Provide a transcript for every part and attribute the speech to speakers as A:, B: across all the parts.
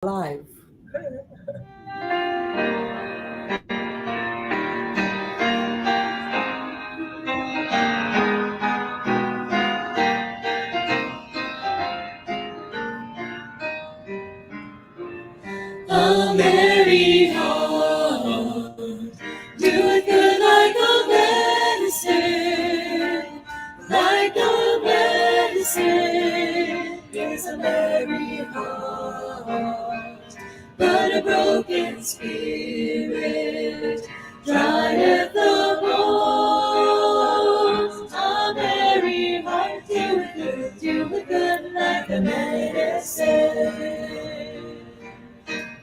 A: Live.
B: A merry heart, do it good like a medicine, like a medicine is a merry heart. But a broken spirit drieth the bones. A merry heart, do it good like a medicine.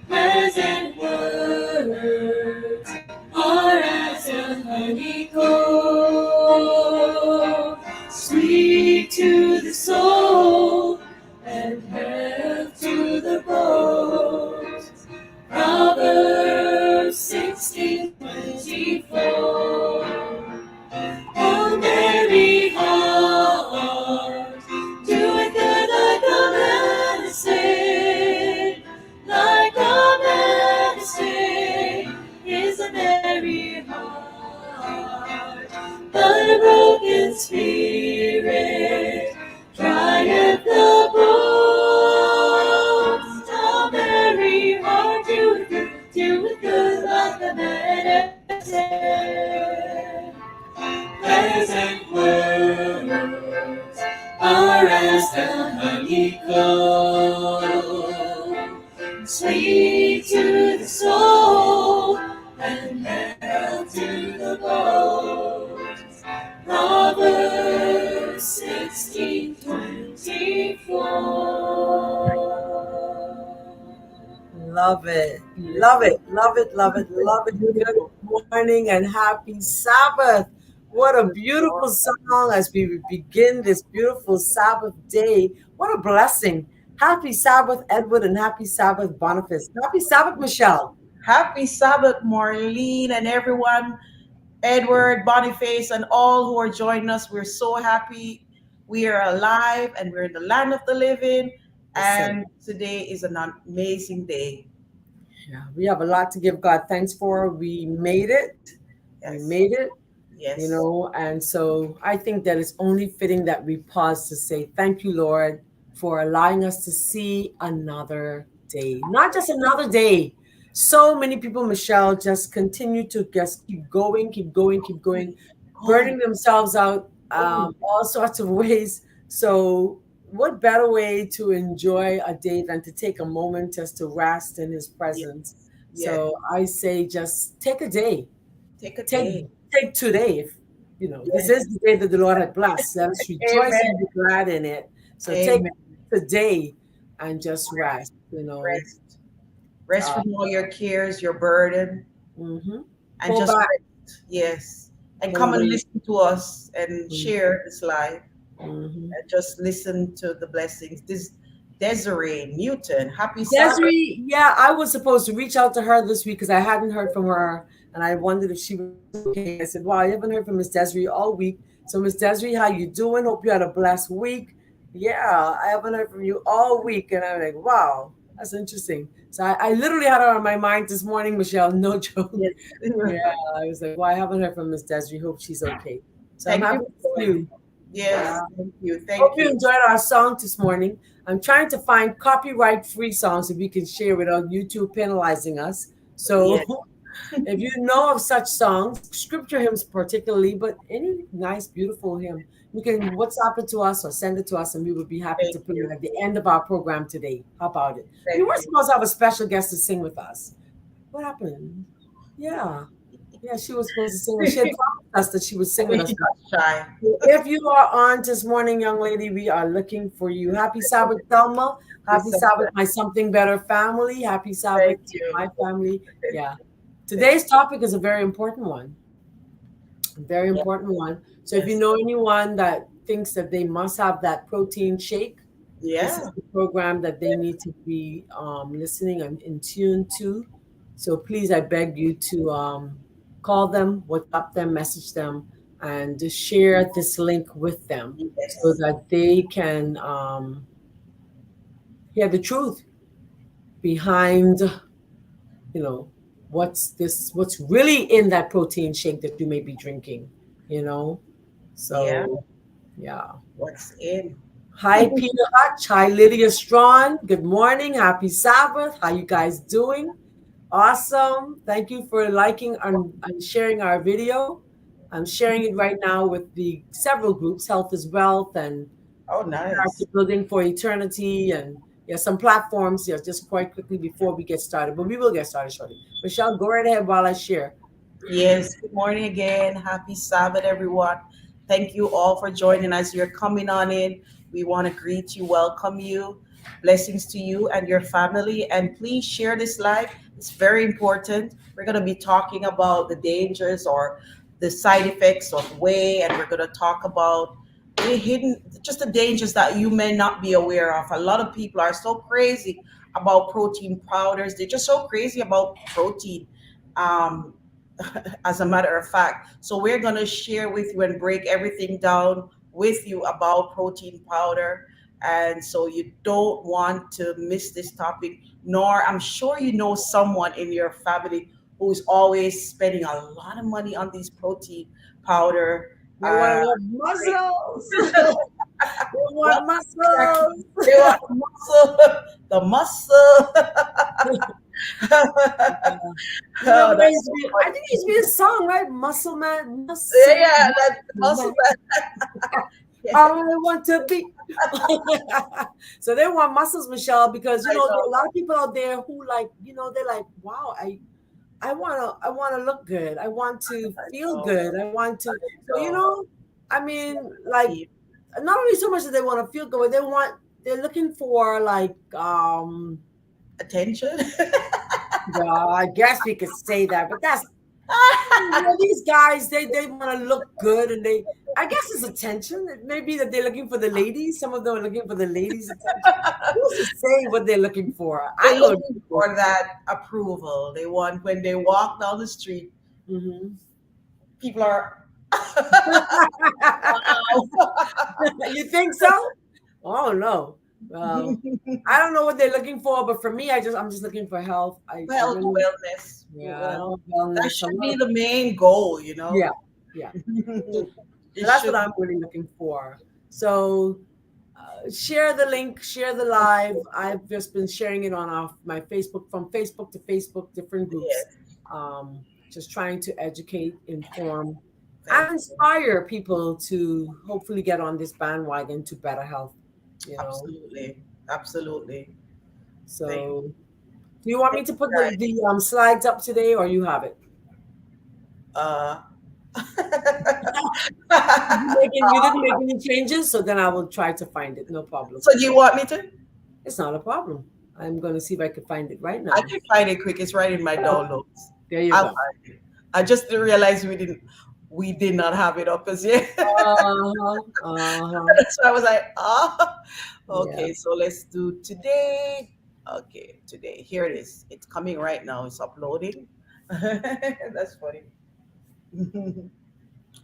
B: Pleasant words are as a honeycomb, sweet to the soul and health to the bones. Proverbs 16:24. Oh, Mary heart, do it good like a medicine, like a medicine is a merry heart. But a broken spirit drieth the bones. A merry heart, do it good like a medicine. Pleasant words are as the honeycomb, sweet to the soul and health to the bones. Proverbs 16:24.
A: Love it. Love it. Love it. Love it. Love it. Good morning and happy Sabbath. What a beautiful song as we begin this beautiful Sabbath day. What a blessing. Happy Sabbath, Edward, and happy Sabbath, Boniface. Happy Sabbath, Michelle.
C: Happy Sabbath, Marlene, and everyone, Edward, Boniface, and all who are joining us. We're so happy we are alive and we're in the land of the living. And today is an amazing day.
A: Yeah, we have a lot to give God thanks for. We made it.
C: Yes.
A: We made it.
C: Yes.
A: And so I think that it's only fitting that we pause to say, thank you, Lord, for allowing us to see another day. Not just another day. So many people, Michelle, just continue to just keep going, burning themselves out all sorts of ways. So what better way to enjoy a day than to take a moment just to rest in his presence?
C: Yes.
A: So I say just take a day.
C: Take a day.
A: Take today. If, this is the day that the Lord had blessed. Let us rejoice
C: Amen.
A: and be glad in it. So
C: Amen.
A: take today and just rest.
C: Rest from all your cares, your burden,
A: Mm-hmm.
C: and just rest. Yes. And come and listen to us and share this life.
A: Mm-hmm.
C: And just listen to the blessings. This Desiree Newton, happy Sabbath.
A: Desiree, yeah, I was supposed to reach out to her this week because I hadn't heard from her, and I wondered if she was okay. I said, "Well, I haven't heard from Miss Desiree all week. So, Miss Desiree, how you doing? Hope you had a blessed week." Yeah, I haven't heard from you all week, and I'm like, "Wow, that's interesting." So I literally had her on my mind this morning, Michelle. No joke.
C: Yes.
A: Yeah, I was like, "Well, I haven't heard from Miss Desiree. Hope she's okay." So
C: Thank
A: I'm happy for you.
C: Yes, thank you.
A: Hope you enjoyed our song this morning. I'm trying to find copyright-free songs that we can share without YouTube penalizing us. So if you know of such songs, scripture hymns particularly, but any nice, beautiful hymn, you can WhatsApp it to us or send it to us, and we would be happy to put it at the end of our program today. How about it? We were supposed to have a special guest to sing with us. What happened? Yeah, she was supposed to sing. She had promised us that she would sing with us. If you are on this morning, young lady, we are looking for you. Happy Sabbath, Thelma. Happy Sabbath, my Something Better family. Happy Sabbath to my family. Yeah. Today's topic is a very important one. A very important one. So if you know anyone that thinks that they must have that protein shake, this is the program that they need to be listening and in tune to. So please, I beg you to call them, WhatsApp them, message them, and to share this link with them so that they can hear the truth. behind, you know, what's really in that protein shake that you may be drinking, you know.
C: Yeah,
A: So yeah.
C: what's in?
A: Hi Peter Hutch. Hi Lydia Strawn. Good morning. Happy Sabbath. How you guys doing? Awesome. Thank you for liking and sharing our video. I'm sharing it right now with the several groups, Health is Wealth and
C: Oh,
A: Character
C: nice.
A: Building for Eternity, and yeah, some platforms. Yeah, just quite quickly before we get started, but we will get started shortly. Michelle, go right ahead while I share.
C: Yes, good morning again. Happy Sabbath, everyone. Thank you all for joining us. You're coming on in. We want to greet you, welcome you. Blessings to you and your family. And please share this live. It's very important. We're going to be talking about the dangers or the side effects of whey, and we're going to talk about the hidden, just the dangers that you may not be aware of. A lot of people are so crazy about protein powders, they're just so crazy about protein. Um, as a matter of fact. So we're going to share with you and break everything down with you about protein powder. And so you don't want to miss this topic, nor I'm sure you know someone in your family who's always spending a lot of money on these protein powder.
A: They want to want
C: Great.
A: muscles. They
C: What
A: want
C: exactly?
A: muscles.
C: They want the muscle, the muscle.
A: Yeah. You
C: Oh,
A: remember there
C: that's
A: used to
C: so
A: be, I
C: funny.
A: think there used to be a song, right? Muscle Man,
C: Yeah,
A: Muscle
C: yeah, that muscle
A: Man.
C: man.
A: I want to be. So they want muscles, Michelle, because you
C: I
A: know there are a
C: know,
A: lot of people out there who like, they're like, wow, I wanna look good. I want to
C: I
A: feel
C: know,
A: good. I want to.
C: I
A: So
C: know.
A: I mean, like,
C: Keep
A: not only so much that they want to feel good, but they're looking for like
C: attention.
A: well, I guess we could say that, but that's these guys, they want to look good, and I guess it's attention. It may be that they're looking for the ladies. Some of them are looking for the ladies' attention. Who's to say what they're looking for? I
C: They're
A: don't
C: looking
A: know.
C: for that approval. They want when they walk down the street,
A: Mhm.
C: people are
A: You think so? Oh no. Well, I don't know what they're looking for, but for me, I'm just looking for health. I
C: health,
A: really,
C: wellness.
A: yeah, health, wellness.
C: That
A: Some
C: should be
A: love.
C: the main goal,
A: Yeah, yeah.
C: It
A: So that's what
C: should
A: I'm really looking for. So share the link, share the live. I've just been sharing it on my Facebook, from Facebook to Facebook, different groups.
C: yes.
A: Just trying to educate, inform, and
C: Thank you.
A: inspire people to hopefully get on this bandwagon to better health. You know.
C: Absolutely. Absolutely. Thank
A: So, do you want
C: thank
A: me to put
C: you
A: the slides up today, or you have it?
C: guys.
A: You didn't make any changes, so then I will try to find it. No problem.
C: So do you want me to?
A: It's not a problem. I'm going to see if I can find it right
C: I
A: now.
C: can find it quick. It's right in my downloads.
A: There you
C: I'll
A: go.
C: find it. I just didn't realize we did not have it up as yet.
A: Uh-huh. Uh-huh.
C: So I was like, ah,
A: Yeah.
C: okay. So let's do today. Okay, today. Here it is. It's coming right now. It's uploading. That's funny.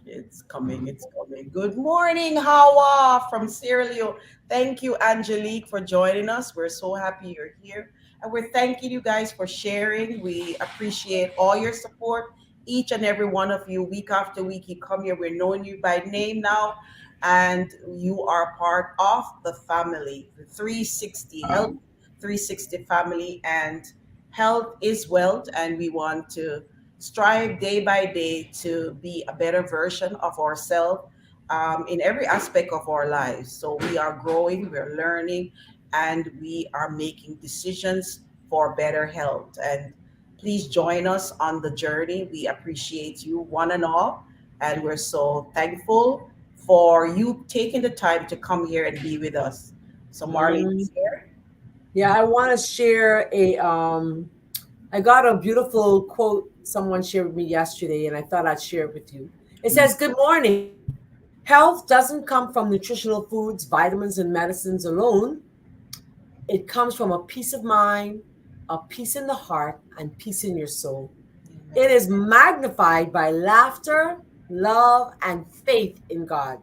C: It's coming. It's coming. Good morning, Hawa from Sierra Leone. Thank you, Angelique, for joining us. We're so happy you're here. And we're thanking you guys for sharing. We appreciate all your support, each and every one of you. Week after week, you come here. We're knowing you by name now. And you are part of the family, the 360 Health 360 family. And health is wealth. And we want to strive day by day to be a better version of ourselves in every aspect of our lives. So we are growing, we're learning, and we are making decisions for better health. And please join us on the journey. We appreciate you, one and all. And we're so thankful for you taking the time to come here and be with us. So, Marlene
A: Mm.
C: is here.
A: Yeah, I want to share I got a beautiful quote someone shared with me yesterday, and I thought I'd share it with you. It
C: Mm.
A: says, "Good morning. Health doesn't come from nutritional foods, vitamins, and medicines alone. It comes from a peace of mind, a peace in the heart, and peace in your soul. It
C: Amen.
A: is magnified by laughter, love, and faith in God.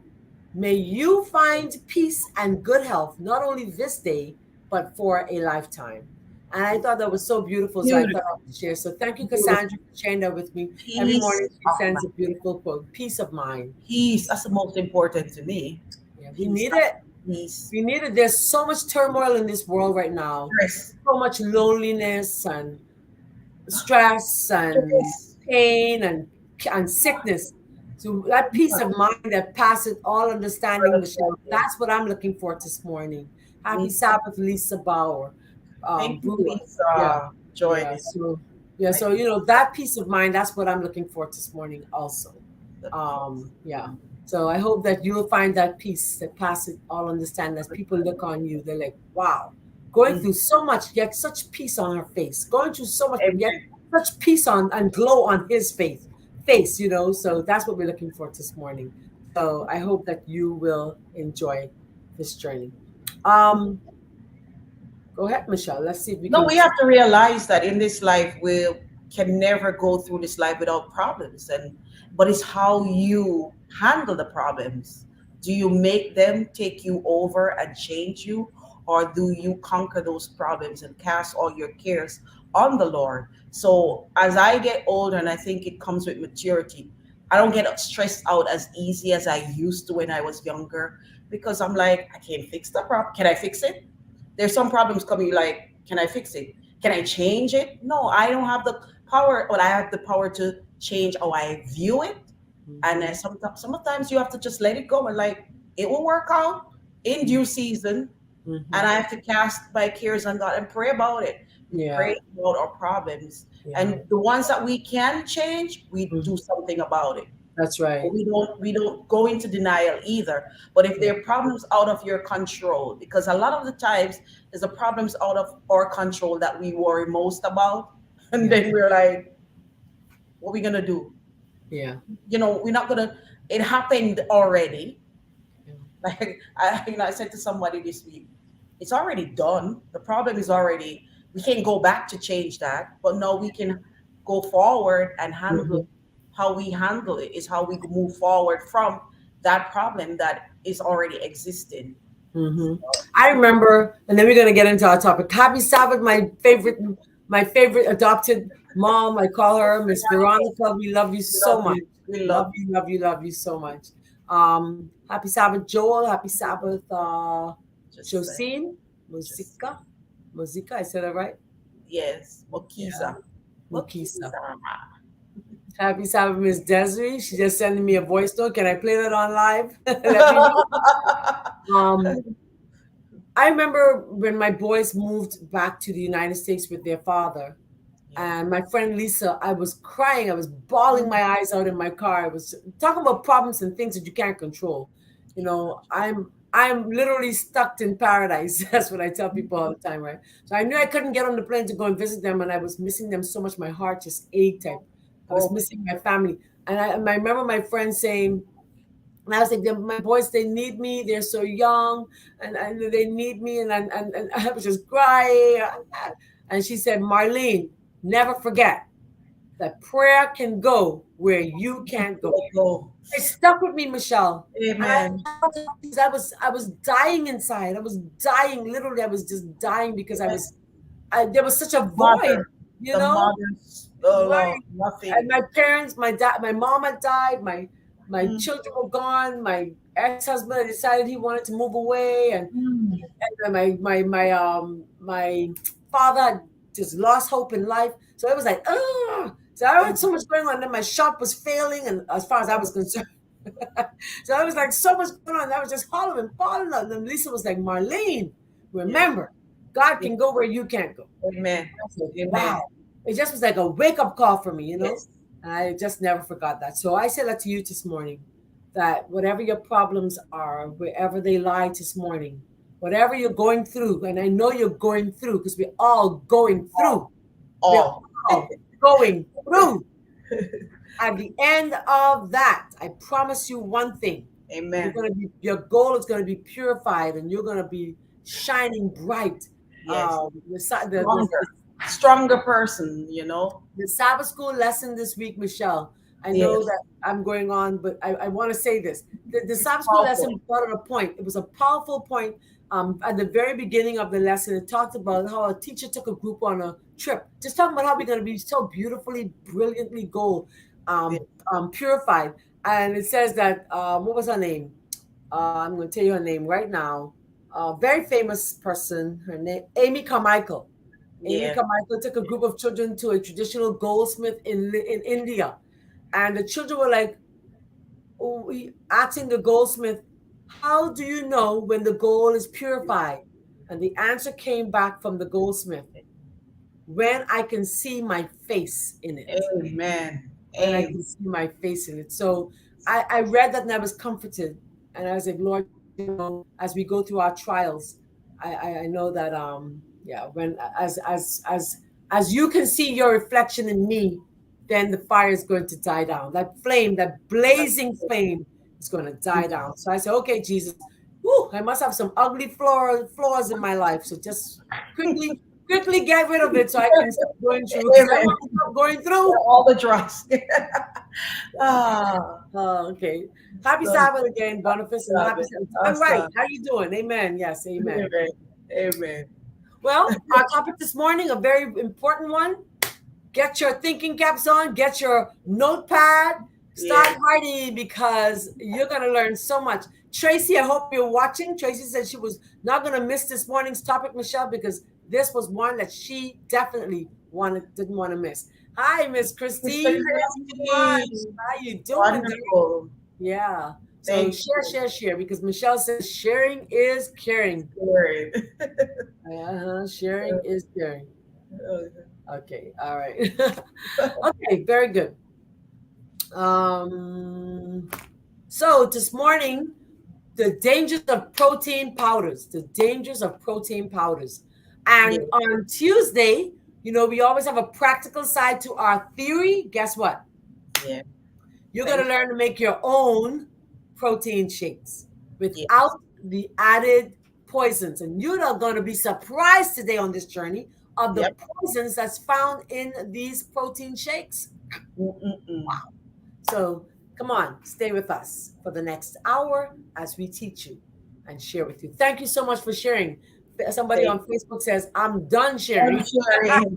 A: May you find peace and good health not only this day, but for a lifetime." And I thought that was so beautiful, so I thought I
C: Beautiful,
A: would share. So thank you,
C: beautiful.
A: Cassandra, for sharing that with me. Every
C: Peace
A: morning she
C: of
A: sends
C: mind.
A: a beautiful quote, peace of mind.
C: Peace. That's the most important to me.
A: Yeah, we
C: Peace.
A: need it.
C: Peace.
A: We need it. There's so much turmoil in this world right now,
C: Stress.
A: so much loneliness and stress and
C: Stress.
A: pain and sickness. So that peace of mind that passes all understanding, Michelle, that's what I'm looking for this morning. Happy
C: Me.
A: Sabbath, Lisa Bauer.
C: Thank you,
A: Brewer. Yeah,
C: Lisa.
A: yeah.
C: Joyce.
A: So that peace of mind, that's what I'm looking for this morning also.
C: The
A: Yeah. So I hope that you'll find that peace that passes all understanding. As people look on you, they're like, wow, going
C: peace.
A: through so much, yet such peace on her face, going through so much, but yet
C: Amen.
A: such peace on and glow on his face. So that's what we're looking for this morning. So I hope that you will enjoy this journey. Um, Go ahead, Michelle. Let's see if we
C: No,
A: can.
C: we have to realize that in this life we can never go through this life without problems, and but it's how you handle the problems. Do you make them take you over and change you, or do you conquer those problems and cast all your cares on the Lord? So as I get older, and I think it comes with maturity, I don't get stressed out as easy as I used to when I was younger, because I'm like, I can't fix the problem. Can I fix it? There's some problems coming, like, can I fix it? Can I change it? No, I don't have the power, but I have the power to change how I view it. And
A: Mhm,
C: sometimes you have to just let it go, and like, it will work out in due season. And
A: mhm.
C: I have to cast my cares on God and pray about it. We
A: Yeah,
C: pray about our problems,
A: yeah.
C: and the ones that we can change, we
A: Mhm.
C: do something about it.
A: That's right.
C: We don't go into denial either. But if
A: Yeah,
C: there are problems out of your control, because a lot of the times there's the problems out of our control that we worry most about, and
A: yeah,
C: then we're like, what are we gonna do?
A: yeah,
C: We're not gonna. It happened already.
A: yeah.
C: Like, I said to somebody this week, it's already done. The problem is already. We can't go back to change that, but now we can go forward and handle.
A: Mhm,
C: How we handle it is how we move forward from that problem that is already existing.
A: mhm. I remember, and then we're gonna get into our topic. Happy Sabbath, my favorite adopted mom. I call her Miss Veronica. We love you so
C: Love
A: much.
C: you. We
A: Love
C: love
A: you, love you, love you so much. Happy Sabbath, Joel. Happy Sabbath,
C: you. Just say,
A: Josine,
C: just
A: Musica. I said that right.
C: yes.
A: Yeah,
C: Mokiza.
A: Mukisa.
C: Mokiza.
A: Happy Sabbath, Miss Desiree. She just sending me a voice note. Can I play that on live? Let me know. I remember when my boys moved back to the United States with their father,
C: Yeah.
A: and my friend Lisa, I was crying. I was bawling my eyes out in my car. I was talking about problems and things that you can't control. I'm literally stuck in paradise. That's what I tell people all the time, right? So I knew I couldn't get on the plane to go and visit them, and I was missing them so much. My heart just ached. I was
C: Broken.
A: missing my family, and I remember my friend saying, and I was like, my boys, they need me. They're so young, and they need me. And I was just crying. And she said, Marlene, never forget that prayer can go where you can't go.
C: Go.
A: It stuck with me, Michelle. And I
C: Amen.
A: felt it because I was dying inside. I was dying. Literally, I was just dying because
C: Yes.
A: there was such a void,
C: Mother.
A: you
C: The
A: know?
C: mother's
A: Right. And
C: nothing.
A: my parents, my dad, my mom had died. My
C: Mm.
A: children were gone. My ex-husband decided he wanted to move away,
C: Mm.
A: and my father had just lost hope in life. So it was like, ah. So I had so much going on. And then my shop was failing, and as far as I was concerned, so I was like so much going on. I was just hollering, falling. And then Lisa was like, Marlene,
C: Yeah.
A: remember, God
C: Yeah.
A: can go where you can't go.
C: Amen.
A: I said,
C: Amen.
A: wow. It just was like a wake up call for me.
C: Yes.
A: And I just never forgot that. So I said that to you this morning, that whatever your problems are, wherever they lie this morning, whatever you're going through, and I know you're going through because we're all going through.
C: All.
A: We're
C: All.
A: all going through. At the end of that, I promise you one thing.
C: Amen.
A: Your goal is going to be purified, and you're going to be shining bright.
C: Yes.
A: The
C: Stronger person.
A: the Sabbath school lesson this week, Michelle. I know
C: Yes.
A: that I'm going on, but I want to say this. The Sabbath school
C: Powerful.
A: lesson brought on a point. It was a powerful point. at the very beginning of the lesson, it talked about how a teacher took a group on a trip, just talking about how we're going to be so beautifully, brilliantly gold,
C: Yeah.
A: purified. And it says that, what was her name? I'm going to tell you her name right now. Very famous person, her name, Amy Carmichael. Amy
C: Yeah.
A: Carmichael took a group of children to a traditional goldsmith in India. And the children were like, asking the goldsmith, how do you know when the gold is purified? And the answer came back from the goldsmith, when I can see my face in it.
C: Amen.
A: When I
C: Amen.
A: can see my face in it. So I read that and I was comforted. And I was like, Lord, as we go through our trials, I know that yeah, when as you can see your reflection in me, then the fire is going to die down. That flame, that blazing flame is going to die down. So I said, okay, Jesus, whew, I must have some ugly flaws in my life. So just quickly get rid of it so I can stop going through, because I
C: Amen.
A: want to stop going through.
C: All the dross. Ah,
A: Oh, okay. Happy
C: so
A: Sabbath again, Boniface, and happy
C: Sabbath.
A: Sabbath. I'm right.
C: Awesome.
A: How you doing? Amen. Yes, amen.
C: Amen. Amen.
A: Well, our topic this morning, a very important one. Get your thinking caps on, get your notepad, start
C: Yeah.
A: writing, because you're going to learn so much. Tracy, I hope you're watching. Tracy said she was not going to miss this morning's topic, Michelle, because this was one that she definitely didn't want to miss. Hi, Miss
C: Mr.
A: Christine. Welcome to lunch.
C: Christy.
A: How you doing, girl?
C: Wonderful.
A: Yeah. So
C: Thank you.
A: share, because Michelle says sharing is caring.
C: Glory.
A: Sharing is caring. Okay. All right. Okay. Very good. So this morning, the dangers of protein powders. The dangers of protein powders.
C: Yeah.
A: And on Tuesday, we always have a practical side to our theory. Guess what?
C: Yeah.
A: You're going
C: Thank
A: to learn to make your own protein shakes
C: you.
A: without the added poisons. And you're not going to be surprised today on this journey of the
C: Yep.
A: poisons that's found in these protein shakes.
C: Mm-mm-mm.
A: So come on, stay with us for the next hour as we teach you and share with you. Thank you so much for sharing. Somebody on Facebook says, I'm done sharing.
C: I'm sharing.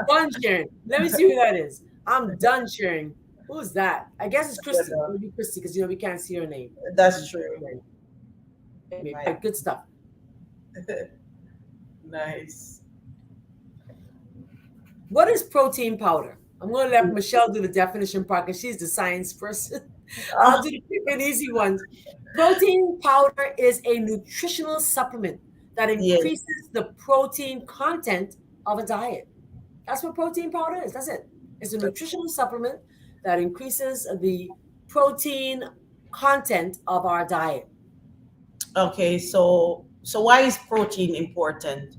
A: Done sharing. Let me see who that is. I'm done sharing. Who's that? I guess it's Christy. Maybe Christy, because we can't see her name.
C: That's true.
A: Right. Good stuff.
C: Nice.
A: What is protein powder? I'm going to let Michelle do the definition part because she's the science person. I'll do the quick and easy ones. Protein powder is a nutritional supplement that increases the protein content of a diet. That's what protein powder is. That's it. It's a nutritional supplement that increases the protein content of our diet.
C: Okay, so why is protein important?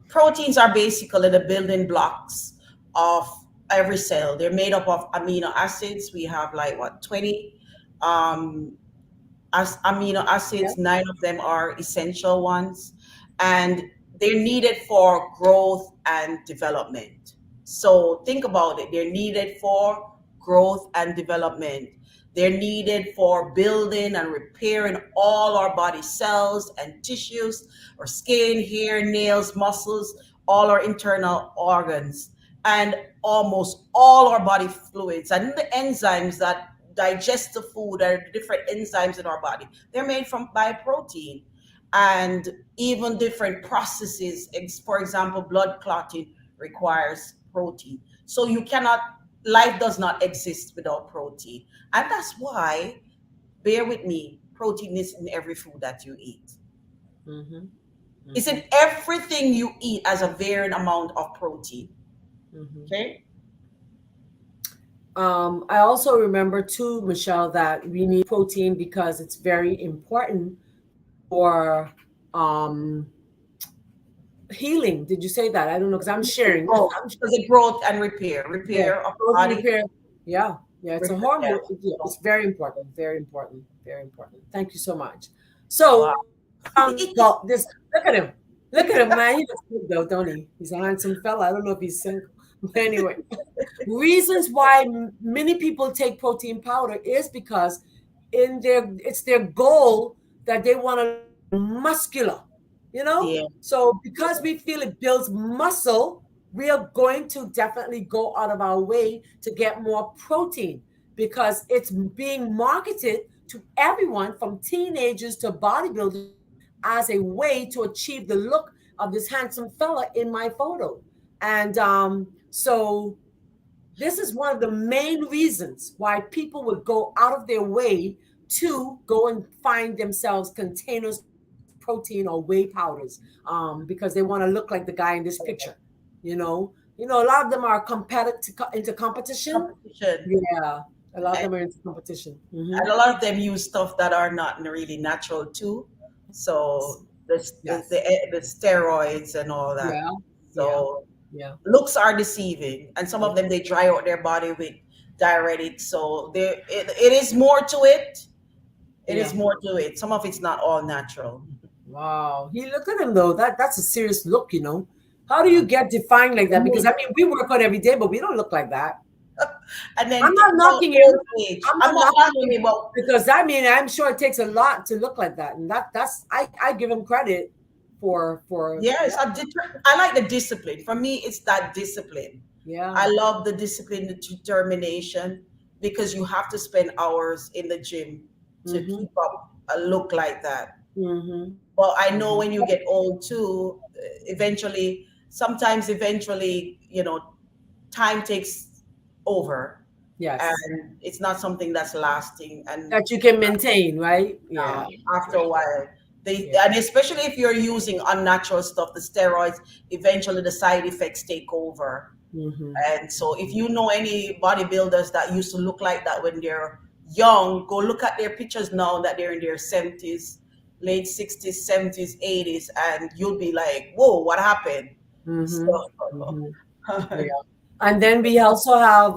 C: Proteins are basically the building blocks of every cell. They're made up of amino acids. We have like what 20 um, amino acids.
A: Yeah.
C: 9 of them are essential ones, and they're needed for growth and development. So think about it. They're needed for growth and development. They're needed for building and repairing all our body cells and tissues, our skin, hair, nails, muscles, all our internal organs, and almost all our body fluids and the enzymes that digest the food and the different enzymes in our body. They're made from by protein. And even different processes, for example, blood clotting requires protein. So life does not exist without protein. And that's why, bear with me, protein is in every food that you eat.
A: Mm-hmm. Mm-hmm.
C: It's in everything you eat as a varying amount of protein.
A: Mm-hmm.
C: Okay?
A: I also remember too, Michelle, that we need protein because it's very important for healing. Did you say that? I don't know, because I'm sharing.
C: Growth, because it growth and repair of the body.
A: Repair. Yeah, it's a
C: Yeah.
A: hormone. It's very important, very important, very important. Thank you so much. So,
C: Wow.
A: this look at him, man. He looks good though, don't he? He's a handsome fella. I don't know if he's single. But anyway, reasons why many people take protein powder is because it's their goal that they want to muscular, you know?
C: Yeah.
A: So because we feel it builds muscle, we are going to definitely go out of our way to get more protein because it's being marketed to everyone from teenagers to bodybuilders as a way to achieve the look of this handsome fella in my photo. And so this is one of the main reasons why people would go out of their way to go and find themselves containers of protein or whey powders because they want to look like the guy in this picture. A lot of them are competitive into competition.
C: Competition.
A: Yeah, a lot of
C: And,
A: them are into competition.
C: and a lot of them use stuff that are not really natural too. So
A: Yes.
C: the steroids and all that.
A: Yeah. Yeah.
C: So
A: Yeah.
C: looks are deceiving, and some
A: Yeah.
C: of them they dry out their body with diuretics. So it is more to it. It is
A: Yeah.
C: more to it. Some of it's not all natural.
A: Wow. He look at him though. That's a serious look. How do you get defined like that? Because I mean we work out every day, but we don't look like that.
C: And then
A: I'm
C: think
A: not
C: about
A: knocking
C: old
A: him.
C: age.
A: I'm
C: I'm
A: not
C: not
A: knocking
C: knocking
A: him
C: him, but
A: because I mean I'm sure it takes a lot to look like that. And that's I give him credit for
C: yes, I like the discipline. For me, it's that discipline.
A: yeah.
C: I love the discipline, the determination, because you have to spend hours in the gym to
A: Mm-hmm.
C: keep up a look like that.
A: Mm-hmm.
C: But I know
A: Mm-hmm.
C: when you get old too, eventually, time takes over,
A: Yes.
C: and it's not something that's lasting. And
A: That you can maintain, right? Yeah.
C: after a while,
A: Yeah.
C: and especially if you're using unnatural stuff, the steroids, eventually the side effects take over.
A: Mm-hmm.
C: And so, if you know any bodybuilders that used to look like that when they're young, go look at their pictures now that they're in their 70s, late 60s, 70s, 80s, and you'll be like, whoa, what happened?
A: Mm-hmm.
C: So,
A: Mm-hmm. Yeah. And then we also have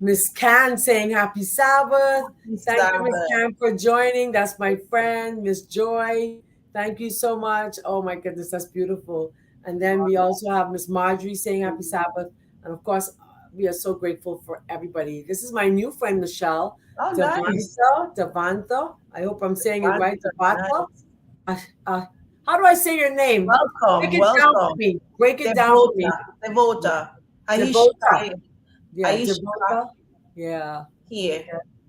A: Miss Can saying happy Sabbath. Thank you, Miss
C: Sabbath.
A: Can, for joining. That's my friend, Miss Joy. Thank you so much. Oh my goodness, that's beautiful. And then we also have Miss Marjorie saying happy Sabbath. And of course, we are so grateful for everybody. This is my new friend, Michelle.
C: Oh, nice.
A: Devanta. I hope I'm saying it right. Devanta.
C: Nice.
A: Uh, uh, how do I say your name? Break
C: Welcome,
A: it down for
C: welcome.
A: me. Break it down for me.
C: Devota.
A: Devota. Yeah,
C: Aisha
A: Devota. Yeah.
C: here.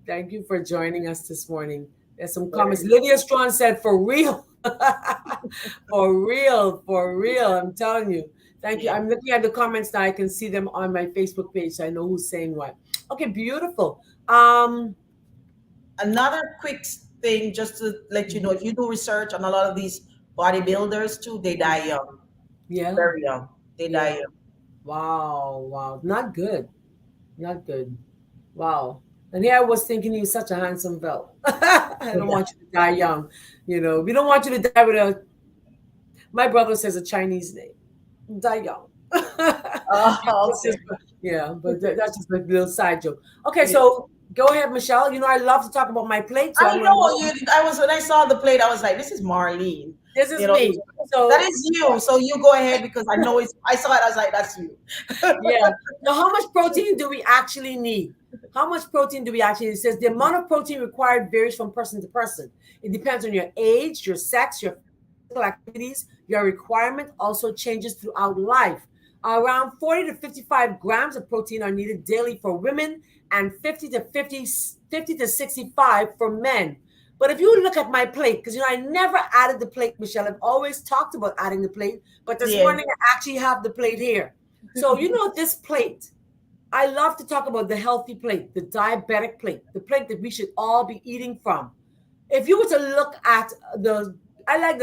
A: Thank you for joining us this morning. There's some comments. Lydia Strawn said, for real. For real, for real. I'm telling you. Thank you.
C: Yeah.
A: I'm looking at the comments now. I can see them on my Facebook page, so I know who's saying what. Okay, beautiful.
C: Another quick thing, just to let you know, if you do research on a lot of these bodybuilders too, they die young,
A: Yeah.
C: very young. They die
A: Yeah.
C: young.
A: Wow. Wow. Not good. Not good. Wow. And here I was thinking you're such a handsome fella. I don't want you to die young. We don't want you to die with my brother says a Chinese name. Die young.
C: Oh,
A: It's
C: okay.
A: just- yeah, but that's just a little side joke. Okay,
C: Yeah.
A: so go ahead, Michelle. I love to talk about my plate, so
C: I
A: I'm going
C: know
A: to.
C: you. I was when I saw the plate, I was like, "This is Marlene."
A: This is
C: You know,
A: me. So
C: that is you. So you go ahead because I know it's. I saw it. I was like, "That's you."
A: yeah. Now, how much protein do we actually need? How much protein do we actually need? It says the amount of protein required varies from person to person. It depends on your age, your sex, your physical activities. Your requirement also changes throughout life. Around 40 to 55 grams of protein are needed daily for women and 50 to 65 for men. But if you look at my plate, because I never added the plate, Michelle. I've always talked about adding the plate, but this
C: Yeah.
A: morning I actually have the plate here. So this plate, I love to talk about the healthy plate, the diabetic plate, the plate that we should all be eating from. If you were to look at I like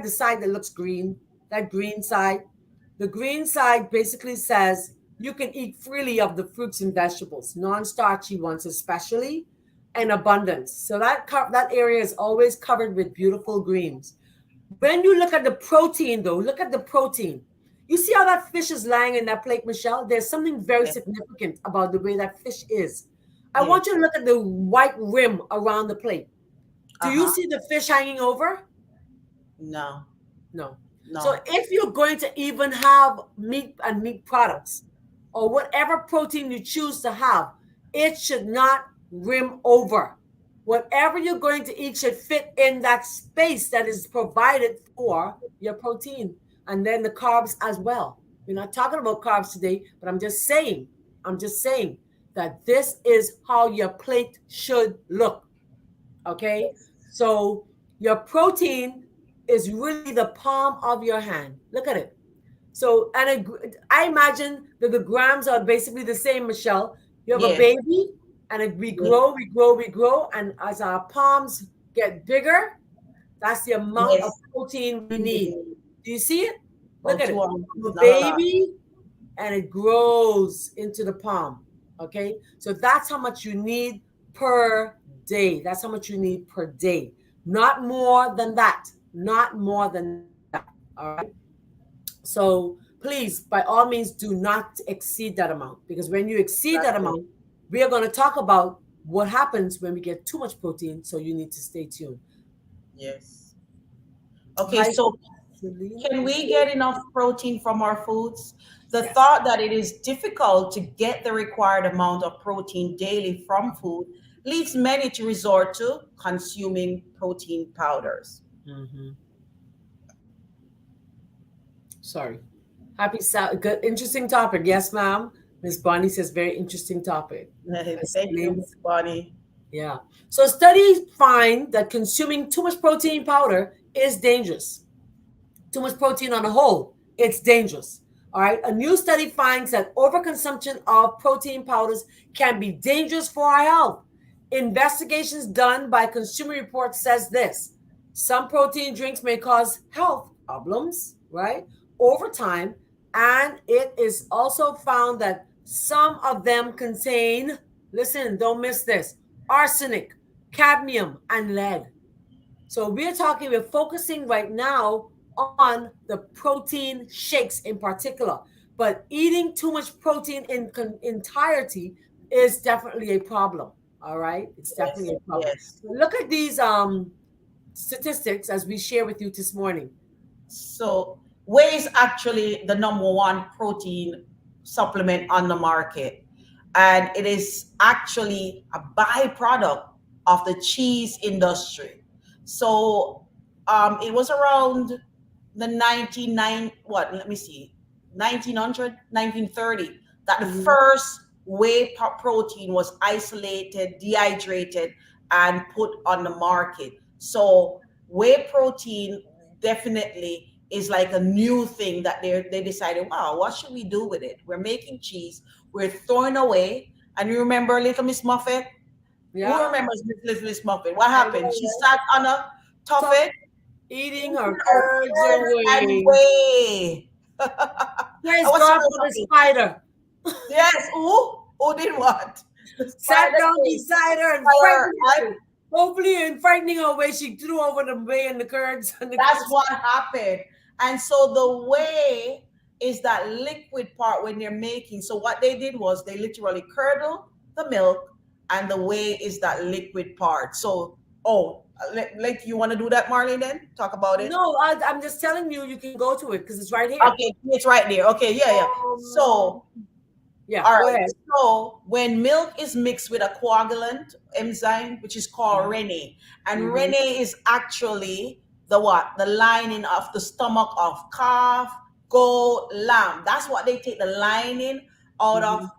A: the side that looks green, that green side. The green side basically says you can eat freely of the fruits and vegetables, non-starchy ones especially, in abundance. So that area is always covered with beautiful greens. When you look at the protein, though, look at the protein. You see how that fish is lying in that plate, Michelle? There's something very
C: Yeah.
A: significant about the way that fish is. I
C: Yeah.
A: want you to look at the white rim around the plate. Do
C: Uh
A: you
C: huh.
A: see the fish hanging over?
C: No.
A: No. So
C: No.
A: if you're going to even have meat and meat products or whatever protein you choose to have, it should not rim over. Whatever you're going to eat should fit in that space that is provided for your protein and then the carbs as well. We're not talking about carbs today, but I'm just saying that this is how your plate should look. Okay.
C: Yes.
A: So your protein is really the palm of your hand. Look at it. So, and I imagine that the grams are basically the same, Michelle. You have a
C: Yes.
A: baby, and we
C: Yes.
A: grow, we grow, we grow. And as our palms get bigger, that's the amount of
C: Yes.
A: protein we need.
C: Mm.
A: Do you see it? Look
C: About
A: at it.
C: 2 ounces,
A: From a
C: not a lot.
A: baby, and it grows into the palm. Okay. So that's how much you need per day. That's how much you need per day. Not more than that. Not more than that. All right. So please, by all means, do not exceed that amount because when you exceed that
C: Exactly.
A: amount, we are going to talk about what happens when we get too much protein. So you need to stay tuned.
C: Yes. Okay,
A: Hi,
C: so
A: Celine.
C: can we get enough protein from our foods? The
A: Yes.
C: thought that it is difficult to get the required amount of protein daily from food leads many to resort to consuming protein powders.
A: Hmm. Sorry. Good, interesting topic. Yes, ma'am. Miss Bonnie says very interesting topic. Miss
C: Thank you,
A: Celine.
C: Miss Bonnie.
A: Yeah. So studies find that consuming too much protein powder is dangerous. Too much protein on a whole, it's dangerous. All right. A new study finds that overconsumption of protein powders can be dangerous for our health. Investigations done by Consumer Reports says this. Some protein drinks may cause health problems, right? Over time, and it is also found that some of them contain, listen, don't miss this, arsenic, cadmium, and lead. So we're focusing right now on the protein shakes in particular. But eating too much protein in entirety is definitely a problem. All right, it's definitely
C: Yes,
A: a problem.
C: yes.
A: Look at these statistics as we share with you this morning.
C: So, whey is actually the number one protein supplement on the market. And it is actually a byproduct of the cheese industry. So, it was around the 99, what, let me see, 1900, 1930, that the
A: Mhm.
C: first protein was isolated, dehydrated, and put on the market. So, whey protein definitely is like a new thing that they decided, wow, what should we do with it? We're making cheese, we're throwing away. And you remember Little Miss Muffet? Who
A: Yeah,
C: remembers Little Miss Muffet? What
A: I
C: happened? She
A: know.
C: sat on a
A: Tough
C: tuffet,
A: eating
C: eating
A: our
C: her
A: curds
C: curds and
A: away.
C: whey.
A: Praise
C: What's the
A: God
C: rest
A: for
C: of
A: the
C: it?
A: spider.
C: Yes, who did what? The
A: Sat
C: spider
A: down
C: came,
A: beside her and
C: fire,
A: frightened
C: and
A: her. Hopefully, in frightening her away, she threw over the whey and the curds and the
C: that's
A: curds.
C: what happened. And so the whey is that liquid part when they're making. So what they did was they literally curdle the milk, and the whey is that liquid part. So, oh, you want to do that, Marlene? Then talk about it.
A: No, I'm just telling you, you can go to it because it's right here.
C: Okay, it's right there. Okay, yeah, yeah.
A: Um,
C: So,
A: yeah,
C: all
A: go
C: right.
A: ahead.
C: So when milk is mixed with a coagulant enzyme, which is called
A: Mhm,
C: Rene, and
A: mhm,
C: Rene is actually the what? The lining of the stomach of calf, goat, lamb. That's what they take the lining out of
A: mhm,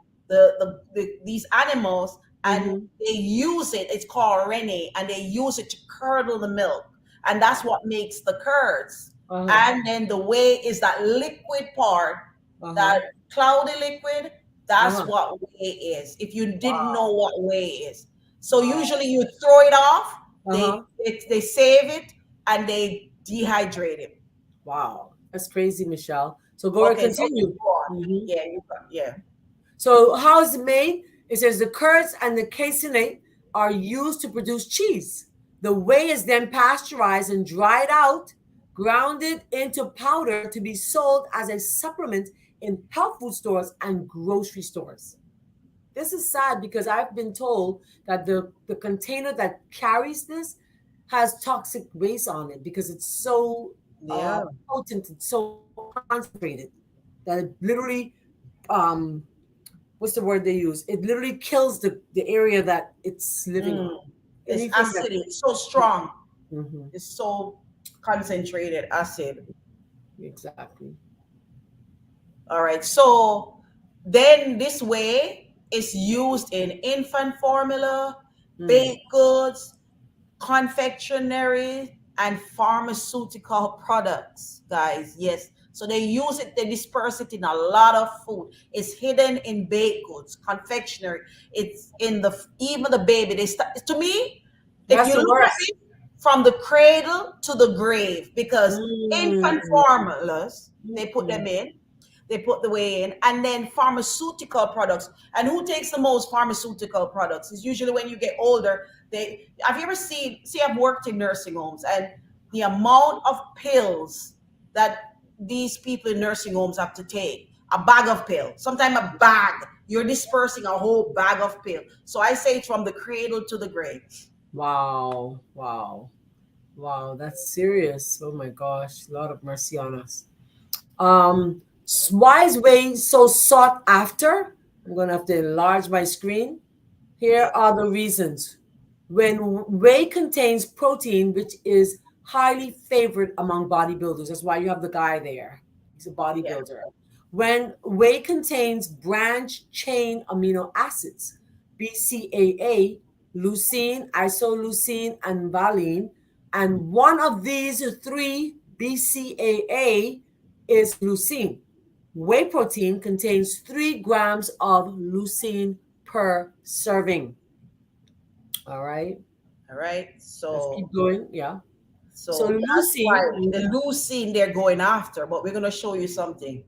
C: these animals, and
A: mhm,
C: they use it. It's called Rene, and they use it to curdle the milk, and that's what makes the curds.
A: uh-huh,
C: And then the whey is that liquid part,
A: uh-huh,
C: that cloudy liquid. That's
A: uh-huh.
C: what whey is. If you didn't know
A: Wow,
C: what whey is, so
A: wow,
C: usually you throw it off.
A: uh-huh,
C: They save it and they dehydrate it.
A: wow. That's crazy, Michelle. So go ahead,
C: Okay, so you
A: continue.
C: go on.
A: Mhm.
C: Yeah, you got yeah.
A: So how is it made? It says the curds and the caseinate are used to produce cheese. The whey is then pasteurized and dried out, grounded into powder to be sold as a supplement in health food stores and grocery stores. This is sad because I've been told that the container that carries this has toxic waste on it because it's so
C: Yeah.
A: potent, it's so concentrated that it literally um, what's the word they use? It literally kills the area that it's living on.
C: Mm, It's
A: Anything that.
C: acidic. It's so strong.
A: Mhm,
C: It's so concentrated acid.
A: exactly.
C: All right. So then this way is used in infant formula,
A: Mm.
C: baked goods, confectionery, and pharmaceutical products, guys. Yes. So they use it, they disperse it in a lot of food. It's hidden in baked goods, confectionery. It's in the even the baby. They start, to me, if
A: That's
C: you
A: the
C: look at
A: worst.
C: it from the cradle to the grave, because infant
A: Mm.
C: formulas, they put
A: Mm.
C: them in, they put the way in, and then pharmaceutical products. And who takes the most pharmaceutical products? It's usually when you get older. They have you ever seen? See, I've worked in nursing homes, and the amount of pills that these people in nursing homes have to take. A bag of pill, sometimes a bag. You're dispersing a whole bag of pill. So I say it's from the cradle to the grave.
A: Wow. Wow. Wow. That's serious. Oh my gosh. Lord of mercy on us. Why is whey so sought after? I'm gonna have to enlarge my screen. Here
C: Yeah,
A: are the reasons. When whey contains protein, which is highly favored among bodybuilders, that's why you have the guy there. He's a
C: yeah,
A: bodybuilder. When whey contains branch chain amino acids, BCAA, leucine, isoleucine, and valine, and one of these three, BCAA, is leucine. Whey protein contains 3 grams of leucine per serving. All right,
C: all right.
A: let's
C: So
A: keep going. Yeah. So
C: So that's
A: leucine,
C: why the leucine they're going after. But we're going to show you something.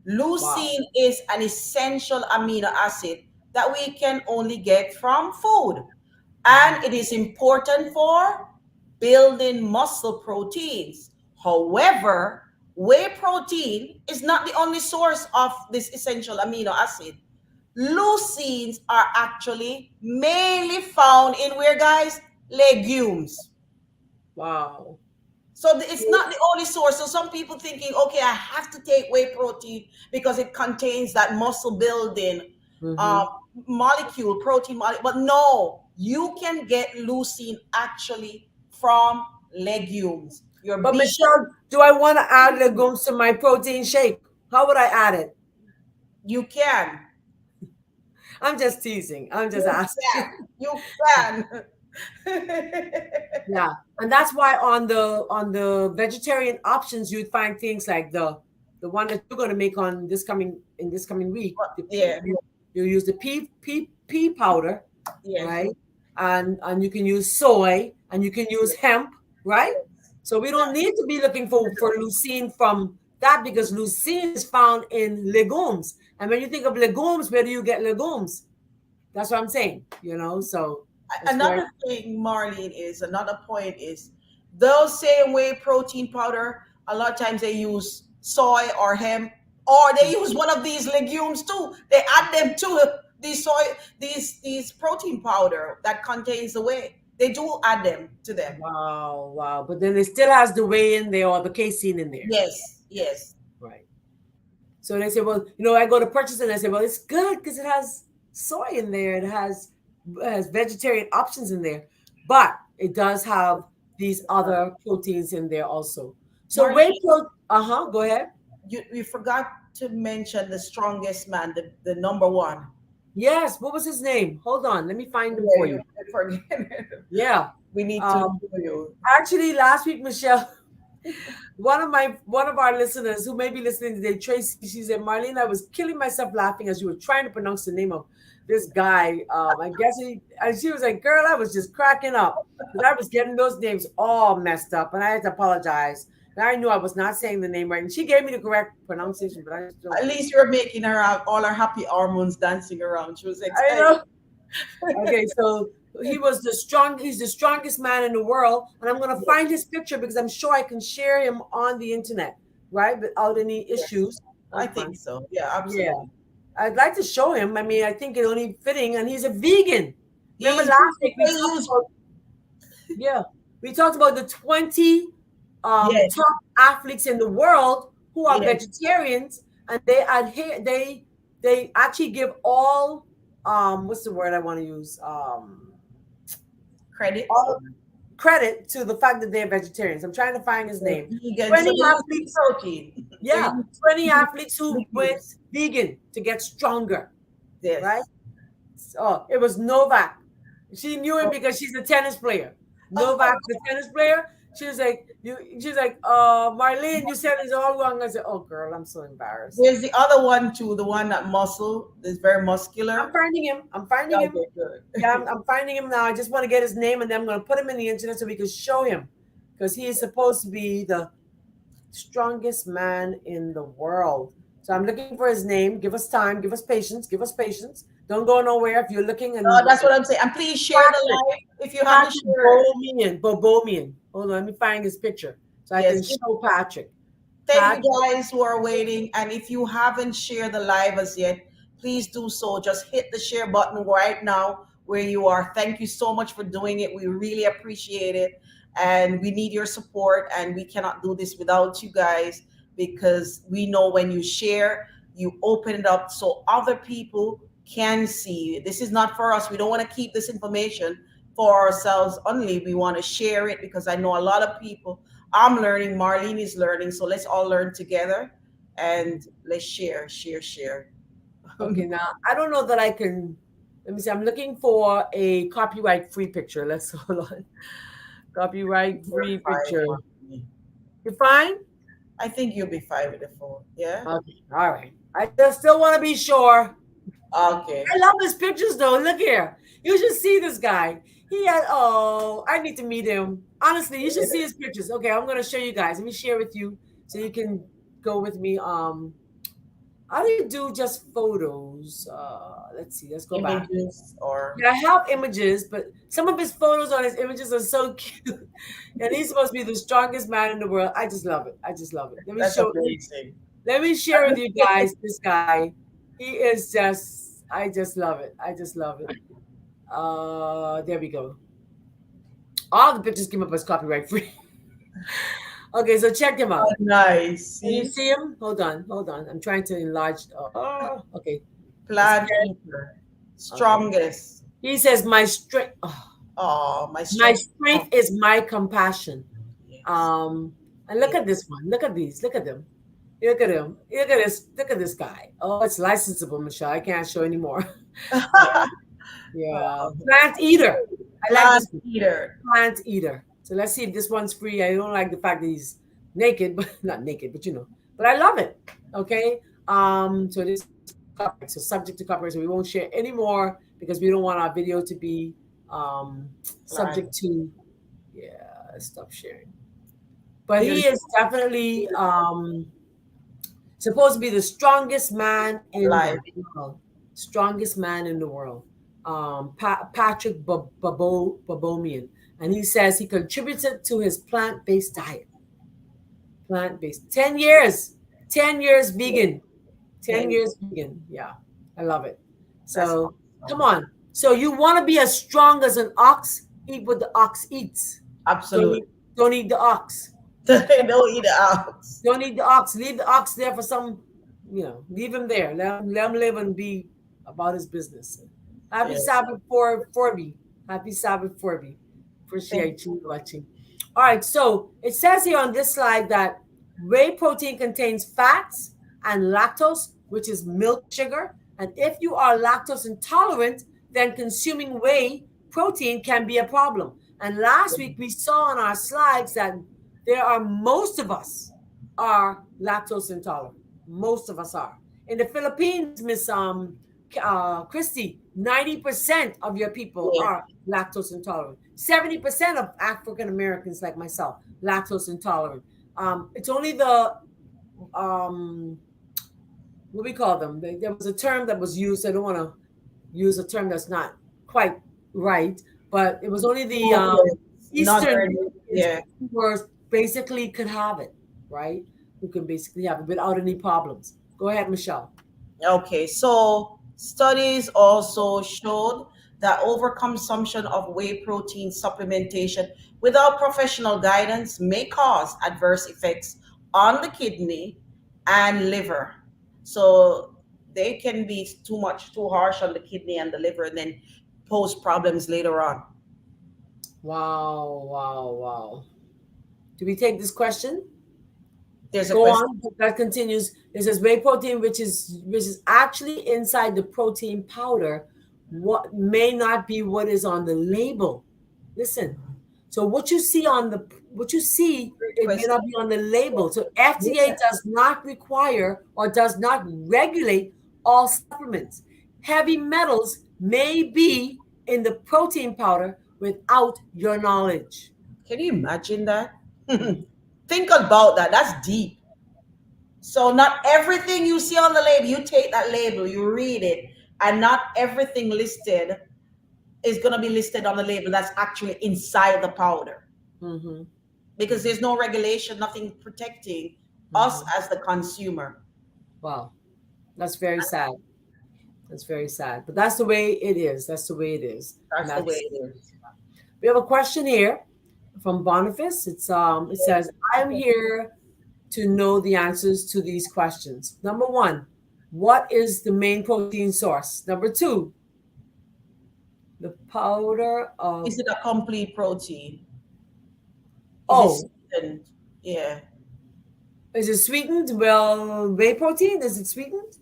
A: wow,
C: Leucine is an essential amino acid that we can only get from food. And it is important for building muscle proteins. However, whey protein is not the only source of this essential amino acid. Leucines are actually mainly found in where, guys? Legumes.
A: wow.
C: So it's not the only source. So some people thinking, okay, I have to take whey protein because it contains that muscle building uh,
A: Mm-hmm.
C: molecule, protein molecule. But no, you can get leucine actually from legumes. Your
A: But
C: beet,
A: Michelle, do I want to add legumes to my protein shake? How would I add it?
C: you can,
A: I'm just teasing. I'm just
C: you
A: asking.
C: you can.
A: Yeah, and that's why on the vegetarian options you'd find things like the one that you're going to make on this coming in this coming week. The pea,
C: Yeah,
A: you use the pea powder,
C: yes,
A: right? And you can use soy and you can use hemp, right?
C: yes.
A: So we don't need to be looking for leucine from that because leucine is found in legumes. And when you think of legumes, where do you get legumes? That's what I'm saying. So that's very
C: Another thing, Marlene, is another point is those same whey protein powder. A lot of times they use soy or hemp, or they use one of these legumes too. They add them to these soy, these protein powder that contains the whey. They do add them to them.
A: wow, wow. But then it still has the whey in there or the casein in there.
C: Yes, yes.
A: Right. So they say, well, I go to purchase it and I say, well, it's good because it has soy in there. It has vegetarian options in there. But it does have these other proteins in there also. So whey
C: Marlene,
A: pro go ahead.
C: you forgot to mention the strongest man, the number one.
A: Yes, what was his name? Hold on, let me find him
C: Yeah,
A: for
C: you
A: you.
C: forget.
A: Yeah.
C: We need to
A: Um,
C: show you.
A: actually last week, Michelle, one of our listeners who may be listening today, Tracy, she said, Marlene, I was killing myself laughing as you were trying to pronounce the name of this guy. I guess and she was like, girl, I was just cracking up because I was getting those names all messed up and I had to apologize. And I knew I was not saying the name right. And she gave me the correct pronunciation, but I just don't.
C: At least you're making her out all her happy hormones dancing around. She was
A: I
C: excited.
A: know. Okay, so he's the strongest man in the world, and I'm gonna
C: Yeah,
A: find his picture because I'm sure I can share him on the internet, right? Without any
C: yeah.
A: issues.
C: I
A: Hold
C: think
A: on.
C: so. Yeah,
A: Yeah.
C: absolutely.
A: I'd like to show him. I mean, I think it's only fitting, and he's a vegan. Remember
C: He's
A: last week we
C: they
A: talked
C: use
A: about yeah, we talked about the 20
C: yes,
A: top athletes in the world who are
C: yes,
A: vegetarians, and they adhere. They actually give all what's the word I want to use
C: Credit.
A: all credit to the fact that they're vegetarians. I'm trying to find his
C: They're
A: name.
C: vegan, so
A: 20
C: they use
A: athletes,
C: protein. They
A: yeah,
C: use
A: 20 athletes who went
C: legumes.
A: vegan to get stronger, right?
C: Yes.
A: Oh, it was Novak. She knew him because she's a tennis player. Novak, the tennis player. She was like, she's like, Marlene, you said it's all wrong. I said, oh girl, I'm so embarrassed.
C: There's the other one too, the one that muscle is very
A: I'm
C: muscular.
A: finding him. I'm finding him.
C: Okay, good.
A: Yeah, I'm finding him now. I just want to get his name and then I'm going to put him in the internet so we can show him because he is supposed to be the strongest man in the world. So I'm looking for his name. Give us time. Give us patience. Give us patience. Don't go nowhere if you're looking
C: No,
A: and
C: that's what I'm saying. And please share the
A: Patrick,
C: live if you haven't
A: Patrick
C: shared.
A: Bobomian. Hold on, let me find his picture so I can
C: Yes.
A: show Patrick.
C: Thank
A: Patrick.
C: you guys who are waiting. And if you haven't shared the live as yet, please do so. Just hit the share button right now where you are. Thank you so much for doing it. We really appreciate it. And we need your support. And we cannot do this without you guys because we know when you share, you open it up so other people can see. This is not for us. We don't want to keep this information for ourselves only. We want to share it because I know a lot of people. I'm learning, Marlene is learning, so let's all learn together and let's share, share, share.
A: Okay, now I don't know that I can. Let me see. I'm looking for a copyright free picture. Let's hold on. Copyright
C: You're
A: free
C: fine,
A: picture.
C: Marlene.
A: You fine?
C: I think you'll be fine with the phone. Yeah?
A: Okay. All right. I just still want to be sure.
C: Okay.
A: I love his pictures though. Look here. You should see this guy. He had I need to meet him. Honestly, you should see his pictures. Okay, I'm gonna show you guys. Let me share with you so you can go with me. How do you do just photos? Let's see, let's go back.
C: Images or
A: Yeah, I have images, but some of his photos on his images are so cute. And he's supposed to be the strongest man in the world. I just love it. I just love it.
C: that's amazing.
A: Let me share with you guys this guy. He is just I just love it. I just love it. There we go. All the pictures came up as copyright free. Okay, so check him
C: Oh,
A: out.
C: nice.
A: Can you
C: See?
A: see him? Hold on, hold on. I'm trying to enlarge. Oh, okay.
C: Plant eater.
A: Okay.
C: Strongest.
A: He says, "My strength,
C: Oh, my
A: my
C: strength.
A: strength is my compassion."
C: Yes.
A: And look at this one. Look at these. Look at them. Look at him. Look at this. Look at this guy. Oh, it's licensable, Michelle. I can't show anymore. Yeah. Plant eater. I like
C: Plant
A: this one.
C: eater.
A: Plant eater. So let's see if this one's free. I don't like the fact that he's naked, but not naked, but you know. But I love it. Okay. So this is copyright. So subject to copyright. So we won't share anymore because we don't want our video to be subject
C: Plant.
A: to stop sharing. But he
C: Here's
A: is definitely supposed to be the strongest man in
C: live.
A: the world. Strongest man in the world. Patrick Babomian. And he says he contributed to his plant-based diet. Plant-based. 10 years. 10 years vegan. 10 years vegan. Yeah. I love it.
C: That's
A: So
C: awesome.
A: come on. So you want to be as strong as an ox? Eat what the ox eats.
C: Absolutely.
A: Don't eat the ox.
C: Don't eat it out.
A: Don't eat the ox. Leave the ox there for some, leave him there. Let him live and be about his business. Happy
C: Yes.
A: Sabbath for me. Happy Sabbath for me.
C: Thank
A: Appreciate you watching. All right, so it says here on this slide that whey protein contains fats and lactose, which is milk sugar. And if you are lactose intolerant, then consuming whey protein can be a problem. And last week we saw on our slides that most of us are lactose intolerant. Most of us are. In the Philippines, Miss Christy, 90% of your people
C: Yeah.
A: are lactose intolerant. 70% of African Americans like myself, lactose intolerant. It's only the what we call them. There was a term that was used. I don't want to use a term that's not quite right, but it was only the Eastern
C: Northern, yeah.
A: who were basically could have it, right? Who can basically have it without any problems. Go ahead, Michelle.
C: Okay, so studies also showed that overconsumption of whey protein supplementation without professional guidance may cause adverse effects on the kidney and liver. So they can be too harsh on the kidney and the liver and then pose problems later on.
A: Wow, wow, wow. Do we take this question?
C: There's a
A: Go
C: question.
A: on. That continues. It says whey protein, which is actually inside the protein powder, what may not be what is on the label. Listen. So what you see,
C: Great
A: it may
C: question.
A: not be on the label. So FDA
C: Yeah.
A: does not require or does not regulate all supplements. Heavy metals may be in the protein powder without your knowledge.
C: Can you imagine that?
A: Mhm.
C: Think about that. That's deep. So not everything you see on the label, you take that label, you read it, and not everything listed is going to be listed on the label that's actually inside the powder,
A: Mhm.
C: because there's no regulation, nothing protecting us
A: Mhm.
C: as the consumer.
A: Wow. That's very sad. That's very sad. But that's the way it is. That's the way it is. And
C: That's the way
A: that's
C: it is.
A: we have a question here from Boniface. It says, I'm here to know the answers to these questions. Number one, what is the main protein source? Number two, the powder of
C: Is it a complete protein? Is it
A: oh,
C: sweetened? Yeah.
A: is it sweetened? Well, whey protein, is it sweetened?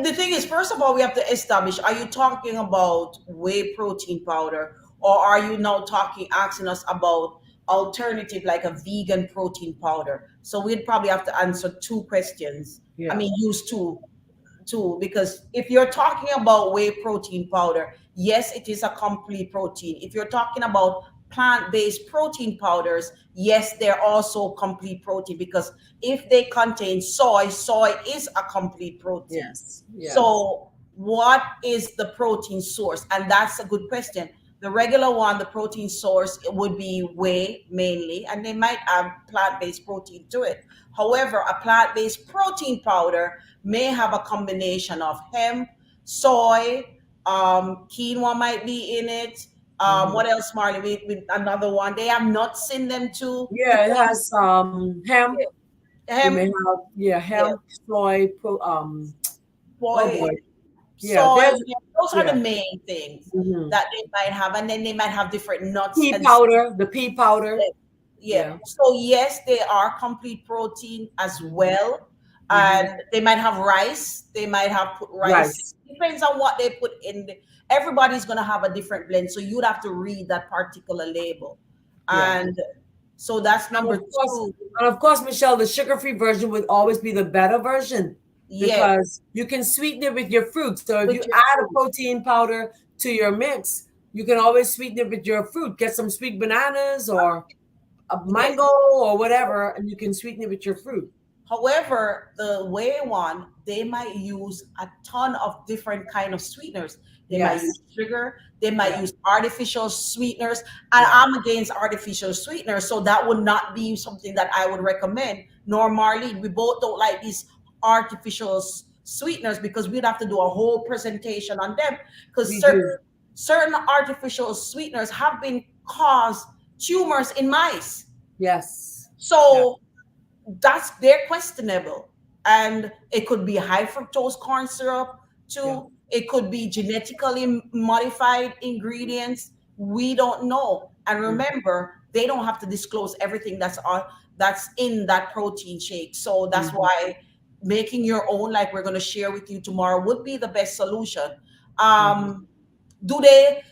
C: The thing is, first of all, we have to establish, are you talking about whey protein powder, or are you now asking us about alternative like a vegan protein powder? So we'd probably have to answer two questions. I
A: Yeah.
C: mean, use two, because if you're talking about whey protein powder, yes, it is a complete protein. If you're talking about plant-based protein powders, yes, they're also complete protein, because if they contain soy is a complete protein.
A: Yes. Yeah.
C: So what is the protein source? And that's a good question. The regular one, the protein source, it would be whey mainly, and they might add plant-based protein to it. However, a plant-based protein powder may have a combination of hemp, soy, quinoa might be in it.
A: Mhm.
C: What else, Marley? With another one, they have nuts in them too.
A: Yeah, it has hemp. You may
C: Hemp,
A: have, yeah,
C: yeah,
A: hemp, soy, oh
C: soy,
A: boy. Yeah,
C: soy.
A: there's
C: Yeah, those are
A: yeah.
C: the main things
A: Mhm.
C: that they might have, and then they might have different nuts
A: Pea
C: and
A: powder, the pea powder.
C: yeah.
A: Yeah.
C: So yes, they are complete protein as
A: Mhm.
C: well.
A: Mhm.
C: And they might have rice. They might have put rice.
A: Rice.
C: Depends on what they put in. Everybody's gonna have a different blend, so you'd have to read that particular label.
A: Yeah.
C: And so that's
A: And
C: number
A: of course,
C: two.
A: Michelle, the sugar-free version would always be the better version
C: Yes,
A: because you can sweeten it with your fruit. So if
C: with
A: you
C: your
A: add a
C: fruit.
A: protein powder to your mix, you can always sweeten it with your fruit. Get some sweet bananas or a
C: Yes.
A: mango or whatever, and you can sweeten it with your fruit.
C: However, the whey one, they might use a ton of different kind of sweeteners. They might
A: Yes.
C: use sugar, they might
A: Yeah.
C: use artificial sweeteners, and
A: Yeah.
C: I'm against artificial sweeteners, so that would not be something that I would recommend. Nor Marlene, we both don't like these artificial sweeteners, because we'd have to do a whole presentation on them. Because
A: We do.
C: certain artificial sweeteners have been caused tumors in mice.
A: Yes. Yeah.
C: So they're questionable, and it could be high fructose corn syrup
A: Yeah.
C: too. It could be genetically modified ingredients. We don't know. And
A: Mhm.
C: remember, they don't have to disclose everything that's in that protein shake. So that's
A: Mhm.
C: why making your own, like we're going to share with you tomorrow, would be the best solution.
A: Mhm.
C: um do they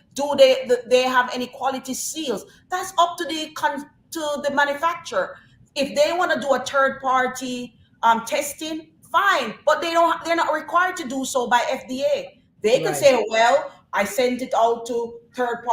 C: have any quality seals? That's up to the manufacturer. If they want to do a third party testing, fine, but they're not required to do so by FDA. They could
A: Right.
C: say, well, I sent it out to third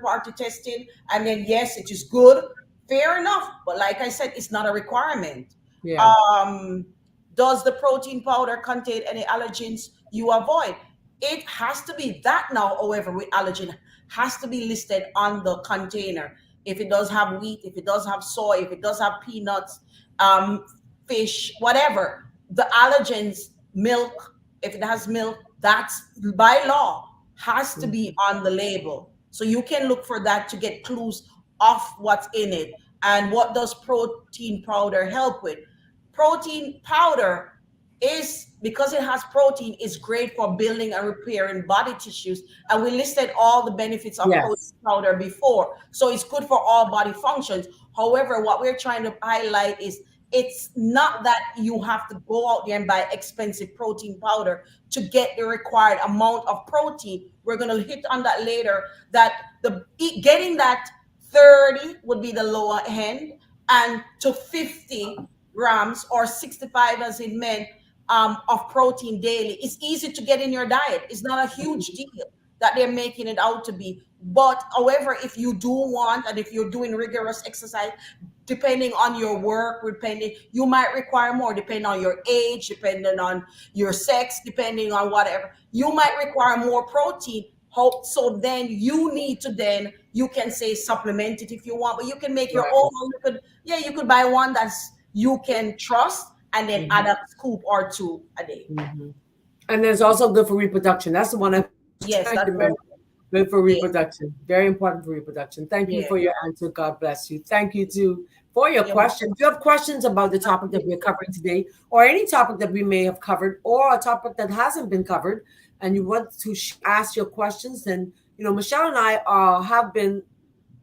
C: party testing, and then yes, it is good. Fair enough, but like I said, it's not a requirement.
A: Yeah.
C: um does the protein powder contain any allergens you avoid? It has to be that now. However, with allergen, has to be listed on the container. If it does have wheat, if it does have soy, if it does have peanuts, um, fish, whatever, the allergens, milk, if it has milk, that's by law has to be
A: Mhm.
C: on the label. So you can look for that to get clues of what's in it. And what does protein powder help with? Protein powder, is, because it has protein, is great for building and repairing body tissues. And we listed all the benefits of protein
A: Yes.
C: powder before. So it's good for all body functions. However, what we're trying to highlight is it's not that you have to go out there and buy expensive protein powder to get the required amount of protein. We're going to hit on that later, that getting that 30 would be the lower end, and to 50 grams or 65 as it meant, of protein daily. It's easy to get in your diet. It's not a huge deal that they're making it out to be. But however, if you do want, and if you're doing rigorous exercise, depending on your work, depending, you might require more, depending on your age, depending on your sex, depending on whatever, you might require more protein. So then you need to, then you can say supplement it if you want, but you can make your
A: Right.
C: own. You could, yeah, you could buy one that's you can trust, and then add
A: Mhm.
C: a scoop or two a day.
A: Mhm. And there's also good for reproduction. That's the one I'm
C: Yes,
A: trying to
C: that's very
A: remember. Good for
C: yes,
A: reproduction. Very important for reproduction. Thank you
C: yes.
A: for your answer. God bless you. Thank you too for your
C: Yeah,
A: question. If you have questions about the topic that we're covering today, or any topic that we may have covered, or a topic that hasn't been covered, and you want to ask your questions, then Michelle and I have been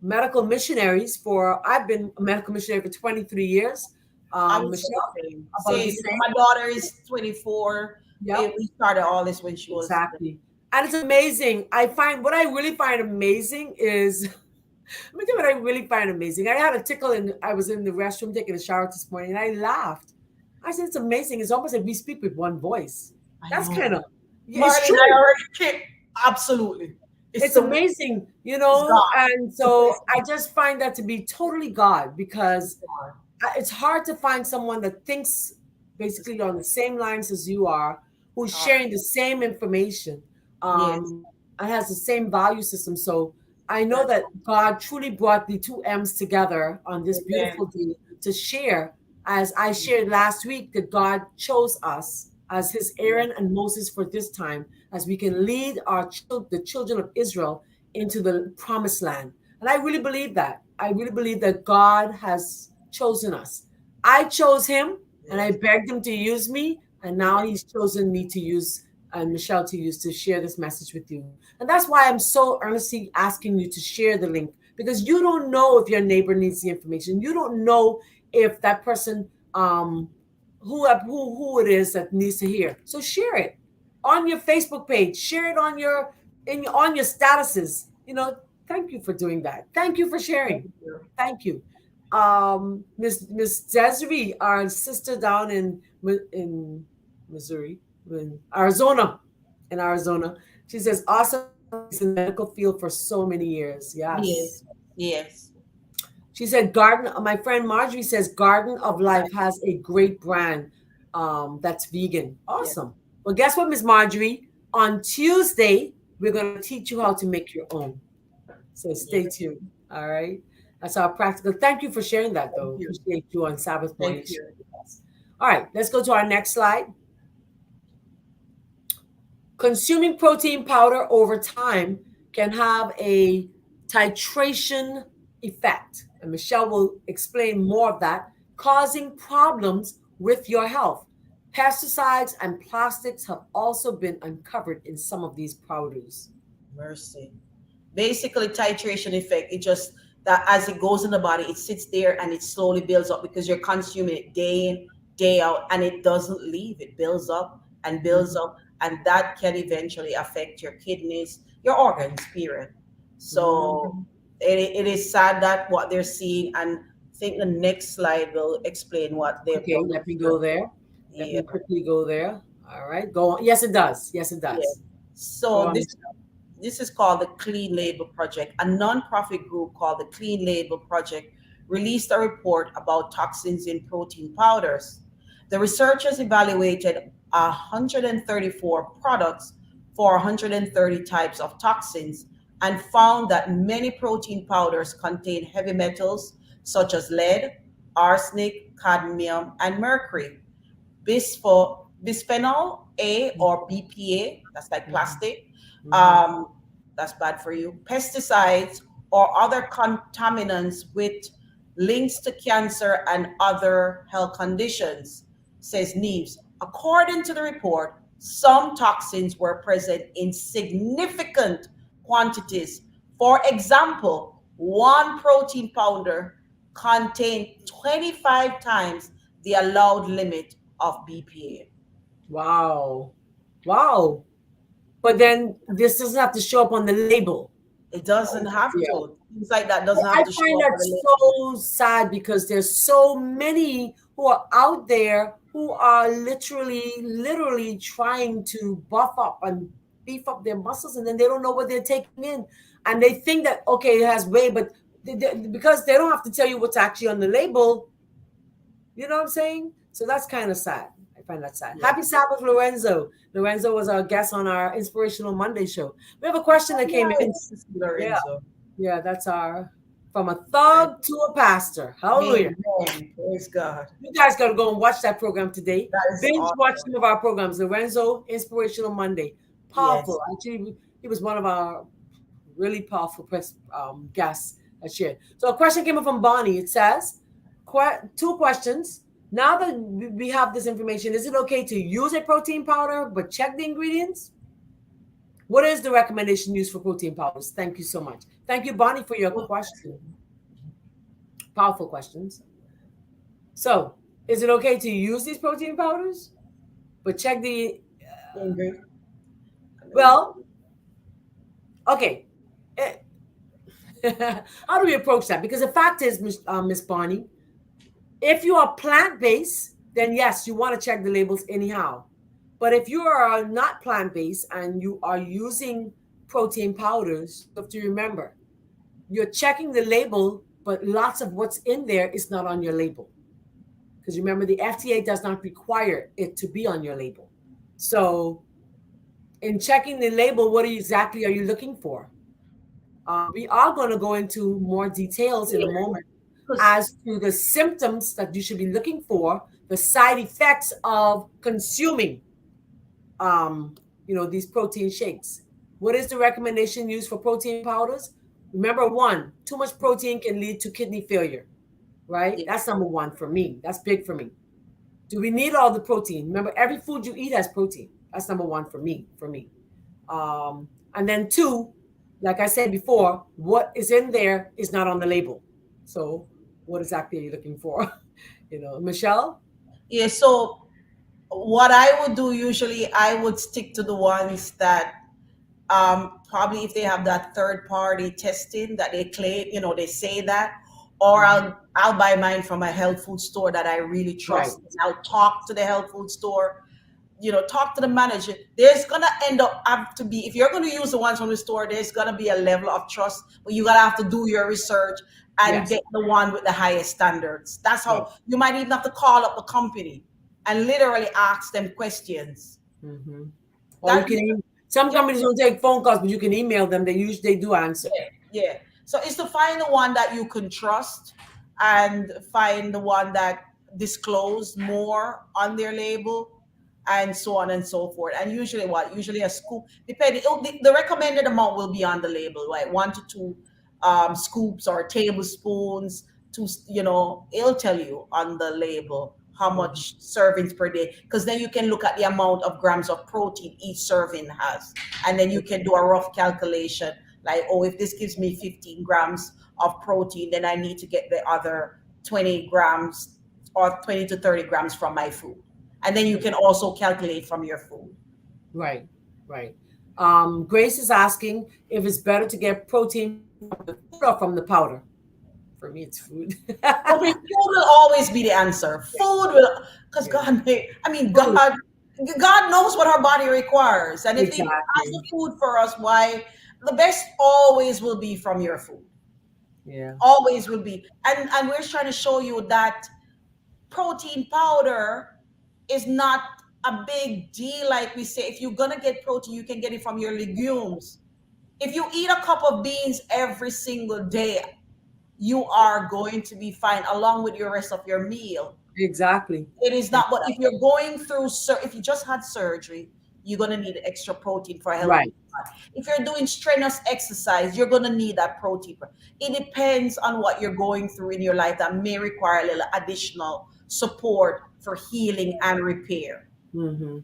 A: medical missionaries for. I've been a medical missionary for 23 years.
C: I would say
A: Michelle,
C: the same.
A: about the
C: Same.
A: same.
C: My daughter is 24.
A: Yep.
C: We started all this when she was.
A: Exactly. And it's amazing. What I really find amazing is, let me tell you what I really find amazing. I had a tickle, and I was in the restroom taking a shower this morning, and I laughed. I said, it's amazing. It's almost like we speak with one voice.
C: I
A: That's
C: know.
A: kind of, yeah, it's
C: Marlene, I
A: true.
C: already kicked. Absolutely. It's
A: It's
C: the way
A: amazing,
C: it's God.
A: and
C: It's the way
A: so I just find that to be totally God, because
C: God.
A: it's hard to find someone that thinks
C: It's
A: basically on the same lines as you are, who's
C: God.
A: sharing the same information,
C: Yes.
A: and has the same value system. So I know
C: That's
A: that God truly brought the two M's together on this
C: amen.
A: beautiful day to share. As I shared last week, that God chose us as His
C: Yes.
A: Aaron and Moses for this time, as we can lead the children of Israel into the promised land. And I really believe that. I really believe that God has chosen us. I chose Him, and I
C: Yes.
A: begged Him to use me, and now
C: Yes.
A: He's chosen me to use, and Michelle to use, to share this message with you. And that's why I'm so earnestly asking you to share the link, because you don't know if your neighbor needs the information. You don't know if that person, who it is that needs to hear. So share it on your Facebook page. Share it on your statuses. Thank you for doing that. Thank you for
C: Thank
A: sharing.
C: you.
A: Thank you. Miss Desiree, our sister down in Missouri, in Arizona, she says, awesome in the medical field for so many years. Yes.
C: Yes. Yes.
A: She said, Garden. My friend Marjorie says, Garden of Life has a great brand, that's vegan.
C: Yes.
A: Awesome. Well, guess what, Miss Marjorie? On Tuesday, we're going to teach you how to make your own. So stay
C: Yes.
A: tuned. All right. That's our practical. Thank you for sharing that,
C: Thank
A: though.
C: you.
A: Appreciate you on Sabbath morning
C: Thank you.
A: sharing with us. All right. Let's go to our next slide. Consuming protein powder over time can have a titration effect. And Michelle will explain more of that, causing problems with your health. Pesticides and plastics have also been uncovered in some of these powders.
C: Mercy. Basically, titration effect. It just that as it goes in the body, it sits there and it slowly builds up because you're consuming it day in, day out, and it doesn't leave. It builds up and builds
A: Mhm,
C: up, and that can eventually affect your kidneys, your organs, period. So
A: mhm.
C: it is sad that what they're seeing, and I think the next slide will explain what they're
A: Okay,
C: going
A: let me
C: through.
A: go there. Let
C: Yeah,
A: me quickly go there. All right, go on. Yes, it does. Yes, it
C: yeah.
A: does. Go
C: So
A: on.
C: this is called the Clean Label Project. A non-profit group called the Clean Label Project released a report about toxins in protein powders. The researchers evaluated 134 products for 130 types of toxins and found that many protein powders contain heavy metals such as lead, arsenic, cadmium, and mercury. Bisphenol A or BPA, that's like
A: Mhm,
C: plastic,
A: mhm,
C: um, that's bad for you. Pesticides or other contaminants with links to cancer and other health conditions, says Neves, According to the report, some toxins were present in significant quantities. For example, one protein powder contained 25 times the allowed limit of BPA.
A: Wow. Wow. But then this doesn't have to show up on the label.
C: It doesn't have
A: Yeah.
C: to. Things like that doesn't
A: I
C: have to show
A: find
C: up
A: that
C: on the label.
A: so sad because there's so many who are out there who are literally trying to buff up and beef up their muscles, and then they don't know what they're taking in, and they think that okay, it has whey, but because they don't have to tell you what's actually on the label, you know what I'm saying? So that's kind of sad. I find that sad.
C: Yeah.
A: Happy Sabbath, Lorenzo. Lorenzo was our guest on our Inspirational Monday show. We have a question that came in.
C: Nice,
A: Yeah.
C: Lorenzo.
A: Yeah, that's our from a thug to a pastor. Hallelujah.
C: Amen. Praise God.
A: You guys got to go and watch that program today.
C: That is
A: Binge watch
C: awesome.
A: some of our programs. Lorenzo, Inspirational Monday.
C: Yes.
A: Powerful. Actually, he was one of our really powerful guests that shared. So a question came up from Bonnie. It says, two questions. Now that we have this information, is it okay to use a protein powder but check the ingredients? What is the recommendation used for protein powders? Thank you so much. Thank you, Bonnie, for your question. Powerful questions. So, is it okay to use these protein powders, but check the? Well, okay. How do we approach that? Because the fact is, Miss Bonnie, if you are plant-based, then yes, you want to check the labels anyhow. But if you are not plant-based and you are using protein powders, you have to remember, you're checking the label, but lots of what's in there is not on your label. Because remember, the FDA does not require it to be on your label. So in checking the label, what exactly are you looking for? We are going to go into more details in a moment as to the symptoms that you should be looking for, the side effects of consuming these protein shakes. What is the recommendation used for protein powders? Remember, one, too much protein can lead to kidney failure, right?
C: Yeah.
A: That's number one for me. That's big for me. Do we need all the protein? Remember, every food you eat has protein. That's number one for me. And then two, like I said before, what is in there is not on the label. So what exactly are you looking for? Michelle?
C: Yeah, so what I would do usually, I would stick to the ones that probably if they have that third party testing that they claim, they say that, or I'll buy mine from a health food store that I really trust.
A: Right.
C: I'll talk to the health food store, talk to the manager. There's gonna end up have to be, if you're gonna use the ones from the store, there's gonna be a level of trust, but you gotta have to do your research and
A: Yes.
C: get the one with the highest standards. That's how
A: Right.
C: you might even have to call up the company and literally ask them questions.
A: Mm-hmm. Or some companies don't take phone calls, but you can email them. They do answer.
C: Yeah. So it's to find the one that you can trust and find the one that disclose more on their label and so on and so forth. And usually Usually a scoop, depending, the recommended amount will be on the label, right? 1 to 2 scoops or tablespoons it'll tell you on the label how much servings per day, because then you can look at the amount of grams of protein each serving has, and then you can do a rough calculation like, oh, if this gives me 15 grams of protein, then I need to get the other 20 grams or 20 to 30 grams from my food, and then you can also calculate from your food.
A: Right. Grace is asking if it's better to get protein from the food or from the powder. For me, it's food.
C: Okay, food will always be the answer. Food will, because God knows what our body requires. And if He has the food for us, why the best always will be from your food.
A: Yeah.
C: Always will be. And we're trying to show you that protein powder is not a big deal. Like we say, if you're gonna get protein, you can get it from your legumes. If you eat a cup of beans every single day, you are going to be fine along with your rest of your meal.
A: Exactly.
C: It is not, but if you're going through, if you just had surgery, you're going to need extra protein for health.
A: Right.
C: If you're doing strenuous exercise, you're going to need that protein. It depends on what you're going through in your life that may require a little additional support for healing and repair.
A: Mm-hmm.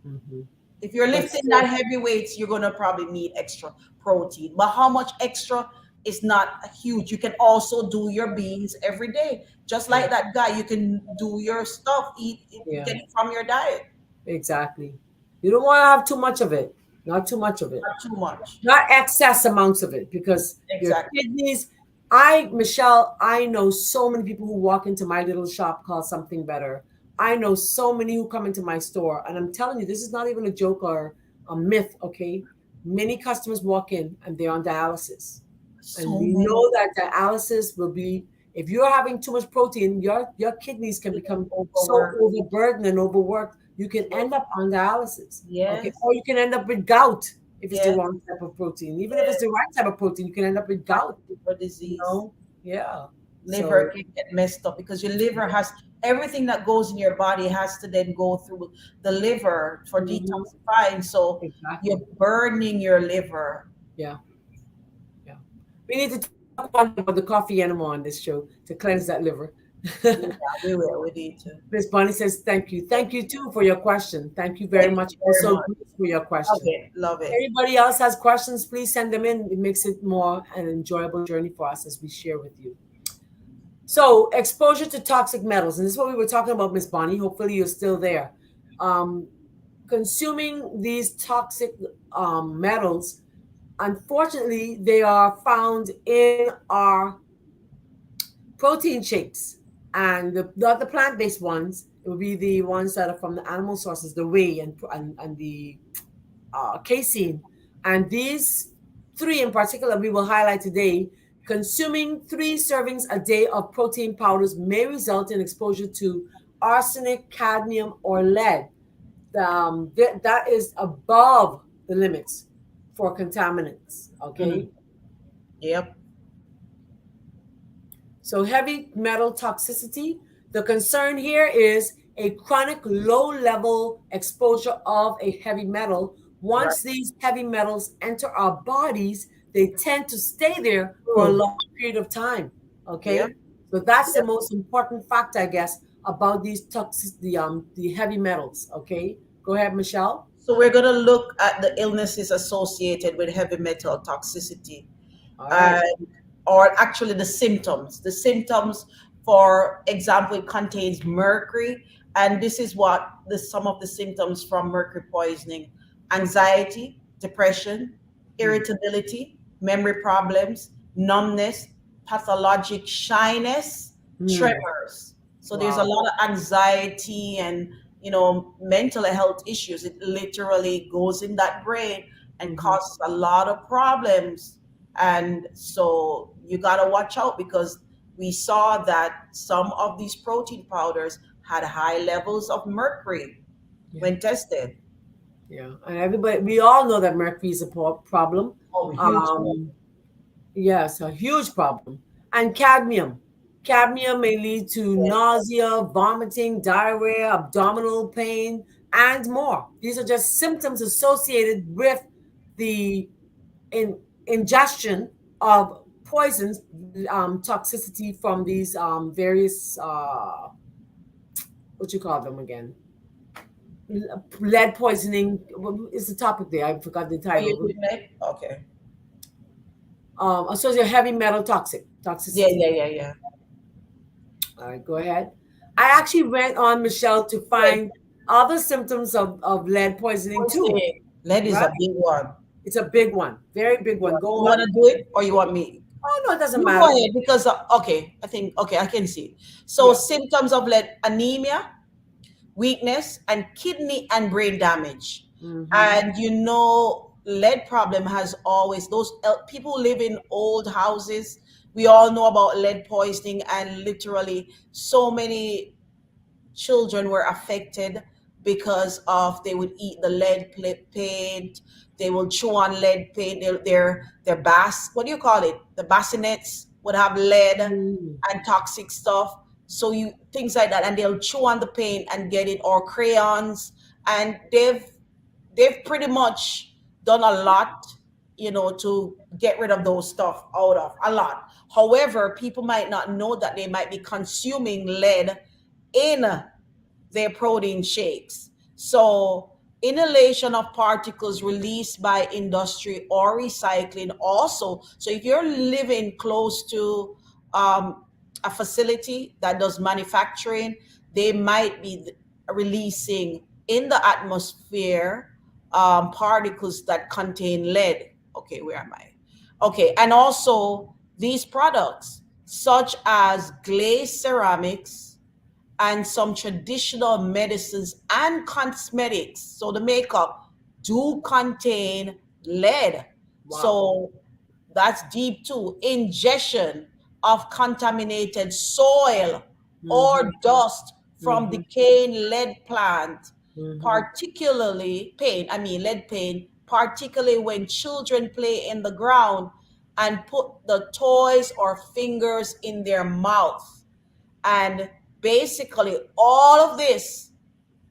A: Mm-hmm.
C: If you're
A: But
C: lifting that
A: still,
C: heavy weights, you're gonna probably need extra protein. But how much extra is not huge. You can also do your beans every day, just
A: yeah,
C: like that guy. You can do your stuff,
A: yeah,
C: get it from your diet,
A: exactly. You don't want to have too much of it. Not too much of it.
C: not too much.
A: Not excess amounts of it, because your
C: Exactly.
A: kidneys. Michelle, I know so many people who walk into my little shop called Something Better. I know so many who come into my store, and I'm telling you, this is not even a joke or a myth, okay? Many customers walk in and they're on dialysis. And
C: So
A: we
C: many
A: know that dialysis will be, if you're having too much protein, your kidneys can become so
C: overwork.
A: overburdened and overworked, you can
C: Yes.
A: end up on dialysis. Okay.
C: Yes.
A: Or you can end up with gout if it's the
C: Yes.
A: wrong type of protein. Even if it's
C: Yes.
A: the right type of protein, you can end up with gout,
C: Liver
A: you
C: disease.
A: know? Yeah.
C: Liver
A: So,
C: can get messed up because your liver has everything that goes in your body has to then go through the liver for
A: mhm,
C: detoxifying. So you're
A: exactly.
C: burning your liver.
A: Yeah. Yeah. We need to talk one day about the coffee enema on this show to cleanse that liver.
C: Yeah, we will. We need to.
A: Miss Bonnie says, thank you.
C: Thank
A: Thank you too for your question. Thank you very
C: thank
A: much.
C: you very
A: Also,
C: much.
A: Bruce, for your
C: Love
A: question.
C: it. Love it.
A: Anybody else has questions, please send them in. It makes it more an enjoyable journey for us as we share with you. So, exposure to toxic metals, and this is what we were talking about, Miss Bonnie. Hopefully, you're still there. Um, Consuming these toxic metals, unfortunately, they are found in our protein shakes, and not the plant-based ones. It would be the ones that are from the animal sources, the whey and the casein. And these three in particular we will highlight today. Consuming 3 servings a day of protein powders may result in exposure to arsenic, cadmium, or lead. That is above the limits for contaminants.
C: Mm.
A: Okay.
C: Yep.
A: So, heavy metal toxicity. The concern here is a chronic low level exposure of a heavy metal.
C: Right.
A: Once these heavy metals enter our bodies, they tend to stay there for a
C: Mm.
A: long period of time.
C: Yep.
A: Okay, so that's the
C: Yep.
A: most important fact, I guess, about these toxic the heavy metals. Okay, go ahead, Michelle.
C: So we're gonna look at the illnesses associated with heavy metal toxicity.
A: All right.
C: And or actually the symptoms. The symptoms, for example, it contains mercury, and this is what some of the symptoms from mercury poisoning: anxiety, depression,
A: Mm,
C: irritability, memory problems, numbness, pathologic shyness,
A: mm,
C: tremors. So there's a
A: wow.
C: lot of anxiety and mental health issues. It literally goes in that brain and
A: Hmm.
C: causes a lot of problems. And so you got to watch out because we saw that some of these protein powders had high levels of mercury
A: Yeah.
C: when tested.
A: Yeah, and everybody, we all know that mercury is a problem.
C: Oh, huge.
A: Um, yes, a huge problem. And cadmium. Cadmium may lead to
C: Yes.
A: nausea, vomiting, diarrhea, abdominal pain, and more. These are just symptoms associated with the ingestion of poisons, toxicity from these various, what you call them again? Lead poisoning. What is the topic there? I forgot the
C: Are you
A: title.
C: doing that? Okay.
A: Associated heavy metal
C: Yeah,
A: toxicity.
C: yeah, yeah, yeah.
A: All right, go ahead. I actually went on, Michelle, to
C: Lead
A: find other symptoms of lead poisoning too,
C: poisoning. Lead is
A: right?
C: a big one.
A: It's a big one, very big one. Go
C: You want
A: on.
C: to do it or you want me?
A: Oh no, it doesn't
C: You go
A: matter.
C: ahead because, okay, I think, okay, I can see. So,
A: Yeah.
C: symptoms of lead: anemia, weakness, and kidney and brain damage.
A: Mm-hmm.
C: And lead problem has always those people who live in old houses. We all know about lead poisoning, and literally so many children were affected because of they would eat the paint, they will chew on lead paint, their what do you call it, the bassinets would have lead
A: Mm-hmm.
C: and toxic stuff. So you things like that, and they'll chew on the paint and get it, or crayons. And they've pretty much done a lot, to get rid of those stuff out of a lot. However, people might not know that they might be consuming lead in their protein shakes. So, inhalation of particles released by industry or recycling also. So, if you're living close to a facility that does manufacturing, they might be releasing in the atmosphere particles that contain lead. Okay, where am I? Okay, and also these products, such as glazed ceramics, and some traditional medicines and cosmetics, so the makeup, do contain lead.
A: Wow.
C: So that's deep too. Ingestion of contaminated soil
A: Mm-hmm.
C: or dust from
A: Mm-hmm.
C: decaying lead plant,
A: Mm-hmm.
C: particularly pain, I mean lead pain, particularly when children play in the ground and put the toys or fingers in their mouth. And basically, all of this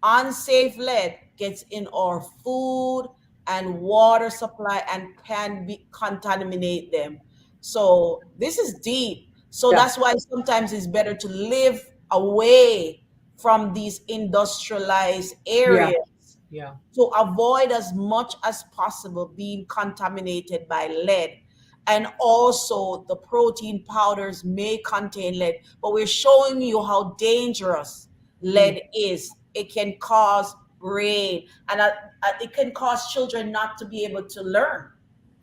C: unsafe lead gets in our food and water supply and can be contaminate them. So this is deep. So
A: Yeah.
C: that's why sometimes it's better to live away from these industrialized
A: Yeah.
C: areas
A: Yeah.
C: to avoid as much as possible being contaminated by lead. And also, the protein powders may contain lead, but we're showing you how dangerous
A: Mm.
C: lead is. It can cause brain, and it can cause children not to be able to learn,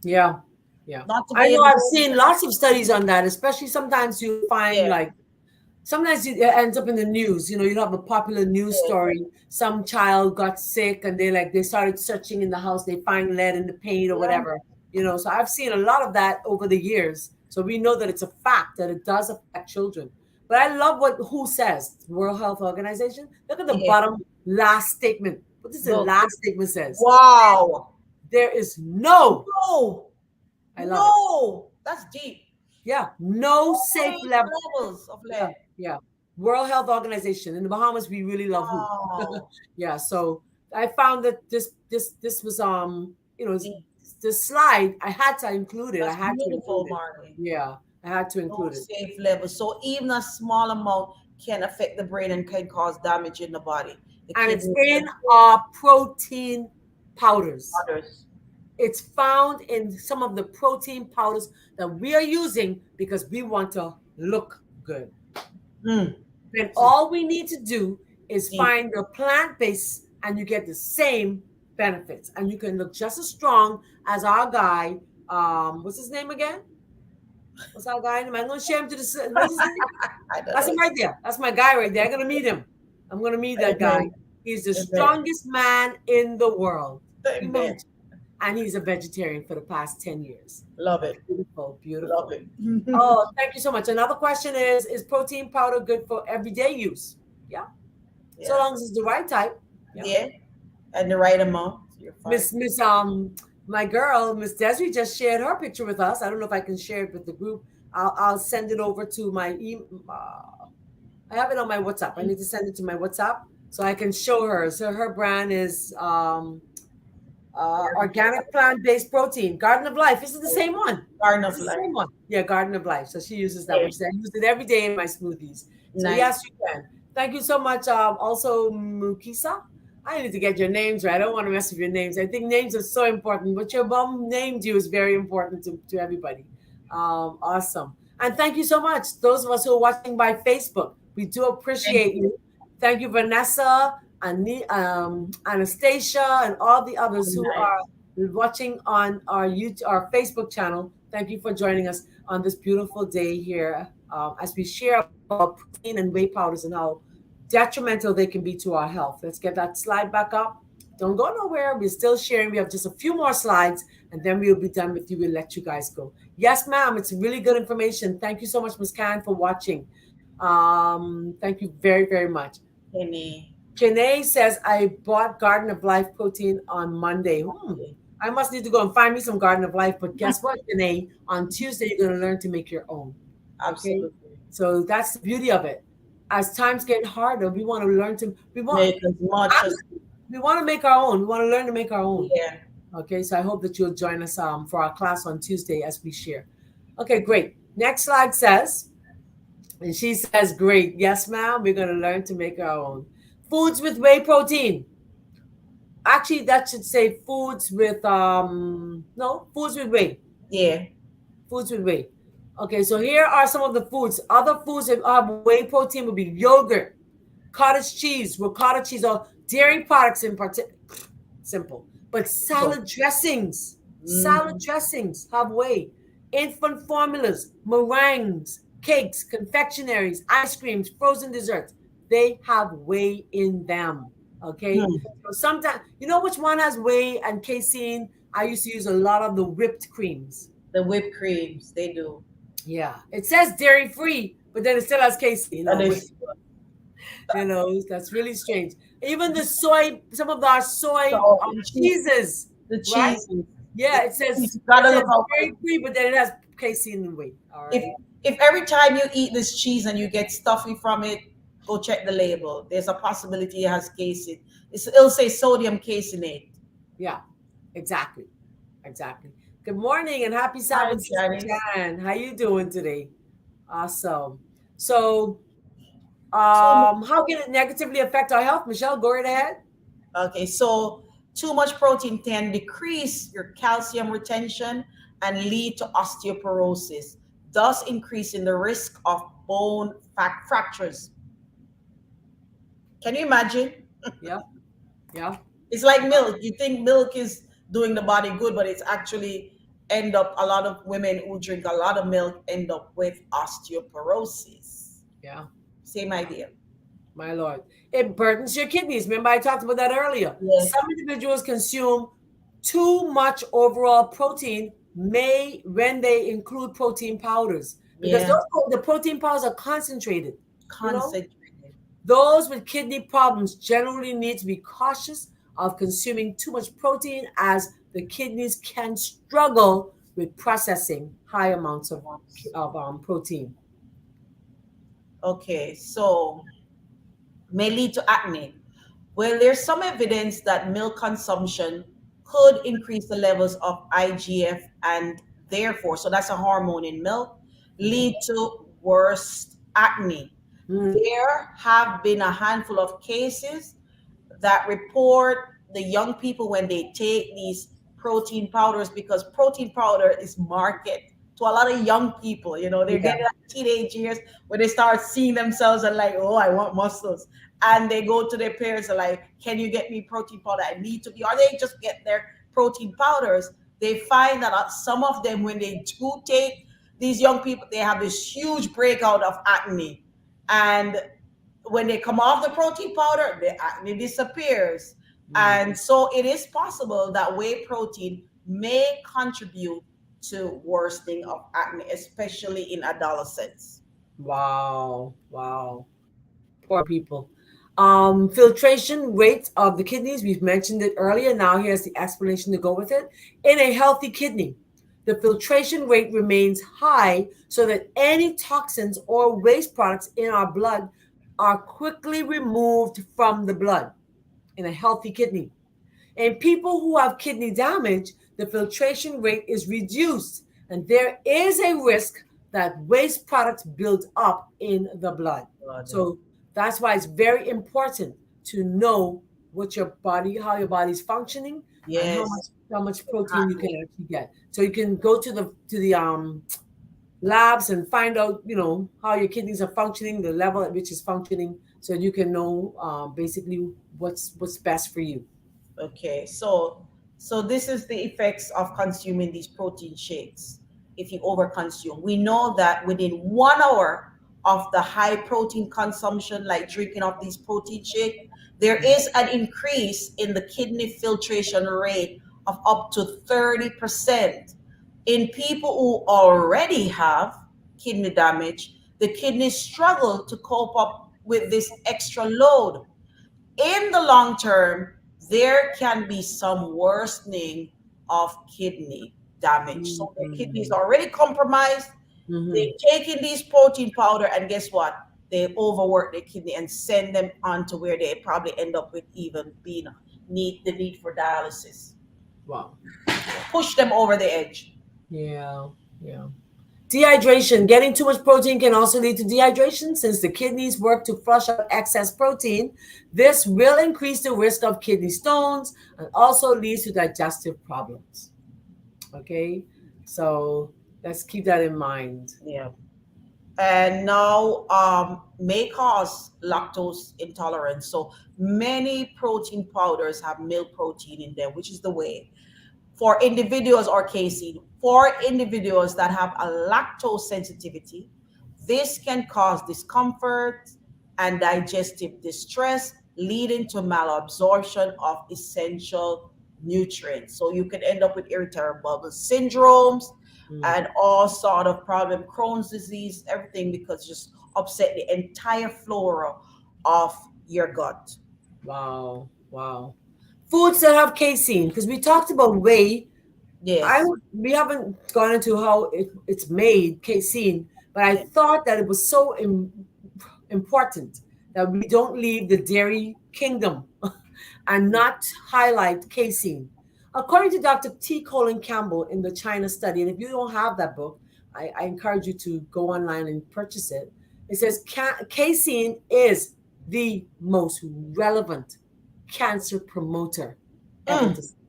A: Yeah. Yeah.
C: not to
A: I
C: be
A: know
C: able
A: I've
C: to.
A: seen lots of studies on that, especially sometimes you find
C: Yeah,
A: like sometimes it ends up in the news. You have a popular news
C: yeah,
A: story. Some child got sick and they started searching in the house. They find lead in the paint or
C: yeah,
A: whatever. So I've seen a lot of that over the years. So we know that it's a fact that it does affect children. But I love what WHO says, World Health Organization. Look at the
C: yeah.
A: bottom last statement. What does the
C: Look,
A: last statement says?
C: wow.
A: There is no,
C: No,
A: I love it.
C: no, that's deep.
A: Yeah, no
C: No
A: safe
C: safe
A: level.
C: levels of
A: Yeah,
C: lead.
A: yeah. World Health Organization in the Bahamas. We really love who.
C: Wow.
A: Yeah. So I found that this was
C: Deep.
A: the slide. I had to include it. I
C: That's
A: had to include
C: beautiful,
A: it.
C: Marlene.
A: Yeah, I had to
C: No
A: include it.
C: safe level. So even a small amount can affect the brain and can cause damage in the body. The
A: And it's
C: kidneys
A: in
C: and
A: our protein powders.
C: others.
A: It's found in some of the protein powders that we are using because we want to look good.
C: Mm.
A: Then
C: So
A: all we need to do is
C: deep.
A: find the plant based and you get the same benefits. And you can look just as strong as our guy. What's his name again? What's our guy name? I'm going to share him to the. What's his name?
C: I don't
A: That's
C: know.
A: him right there. That's my guy right there. I'm going to meet him. I'm going to meet that guy.
C: Amen.
A: He's the
C: Amen.
A: strongest man in the world.
C: Amen.
A: And he's a vegetarian for the past 10 years.
C: Love it.
A: Beautiful,
C: Love
A: beautiful.
C: it.
A: Oh, thank you so much. Another question is protein powder good for everyday use? Yeah. So
C: Yeah.
A: long as it's the right type. Yeah.
C: Yeah. And the right amount. You're fine.
A: Miss my girl, Miss Desiree just shared her picture with us. I don't know if I can share it with the group. I'll send it over to my I have it on my WhatsApp. I need to send it to my WhatsApp so I can show her. So her brand is organic plant-based protein. Garden of Life. Is it the same one?
C: Garden
A: It's
C: of
A: the
C: life.
A: same one. Yeah, Garden of Life. So she uses that
C: Yeah.
A: one. She said, I use it every day in my smoothies. So
C: Nice.
A: yes, you can. Thank you so much. Also, Mukisa. I need to get your names right. I don't want to mess with your names. I think names are so important. What your mom named you is very important to everybody. Awesome. And thank you so much. Those of us who are watching by Facebook, we do
C: Thank
A: appreciate
C: you.
A: you. Thank you, Vanessa, Anastasia, and all the others who
C: Nice.
A: are watching on our YouTube, our Facebook channel. Thank you for joining us on this beautiful day here as we share about protein and whey powders and how detrimental they can be to our health. Let's get that slide back up. Don't go nowhere. We're still sharing. We have just a few more slides and then we'll be done with you. We'll let you guys go. Yes, ma'am. It's really good information. Thank you so much, Ms. Khan, for watching. Thank you very, very much.
C: Penny.
A: Janae says, I bought Garden of Life protein on Monday. I must need to go and find me some Garden of Life. But guess what, Janae? On Tuesday, you're going to learn to make your own. Okay?
C: Absolutely.
A: So that's the beauty of it. As times get harder, we want to learn to,
C: Make as much as.
A: we want to make our own. We want to learn to make our own.
C: Yeah.
A: Okay, so I hope that you'll join us for our class on Tuesday as we share. Okay, great. Next slide says, and she says, great. Yes, ma'am, we're going to learn to make our own. Foods with whey protein. Actually, that should say foods with no, foods with whey.
C: Yeah.
A: Foods with whey. Okay, so here are some of the foods. Other foods that have whey protein would be yogurt, cottage cheese, ricotta cheese, or dairy products in particular. Simple. But
C: So,
A: salad
C: mhm.
A: dressings have whey. Infant formulas, meringues, cakes, confectionaries, ice creams, frozen desserts, they have whey in them. Okay.
C: Hmm.
A: So sometimes, you know which one has whey and casein? I used to use a lot of the whipped creams.
C: The whipped creams, they do.
A: Yeah. It says dairy free, but then it still has casein
C: And
A: on
C: they,
A: it. That's really strange. Even the soy, some of our soy
C: so the cheese,
A: cheeses,
C: the
A: right?
C: cheeses,
A: Yeah,
C: the
A: it says
C: cheese, you gotta
A: it
C: look
A: says
C: out for
A: dairy free, but then it has casein and whey. All
C: if
A: right.
C: if every time you eat this cheese and you get stuffy from it, go check the label. There's a possibility it has casein. It'll say sodium caseinate.
A: Yeah, exactly. Exactly. Good morning and happy
C: Hi,
A: Sabbath, Sister
C: Janice.
A: Jan. How you doing today? Awesome. So,
C: Too much.
A: how can it negatively affect our health? Michelle, go right ahead.
C: Okay, so too much protein can decrease your calcium retention and lead to osteoporosis, thus increasing the risk of bone fractures. Can you imagine?
A: Yeah, yeah,
C: It's like milk. You think milk is doing the body good, but it's actually end up a lot of women who drink a lot of milk end up with osteoporosis.
A: yeah.
C: Same idea.
A: My Lord. It burdens your kidneys. Remember, I talked about that earlier.
C: Yes.
A: Some individuals consume too much overall protein may when they include protein powders because
C: Yeah.
A: the protein powders are concentrated. You know,
C: Concentrated.
A: those with kidney problems generally need to be cautious of consuming too much protein as the kidneys can struggle with processing high amounts of protein.
C: Okay, so may lead to acne. Well, there's some evidence that milk consumption could increase the levels of IGF and therefore, so that's a hormone in milk, lead to worse acne.
A: Mm,
C: There have been a handful of cases that report the young people when they take these protein powders because protein powder is market to a lot of young people. They're
A: yeah.
C: getting like teenage years where they start seeing themselves and like, oh, I want muscles. And they go to their parents and like, can you get me protein powder? I need to be, or they just get their protein powders. They find that some of them, when they do take these young people, they have this huge breakout of acne. And when they come off the protein powder, the acne disappears.
A: Mm.
C: And so it is possible that whey protein may contribute to worsening of acne, especially in adolescents.
A: Wow. Wow. Poor people. Filtration rate of the kidneys, we've mentioned it earlier. Now, here's the explanation to go with it. In a healthy kidney, the filtration rate remains high so that any toxins or waste products in our blood are quickly removed from the blood in a healthy kidney. In people who have kidney damage, the filtration rate is reduced, and there is a risk that waste products build up in the blood.
C: God.
A: So that's why it's very important to know how your body's functioning, and
C: Yes,
A: how much protein you can
C: acne.
A: actually get. So you can go to the labs and find out how your kidneys are functioning, the level at which it's functioning, so you can know basically what's best for you.
C: Okay, so this is the effects of consuming these protein shakes. If you overconsume, we know that within 1 hour of the high protein consumption, like drinking of these protein shake, there is an increase in the kidney filtration rate of up to 30%. In people who already have kidney damage, the kidneys struggle to cope up with this extra load. In the long term, there can be some worsening of kidney damage. So the kidney is
A: Mhm.
C: already compromised. They
A: Mhm.
C: take in these protein powder, and guess what? They overwork the kidney and send them on to where they probably end up with even being the need for dialysis.
A: Wow.
C: Push them over the edge.
A: Yeah. Yeah. Dehydration. Getting too much protein can also lead to dehydration since the kidneys work to flush out excess protein. This will increase the risk of kidney stones and also leads to digestive problems. Okay, so let's keep that in mind.
C: Yeah. And now may cause lactose intolerance. So many protein powders have milk protein in them, which is the way for individuals or casein. For individuals that have a lactose sensitivity, this can cause discomfort and digestive distress, leading to malabsorption of essential nutrients. So you can end up with irritable bowel syndromes
A: Mm.
C: and all sort of problem, Crohn's disease, everything, because just upset the entire flora of your gut.
A: Wow, wow. Foods that have casein, because we talked about whey. I
C: Yes.
A: We haven't gone into how it's made, casein, but I
C: Yeah.
A: thought that it was so important that we don't leave the dairy kingdom and not highlight casein. According to Dr. T. Colin Campbell in the China study, and if you don't have that book, I encourage you to go online and purchase it. It says casein is the most relevant cancer promoter ever
C: Mm,
A: discovered.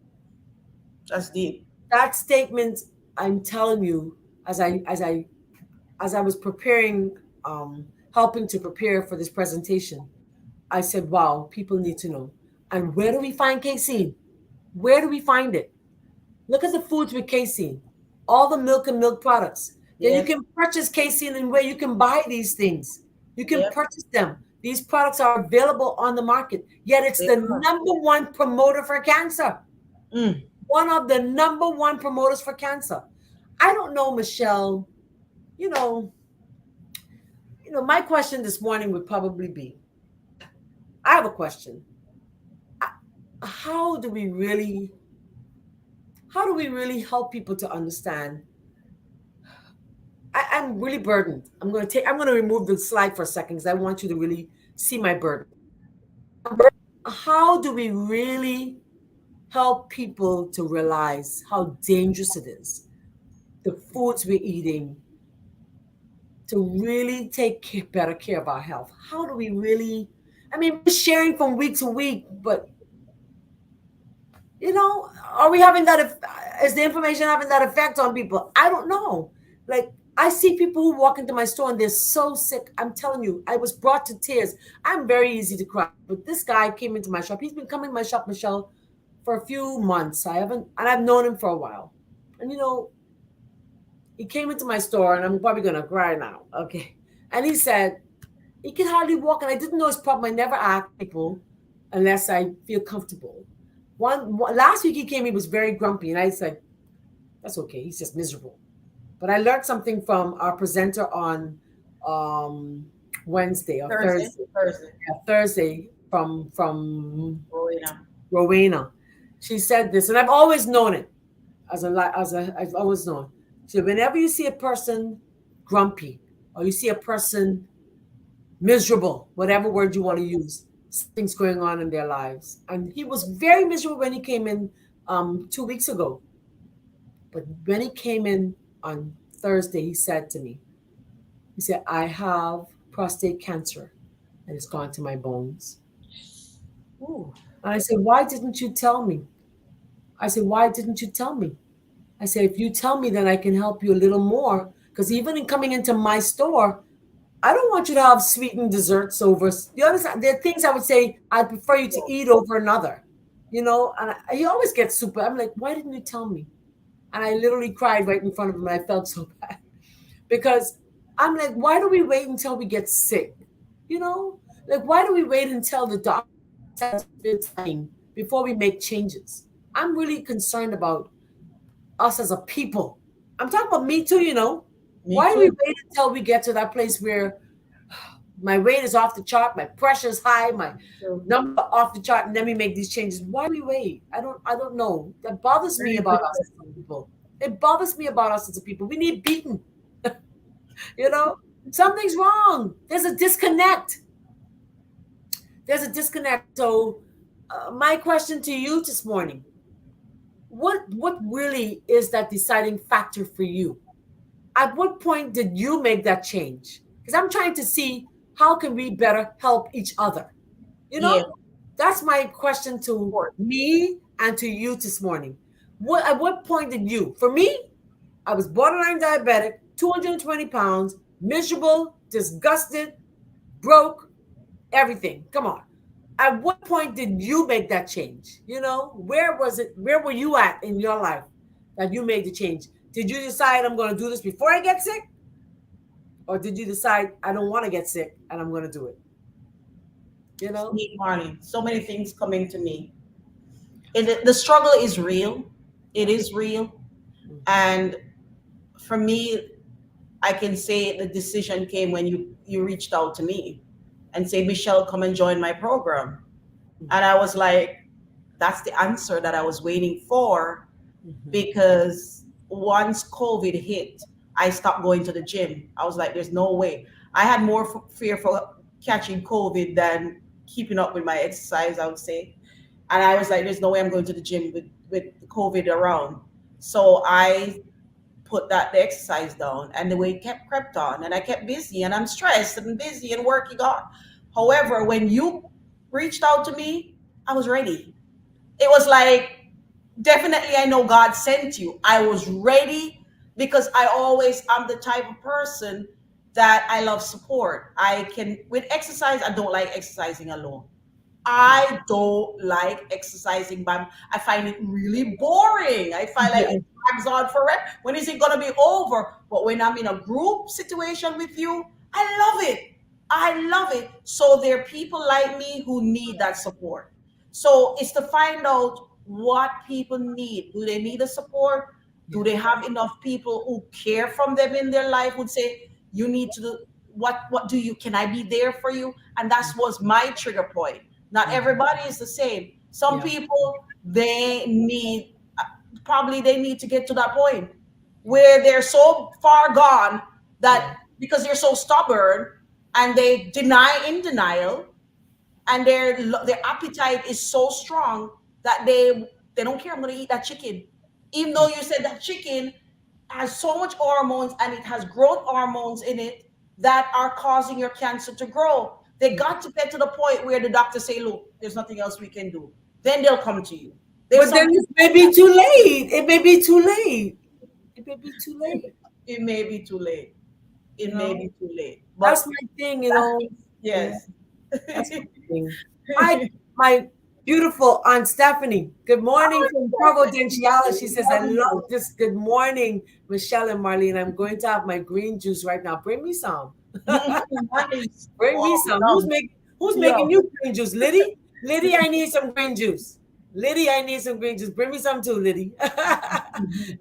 C: that's deep.
A: That statement, I'm telling you, as I was preparing, helping to prepare for this presentation, I said, "Wow, people need to know." And where do we find casein? Where do we find it? Look at the foods with casein, all the milk and milk products. Then you
C: Yes.
A: can purchase casein and where you can buy these things. You can
C: Yep.
A: purchase them. These products are available on the market. Yet it's
C: They
A: the
C: are.
A: number one promoter for cancer.
C: Mm,
A: One of the number one promoters for cancer. I don't know, Michelle. You know, my question this morning would probably be, I have a question. How do we really how do we really help people to understand? I'm really burdened. I'm gonna remove the slide for a second because I want you to really see my burden. I'm burdened. How do we really help people to realize how dangerous it is? The foods we're eating, to really take better care of our health. How do we really? I mean, we're sharing from week to week, but are we having that? Is the information having that effect on people? I don't know. Like, I see people who walk into my store and they're so sick. I'm telling you, I was brought to tears. I'm very easy to cry, but this guy came into my shop. He's been coming to my shop, Michelle, for a few months. And I've known him for a while. And he came into my store, and I'm probably gonna cry now. Okay, and he said he can hardly walk, and I didn't know his problem. I never ask people unless I feel comfortable. Last week he came, he was very grumpy, and I said, "That's okay. He's just miserable." But I learned something from our presenter on Wednesday or
C: Thursday.
A: Thursday.
C: Thursday.
A: Yeah, Thursday from
C: Rowena.
A: Rowena. She said this, and I've always known it I've always known. So whenever you see a person grumpy or you see a person miserable, whatever word you want to use, something's going on in their lives. And he was very miserable when he came in 2 weeks ago. But when he came in on Thursday, he said to me, he said, "I have prostate cancer and it's gone to my bones."
C: Ooh.
A: And I said, "Why didn't you tell me?" I said, "Why didn't you tell me?" I said, "If you tell me, then I can help you a little more. Because even in coming into my store, I don't want you to have sweetened desserts over. You understand? There are things I would say I'd prefer you to eat over another. And he always gets super. I'm like, "Why didn't you tell me?" And I literally cried right in front of him. And I felt so bad because I'm like, "Why do we wait until we get sick? Like, why do we wait until the doctor says it's time before we make changes?" I'm really concerned about us as a people. I'm talking about me too.
C: Me
A: Why do we
C: too.
A: wait until we get to that place where my weight is off the chart, my pressure is high, my
C: True.
A: number off the chart, and then we make these changes? Why do we wait? I don't know. That bothers me
C: Very good
A: about us as a
C: question.
A: people. It bothers me about us as a people. We need beaten. you know, Something's wrong. There's a disconnect. So, my question to you this morning: what really is that deciding factor for you? At what point did you make that change? Because I'm trying to see how can we better help each other. You
C: Yeah,
A: know, that's my question
C: of
A: to
C: course.
A: me and to you this morning. At what point did you? For me, I was borderline diabetic, 220 pounds, miserable, disgusted, broke, everything. Come on. At what point did you make that change? Where was it? Where were you at in your life that you made the change? Did you decide I'm going to do this before I get sick? Or did you decide I don't want to get sick and I'm going to do it? You know?
C: See, Marlene, so many things coming to me. The struggle is real. It is real. And for me, I can say the decision came when you reached out to me and say, Michelle, come and join my program. And I was like, that's the answer that I was waiting for, because once COVID hit, I stopped going to the gym. I was like, there's no way. I had more fear for catching COVID than keeping up with my exercise, I would say. And I was like, there's no way I'm going to the gym with COVID around. So I put the exercise down, and the weight kept crept on, and I kept busy, and I'm stressed and busy and working on. However, when you reached out to me, I was ready. It was like, definitely I know God sent you. I was ready because I always am the type of person that I love support. I can, with exercise, I don't like exercising alone. I don't like exercising, but I find it really boring. I find like
A: Yeah.
C: it drags on forever. When is it gonna be over? But when I'm in a group situation with you, I love it. I love it. So there are people like me who need that support. So it's to find out what people need. Do they need a support? Do they have enough people who care from them in their life? Would say you need to do what do you, can I be there for you? And that was my trigger point. Not everybody is the same. Some
A: Yeah.
C: people, they need, probably they need to get to that point where they're so far gone that because they're so stubborn and they deny in denial, and their appetite is so strong that they don't care. I'm going to eat that chicken, even though you said that chicken has so much hormones and it has growth hormones in it that are causing your cancer to grow. They got to get to the point where the doctor say, look, there's nothing else we can do. Then they'll come to you. There's
A: But then
C: some,
A: it may be too late. It may be too late. It may be too late.
C: it may be too late. It
A: You
C: may
A: know,
C: be too late.
A: that's
C: But
A: my thing. You know, yeah,
C: yes.
A: that's my thing. Hi, my beautiful Aunt Stephanie. Good morning from Providenciales. She says, I love this. Good morning, Michelle and Marlene. I'm going to have my green juice right now. Bring me some.
C: Nice.
A: Bring me
C: Oh,
A: some.
C: love it.
A: Who's
C: Yeah.
A: making you green juice? Liddy? Liddy, I need some green juice. Liddy, I need some green juice. Bring me some too, Liddy.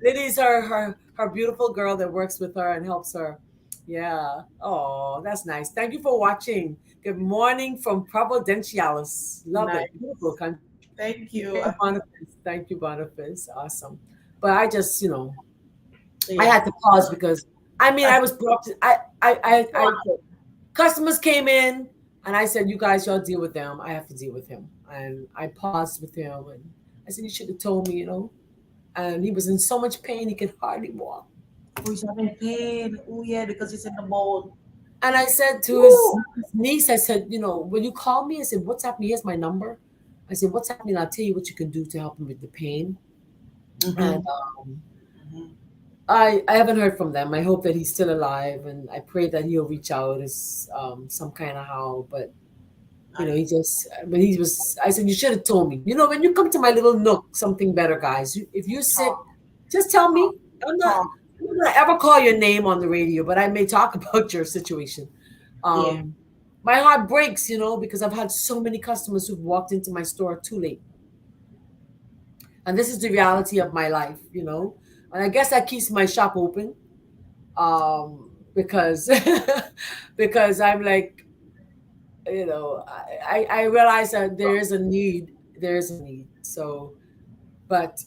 A: Liddy's her beautiful girl that works with her and helps her. Yeah. Oh, that's nice. Thank you for watching. Good morning from Providenciales. Love
C: Nice.
A: it. Beautiful country.
C: Thank you.
A: Hey, Boniface. Thank you, Boniface. Awesome. But I just, I
C: Yeah.
A: had to pause because I was brought to, customers came in and I said, you guys, y'all deal with them. I have to deal with him. And I paused with him and I said, you should have told me, And he was in so much pain he could hardly walk.
C: Who's having pain? Oh yeah, because it's in the bone.
A: And I said to
C: Woo.
A: his niece, I said, when you call me, I said, what's happening? Here's my number. I said, what's happening? I'll tell you what you can do to help him with the pain. And I haven't heard from them. I hope that he's still alive, and I pray that he'll reach out as some kind of how. But he just, when he was, I said, you should have told me. When you come to my little nook, something better, guys. If you're sick, just tell me. I'm not gonna ever call your name on the radio, but I may talk about your situation.
C: Yeah.
A: My heart breaks, because I've had so many customers who've walked into my store too late. And this is the reality of my life, And I guess that keeps my shop open, because because I'm like, I realize that there is a need. There is a need. So, but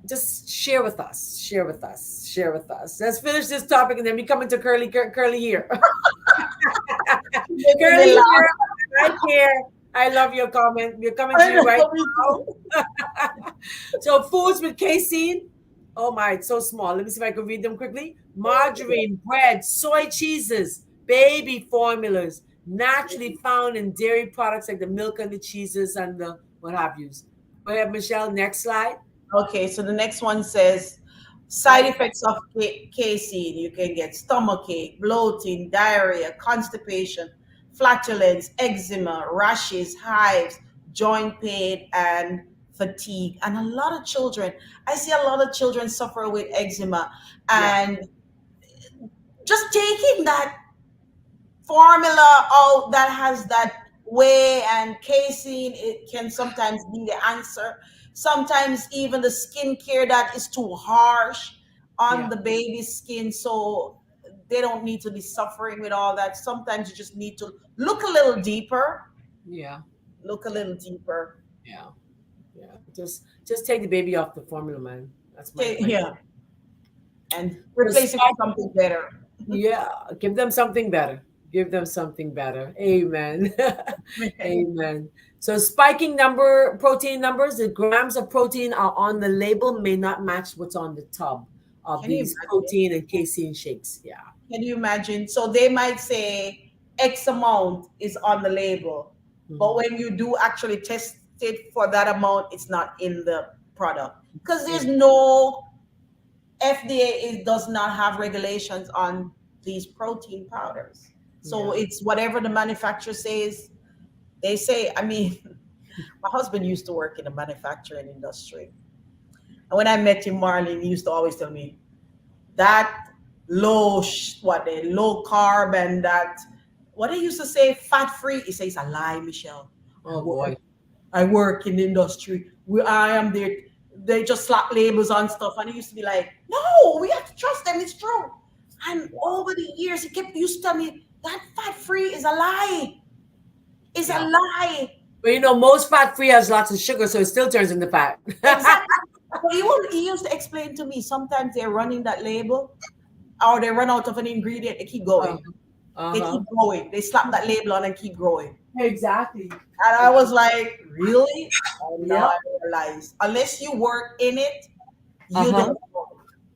A: just share with us. Share with us. Share with us. Let's finish this topic, and then we come into curly here. Curly here, right here. I love your comment. We're coming to you right now. So foods with casein, Oh my, it's so small. Let me see if I can read them quickly. Margarine, bread, soy cheeses, baby formulas, naturally found in dairy products like the milk and the cheeses and the what have yous. Go ahead, Michelle. Next slide.
C: Okay, so the next one says side
A: Side
C: effects
A: effects.
C: of casein. You can get stomachache, bloating, diarrhea, constipation, flatulence, eczema, rashes, hives, joint pain, and fatigue. And a lot of children, I see a lot of children suffer with eczema,
A: Yeah,
C: and just taking that formula out that has that whey and casein, it can sometimes be the answer. Sometimes even the skincare that is too harsh on
A: yeah,
C: the baby's skin, so they don't need to be suffering with all that. Sometimes you just need to look a little deeper,
A: yeah,
C: look a little deeper.
A: yeah, yeah. Just take the baby off the formula, man. That's my
C: Yeah, and
A: the
C: replace it with
A: spiking.
C: something better.
A: Yeah, give them something better. Give them something better. Amen. Amen. So spiking number protein numbers, the grams of protein are on the label may not match what's on the tub of
C: Can you
A: these
C: imagine?
A: protein and casein shakes. Yeah.
C: Can you imagine? So they might say X amount is on the label, but
A: Mhm.
C: when you do actually test it for that amount, it's not in the product because
A: Yeah.
C: there's no FDA does not have regulations on these protein powders. So
A: Yeah.
C: it's whatever the manufacturer says. They say. I mean, my husband used to work in the manufacturing industry, and when I met him, Marlene, he used to always tell me that low carb and that what they used to say fat free. He says a lie, Michelle. I
A: Oh
C: work,
A: boy.
C: I work in the industry. I am there. They just slap labels on stuff, and he used to be like, "No, we have to trust them. It's true." And over the years, he kept used to tell me that fat free is a lie. It's a
A: Yeah.
C: lie.
A: But most fat free has lots of sugar, so it still turns into fat.
C: Exactly. But he used to explain to me sometimes they're running that label or they run out of an ingredient, they keep
A: uh-huh.
C: going. They
A: Uh-huh.
C: keep going. They slap that label on and keep growing.
A: Exactly.
C: And I was like, really? And now
A: Yep.
C: I realize, unless you work in it, you
A: Uh-huh.
C: don't know.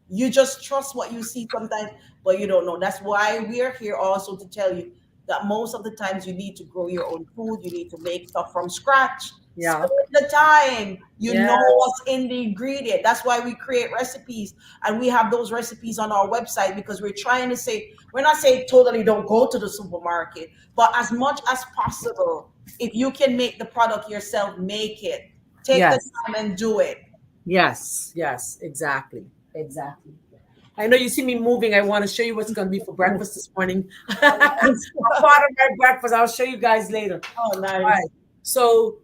C: You just trust what you see sometimes, but you don't know. That's why we're here also to tell you that most of the times you need to grow your own food. You need to make stuff from scratch.
A: Yeah.
C: Spend the time. You
A: Yeah.
C: know what's in the ingredient. That's why we create recipes and we have those recipes on our website because we're trying to say, we're not saying totally don't go to the supermarket, but as much as possible, if you can make the product yourself, make it. Take the
A: Yes.
C: time and do it.
A: Yes. Yes. Exactly. Exactly. I know you see me moving. I want to show you what's going to be for breakfast this morning. A part of my breakfast. I'll show you guys later.
C: Oh,
A: All right.
C: nice.
A: So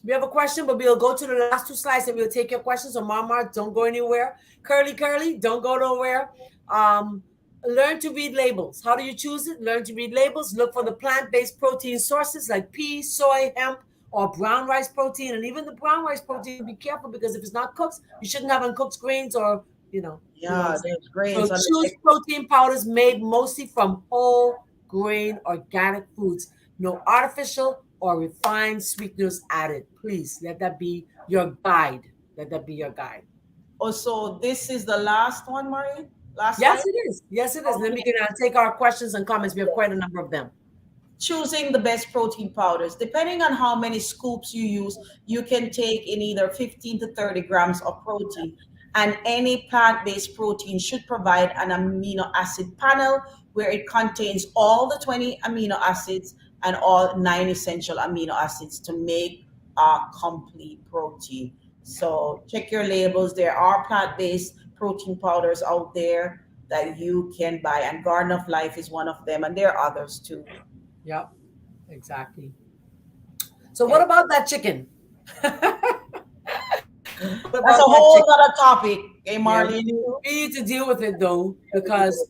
A: we have a question, but we'll go to the last two slides and we'll take your questions. So Mama, don't go anywhere. Curly, don't go nowhere. Um, learn to read labels. How do you choose it? Learn to read labels. Look for the plant-based protein sources like pea, soy, hemp, or brown rice protein. And even the brown rice protein, be careful because if it's not cooked, you shouldn't have uncooked grains or what I'm
C: Yeah,
A: saying.
C: there's
A: So
C: grains on
A: choose
C: the
A: protein powders made mostly from whole grain organic foods. No artificial or refined sweeteners added. Please let that be your guide. Let that be your guide.
C: Oh, so this is the last one, Marie? Last
A: Yes,
C: slide?
A: it is. Yes, it is. And then we
C: Okay.
A: can take our questions and comments. We have quite a number of them.
C: Choosing the best protein powders. Depending on how many scoops you use, you can take in either 15 to 30 grams of protein. And any plant based protein should provide an amino acid panel where it contains all the 20 amino acids and all 9 essential amino acids to make a complete protein. So check your labels. There are plant based protein powders out there that you can buy, and Garden of Life is one of them, and there are others too.
A: Yep, exactly. So what
C: Okay.
A: about that chicken? What
C: That's
A: about
C: a
A: that
C: whole
A: chicken?
C: other topic. Okay,
A: Yeah,
C: Marlene.
A: we need to deal with it though,
C: We do
A: because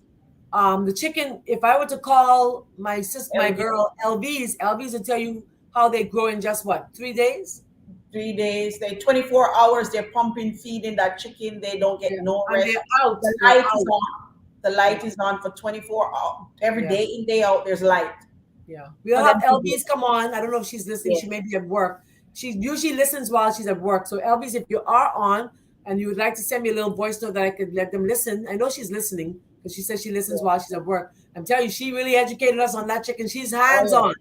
A: the chicken, if I were to call my my
C: LV,
A: girl LVs will tell you how they grow in just what, 3 days?
C: 3 days. They 24 hours. They're pumping, feeding that chicken. They don't get
A: Yeah.
C: no
A: And
C: rest.
A: they're out.
C: The
A: They're
C: light is
A: out.
C: on. The
A: Yeah.
C: light is on for 24 hours. Every
A: Yeah.
C: day in, day out, there's light
A: Yeah. We'll
C: for
A: have
C: them to do.
A: LVs come on. I don't know if she's listening.
C: Yeah.
A: She may be at work. She usually listens while she's at work. So LVs, if you are on, and you would like to send me a little voice note that I could let them listen. I know she's listening because she says she listens while she's at work. I'm telling you, she really educated us on that chicken. She's hands
C: Oh,
A: on,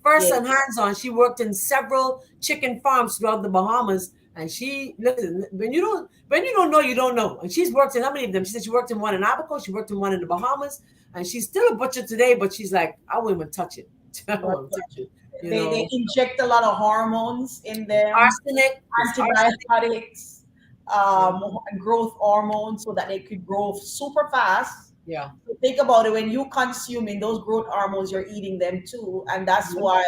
A: first
C: yeah.
A: and hands on. She worked in several chicken farms throughout the Bahamas, and she listen. When you don't know, you don't know. And she's worked in how many of them? She said she worked in one in Abaco, she worked in one in the Bahamas, and she's still a butcher today. But she's like, I wouldn't even touch it. I wouldn't touch it. You
C: They
A: know,
C: inject a lot of hormones in them,
A: arsenic. It's arsenic.
C: antibiotics,
A: Yeah,
C: growth hormones, so that they could grow super fast.
A: yeah.
C: So think about it, when you consuming those growth hormones, you're eating them too, and that's
A: Mhm.
C: why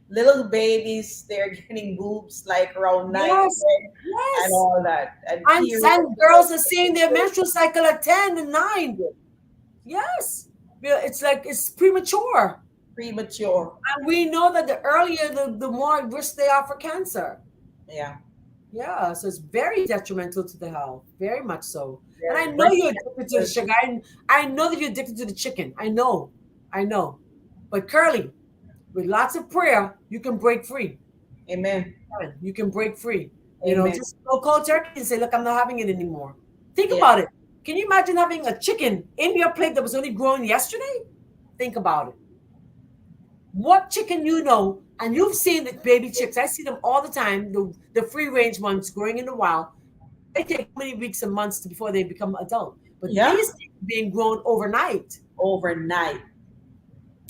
C: little babies, they're getting boobs like around 9,
A: Yes,
C: 10, and
A: yes.
C: all that, and
A: And
C: periods
A: and girls are seeing their menstrual cycle at 10 and 9. Yes. Yeah, it's like it's premature.
C: premature.
A: And we know that the earlier, the more at risk they are for cancer.
C: Yeah,
A: Yeah, so it's very detrimental to the health, very much so. And I
C: very
A: know
C: breast
A: you're addicted to the
C: cancer.
A: sugar. I know that you're addicted to the chicken. I know. But Curly, with lots of prayer, you can break free.
C: Amen.
A: You can break free.
C: Amen.
A: Just go cold turkey and say, look, I'm not having it anymore. Think
C: Yeah.
A: about it. Can you imagine having a chicken in your plate that was only grown yesterday? Think about it. What chicken you know, and you've seen the baby chicks. I see them all the time, the free range ones growing in the wild. They take many weeks and months before they become adult. But
C: Yeah.
A: these things being grown overnight.
C: Overnight.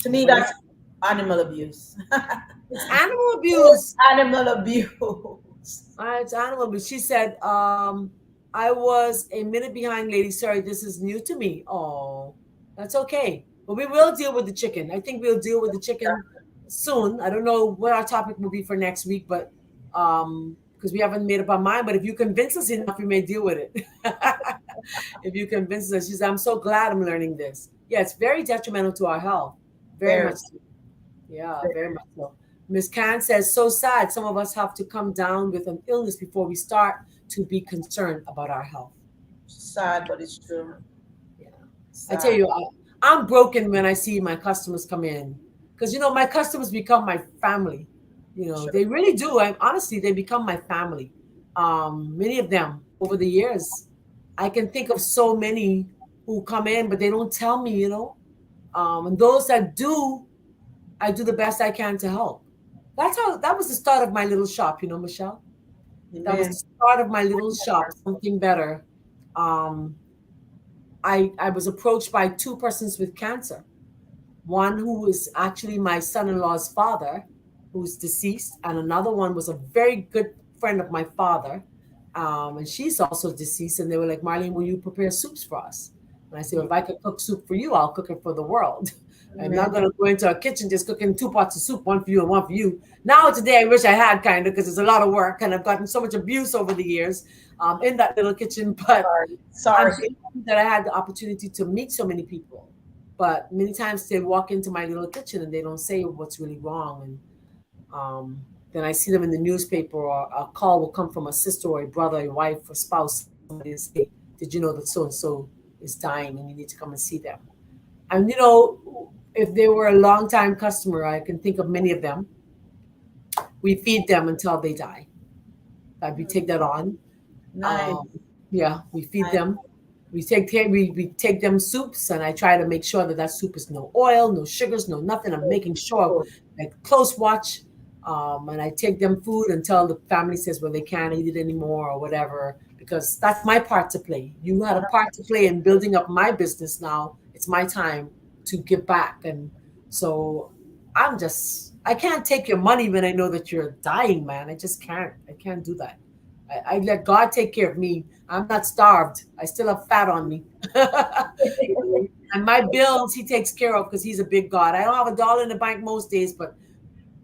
C: To me,
A: But
C: that's animal abuse.
A: it's animal abuse.
C: Animal abuse.
A: It's animal abuse. She said, I was a minute behind, lady. Sorry, this is new to me. Oh, that's okay. But we will deal with the chicken. I think we'll deal with the chicken soon. I don't know what our topic will be for next week, but because we haven't made up our mind. But if you convince us enough, we may deal with it. If you convince us, she said, I'm so glad I'm learning this. Yeah, it's very detrimental to our health. Very
C: Very,
A: much so. Yeah, very much so. Miss Khan says, so sad. Some of us have to come down with an illness before we start to be concerned about our health.
C: sad, but it's true.
A: Yeah. I tell
C: Sad.
A: you, I'm broken when I see my customers come in because, my customers become my family.
C: Sure.
A: They really do. Honestly, they become my family. Many of them over the years, I can think of so many who come in, but they don't tell me. And those that do, I do the best I can to help. That was the start of my little shop, Michelle. That was
C: Amen.
A: the start of my little shop, something better. Um, I was approached by two persons with cancer. One who is actually my son-in-law's father, who's deceased, and another one was a very good friend of my father, and she's also deceased. And they were like, Marlene, will you prepare soups for us? And I said, well, if I could cook soup for you, I'll cook it for the world. I'm not
C: Amen.
A: going to go into a kitchen just cooking two pots of soup, one for you and one for you. Now, today, I wish I had kind of because it's a lot of work and I've gotten so much abuse over the years in that little kitchen. But
C: Sorry.
A: I'm
C: Sorry.
A: so happy that I had the opportunity to meet so many people. But many times they walk into my little kitchen and they don't say what's really wrong. And then I see them in the newspaper, or a call will come from a sister or a brother, a wife, or spouse. Somebody will say, did you know that so and so is dying and you need to come and see them? And if they were a long time customer, I can think of many of them. We feed them until they die. We take that on.
C: Nice.
A: Um, yeah, we feed
C: Nice.
A: them. We take them soups, and I try to make sure that soup is no oil, no sugars, no nothing. I'm making sure, like, close watch. And I take them food until the family says, well, they can't eat it anymore or whatever, because that's my part to play. You had a part to play in building up my business. Now it's my time to give back. And so I can't take your money when I know that you're dying, man. I just can't. I can't do that. I let God take care of me. I'm not starved. I still have fat on me. And my bills, he takes care of because he's a big God. I don't have $1 in the bank most days, but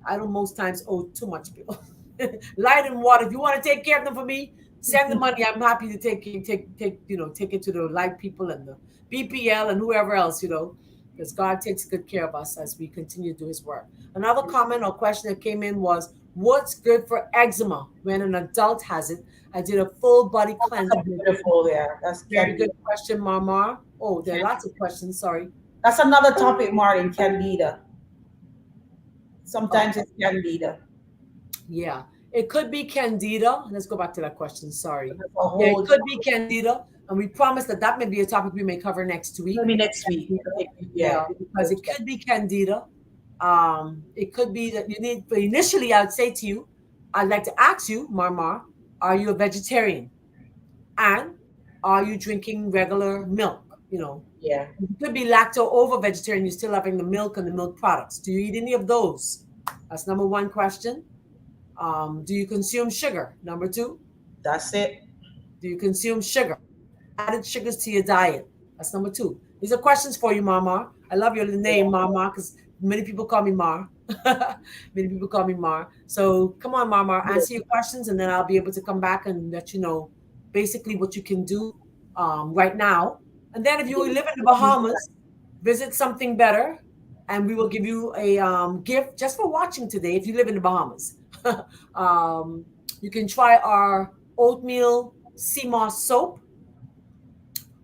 A: I don't most times owe too much bill. Light and water. If you want to take care of them for me, send the money. I'm happy to take it to the light people and the BPL and whoever else, because God takes good care of us as we continue to do his work. Another comment or question that came in was, what's good for eczema when an adult has it? I did a full body cleanse.
C: That's beautiful there. That's
A: Very
C: candida.
A: good question, Mama. Oh, there are lots of questions. Sorry.
C: That's another topic, Martin. Candida.
A: Oh,
C: Sometimes it's candida.
A: yeah. It could be candida. Let's go back to that question. Sorry.
C: That's a
A: Yeah, it
C: whole
A: could be candida, and we promise that that may be a topic we may cover next week.
C: maybe next week.
A: Candida.
C: I think, yeah.
A: Yeah, because it could be candida. It could be that you need. But initially, I'd say to you, I'd like to ask you, Marmar, are you a vegetarian? And are you drinking regular milk?
C: Yeah.
A: You could be lacto over vegetarian. You're still having the milk and the milk products. Do you eat any of those? That's number one question. Do you consume sugar? Number two,
C: That's it.
A: do you consume sugar? Added sugars to your diet? That's number two. These are questions for you, Mama. I love your name, Mama, because many people call me Mar. Many people call me Mar. So come on, Mama, answer your questions, and then I'll be able to come back and let you know basically what you can do right now. And then if you live in the Bahamas, visit something better, and we will give you a gift just for watching today if you live in the Bahamas. um, you can try our oatmeal sea moss soap,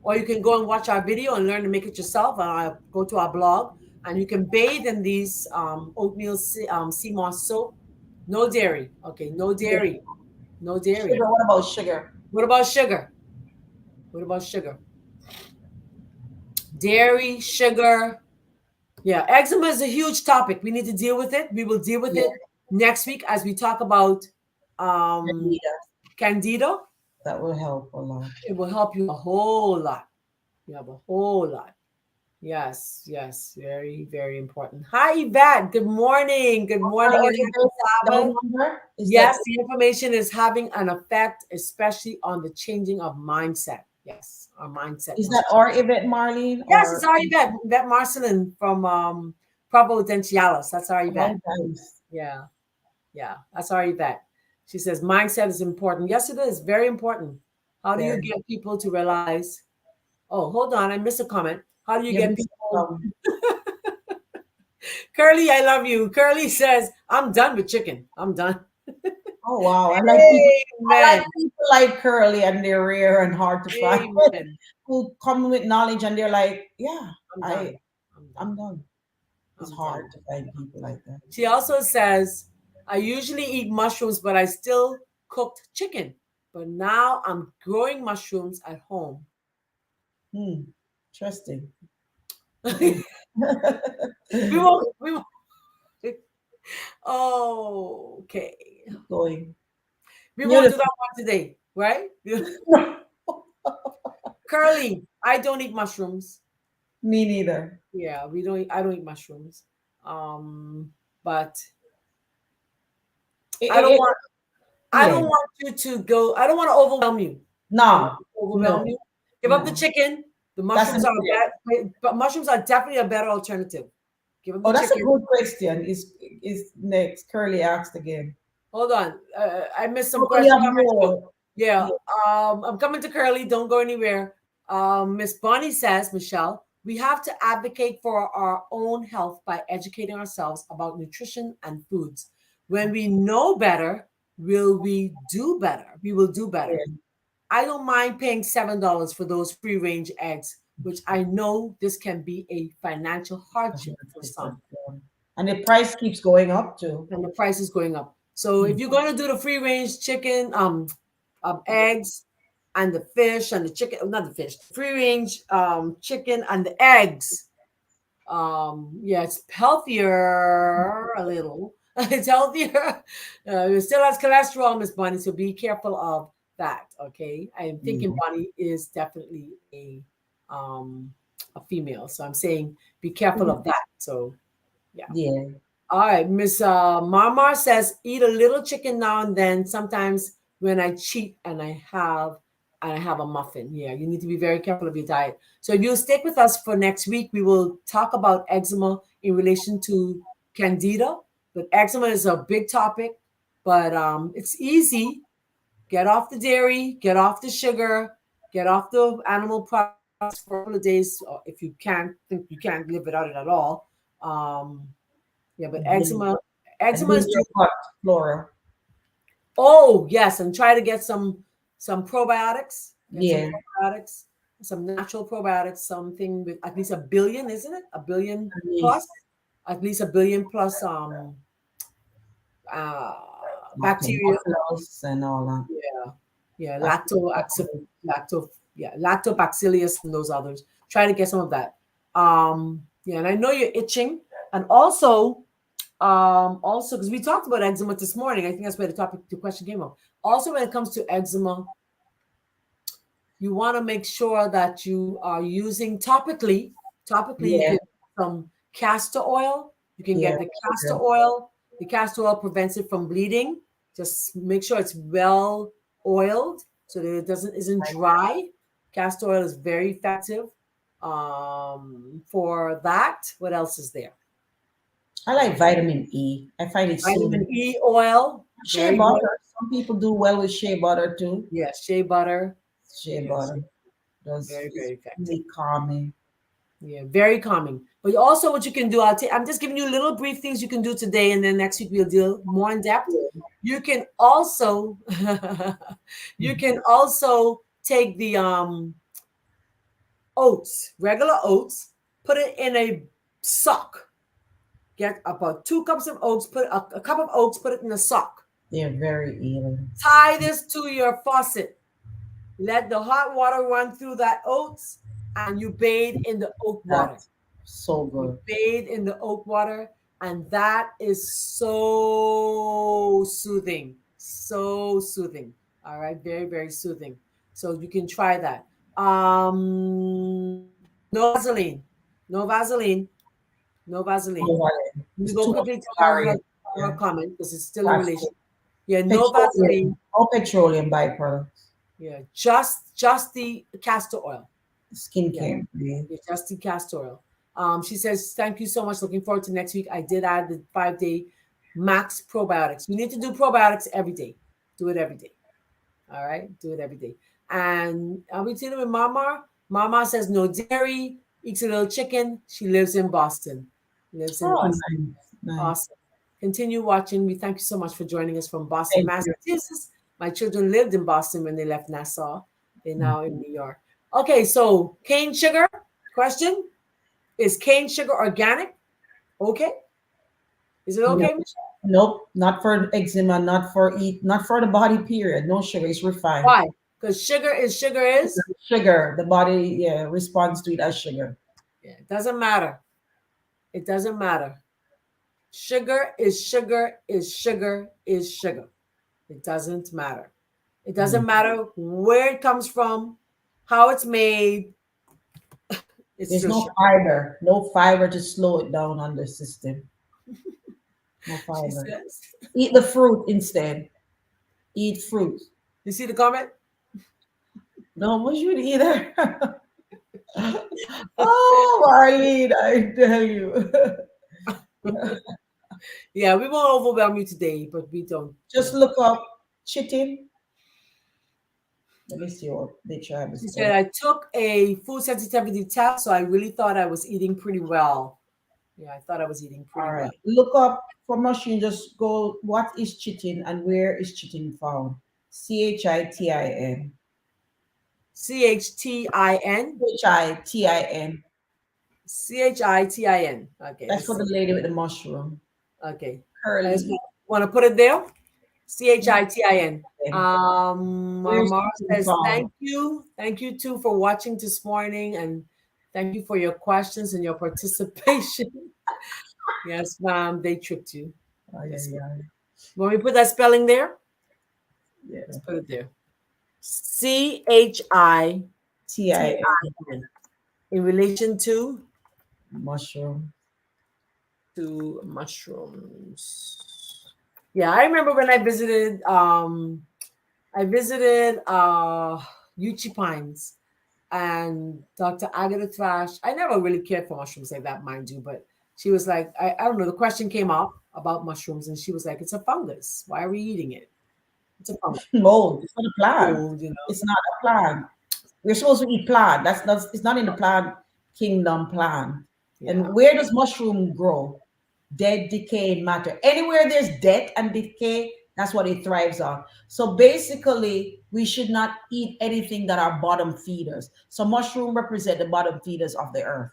A: or you can go and watch our video and learn to make it yourself. Go to our blog, and you can bathe in these oatmeal sea moss soap. No dairy. Okay, no dairy. No dairy.
C: Sugar. What about sugar?
A: What about sugar? What about sugar? Dairy, sugar. Yeah, eczema is a huge topic. We need to deal with it. We will deal with
C: Yeah.
A: it next week as we talk about um,
C: Candida.
A: candida.
C: That will help a lot.
A: It will help you a whole lot. You have a whole lot. Yes, yes, very, very important. Hi, Yvette. Good morning. Good morning
C: Or
A: and
C: is
A: happy
C: it down
A: Sabbath.
C: under? Is
A: Yes,
C: that
A: the information is having an effect, especially on the changing of mindset. Yes, our mindset
C: is
A: must
C: that
A: change.
C: our event, Marlene?
A: Yes, it's
C: Or
A: our Yvette. Yvette Marcelin from Providenciales. That's our Yvette.
C: oh, guys.
A: Yeah, yeah, that's our Yvette. She says mindset is important. Yes, it is very important. How do you
C: Very.
A: get people to realize? Oh, hold on, I missed a comment. How do you
C: You
A: get
C: missed
A: people?
C: some.
A: Curly, I love you. Curly says, I'm done with chicken. I'm done.
C: Oh wow. I like
A: Amen.
C: people like curly and they're rare and hard to find.
A: Amen.
C: Who come with knowledge and they're like, yeah,
A: I'm
C: I
A: done. I'm
C: I'm
A: done.
C: done. It's
A: I'm
C: hard
A: done.
C: to find people like that.
A: She also says, I usually eat mushrooms, but I still cooked chicken. But now I'm growing mushrooms at home.
C: Hmm. Interesting.
A: we won't. Oh, okay.
C: Going.
A: We won't do
C: Beautiful.
A: that one today, right? Curly, I don't eat mushrooms.
C: Me neither.
A: Yeah, we don't. I don't eat mushrooms. But
C: It,
A: I
C: it,
A: don't
C: it-
A: want. I
C: yeah.
A: don't want you to go. I don't want to overwhelm you. I don't
C: No.
A: want to overwhelm
C: No.
A: you. Give up the
C: No.
A: chicken. The
C: That's
A: mushrooms are
C: important.
A: bad, but mushrooms are definitely a better alternative. Give up
C: Oh,
A: the
C: that's a
A: chicken.
C: good question. Is next curly asked again?
A: Hold on. I missed some
C: Oh, we
A: question
C: have
A: comments too.
C: more.
A: Yeah.
C: Yeah.
A: I'm coming to Curly. Don't go anywhere. Miss Bonnie says, Michelle, we have to advocate for our own health by educating ourselves about nutrition and foods. When we know better, will we do better? We will do better.
C: Yeah.
A: I don't mind paying $7 for those free range eggs, which I know this can be a financial hardship for some,
C: And the price keeps going up too.
A: and the price is going up. So
C: Hmm.
A: if you're going to do the free range chicken, eggs, and the fish and the chicken, not the fish, the free range chicken and the eggs, yeah, it's healthier a little. It's healthier. It still has cholesterol, Miss Bonnie, so be careful of that. Okay, I am thinking
C: Yeah.
A: Bonnie is definitely a female, so I'm saying be careful of that. So yeah.
C: Yeah.
A: All right, Miss Marmar says eat a little chicken now and then. Sometimes when I cheat and I have a muffin. Yeah, you need to be very careful of your diet. So if you stick with us for next week, we will talk about eczema in relation to candida. But eczema is a big topic, but it's easy. Get off the dairy, get off the sugar, get off the animal products for a couple of days. If you can't think you can't live without it at all. Um, yeah, but
C: Build- And
A: eczema
C: build
A: is
C: your gut flora.
A: oh yes, and try to get some probiotics. Get some
C: Yeah.
A: probiotics, some natural probiotics, something with at least a billion, isn't it? A billion
C: At least.
A: plus, at least a billion plus uh bacteria.
C: lactobacillus and all that.
A: Yeah, yeah,
C: That's
A: lacto, yeah, lactobacillus and those others. Try to get some of that. Yeah, and I know you're itching, and also because we talked about eczema this morning. I think that's where the question came up. Also, when it comes to eczema, you want to make sure that you are using topically. Topically, you
C: yeah,
A: can get some castor oil. You can
C: yeah,
A: get the castor oil. The castor oil prevents it from bleeding. Just make sure it's well oiled so that it doesn't isn't dry. Castor oil is very effective for that. What else is there?
C: I like vitamin E. I find it
A: Vitamin
C: soothing.
A: E oil,
C: Shea
A: very good.
C: butter. Some people do well with shea butter too.
A: Yes, shea butter.
C: Shea
A: Yes,
C: butter does
A: very,
C: is
A: very effective.
C: really calming.
A: Yeah, very calming. But also, what you can do, I'm just giving you little brief things you can do today, and then next week we'll deal more in depth. You can also, you can also take the oats, regular oats, put it in a sock. Get about 2 cups of oats, put a cup of oats, put it in a sock.
C: They're very healing.
A: Tie this to your faucet. Let the hot water run through that oats, and you bathe in the oat water.
C: That's so
A: You
C: good.
A: bathe in the oat water, and that is so soothing. So soothing. All right, very, very soothing. So you can try that. No Vaseline. No Vaseline. No Vaseline.
C: Oh,
A: We
C: it's
A: go
C: too much
A: quickly to
C: malaria.
A: her
C: Yeah.
A: comment because it's still in
C: Plastic.
A: relation. Yeah, no
C: Petroleum.
A: Vaseline.
C: All petroleum byproducts.
A: Yeah, just the castor oil. Yeah.
C: Skincare. Yeah.
A: Yeah, just the castor oil. She says, thank you so much. Looking forward to next week. I did add the 5-day max probiotics. You need to do probiotics every day. Do it every day. All right. Do it every day. And are we dealing with Mama? Mama says no dairy, eats a little chicken. She lives in Boston. Lives in
C: Oh,
A: Boston.
C: nice. Nice.
A: Awesome. Continue watching. We thank you so much for joining us from Boston,
C: Thank you.
A: Massachusetts. My children lived in Boston when they left Nassau. They're now in New York. Okay, so cane sugar question. Is cane sugar organic? Okay. Is it
C: No,
A: okay, Michelle?
C: nope, not for eczema, not for the body. Period. No sugar. It's refined.
A: Why? Because sugar is.
C: Sugar. The body, yeah, responds to it as sugar.
A: Yeah, it doesn't matter. It doesn't matter. Sugar is sugar is sugar is sugar. It doesn't matter. It doesn't matter where it comes from, how it's made. It's
C: There's
A: still
C: no
A: sugar.
C: fiber. No fiber to slow it down on the system. No
A: She
C: fiber.
A: says.
C: Eat the fruit instead. Eat fruit.
A: You see the comment?
C: No mushroom either. Oh, Marlene, I tell you.
A: Yeah, we won't overwhelm you today, but we don't.
C: Just look up chitin. Let me see what they try to
A: She said,
C: say.
A: I took a food sensitivity test, so I really thought I was eating pretty well. Yeah, I thought I was eating
C: All
A: pretty well.
C: right. Look up for mushroom. Just go, what is chitin and where is chitin found? CHITIN.
A: CHTIN.
C: CHITIN.
A: CHITIN. Okay,
C: That's
A: let's
C: for the
A: see.
C: lady with the mushroom.
A: Okay. I just
C: Curly.
A: want to put it there. CHITIN.
C: Where's
A: Mara
C: chitin
A: says,
C: found?
A: thank you. Thank you too for watching this morning. And thank you for your questions and your participation. Yes, ma'am. They tricked you.
C: Oh,
A: Yes,
C: yeah,
A: ma'am. When we put that spelling there,
C: yeah.
A: let's put it there. CHITIN
C: TIN.
A: in relation to
C: Mushroom.
A: mushrooms. Yeah, I remember when I visited Uchi Pines and Dr. Agatha Thrash. I never really cared for mushrooms like that, mind you, but she was like, I don't know, the question came up about mushrooms, and she was like, it's a fungus. Why are we eating it? It's a fungus.
C: Mold. It's not a plant.
A: Mold, you know.
C: It's not a plant. We're supposed to eat plant. That's not. It's not in the plant kingdom plant.
A: Yeah.
C: And where does mushroom grow? Dead, decaying matter. Anywhere there's death and decay, that's what it thrives on. So basically, we should not eat anything that are bottom feeders. So mushroom represent the bottom feeders of the earth,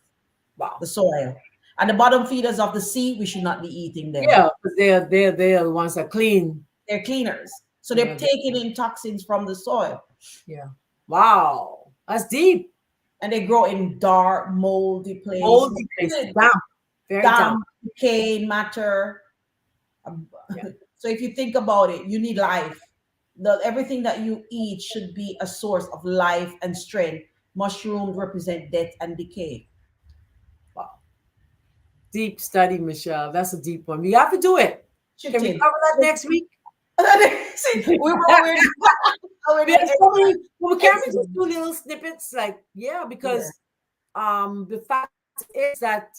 A: Wow.
C: the soil, and the bottom feeders of the sea. We should not be eating them.
A: Yeah, because they're the ones that clean.
C: They're cleaners. So they're
A: Yeah.
C: taking in toxins from the soil.
A: Yeah. Wow. That's deep.
C: And they grow in dark, moldy place,
A: Moldy place. Damp. Very damp.
C: damp, decaying matter. Um,
A: Yeah.
C: So if you think about it, you need life. Everything that you eat should be a source of life and strength. Mushrooms represent death and decay.
A: Wow. Deep study, Michelle. That's a deep one. You have to do it. Can we
C: Shifting.
A: cover that next week?
C: See, we're
A: We have so many, well, can we just do little snippets? Like, yeah, because the fact is that,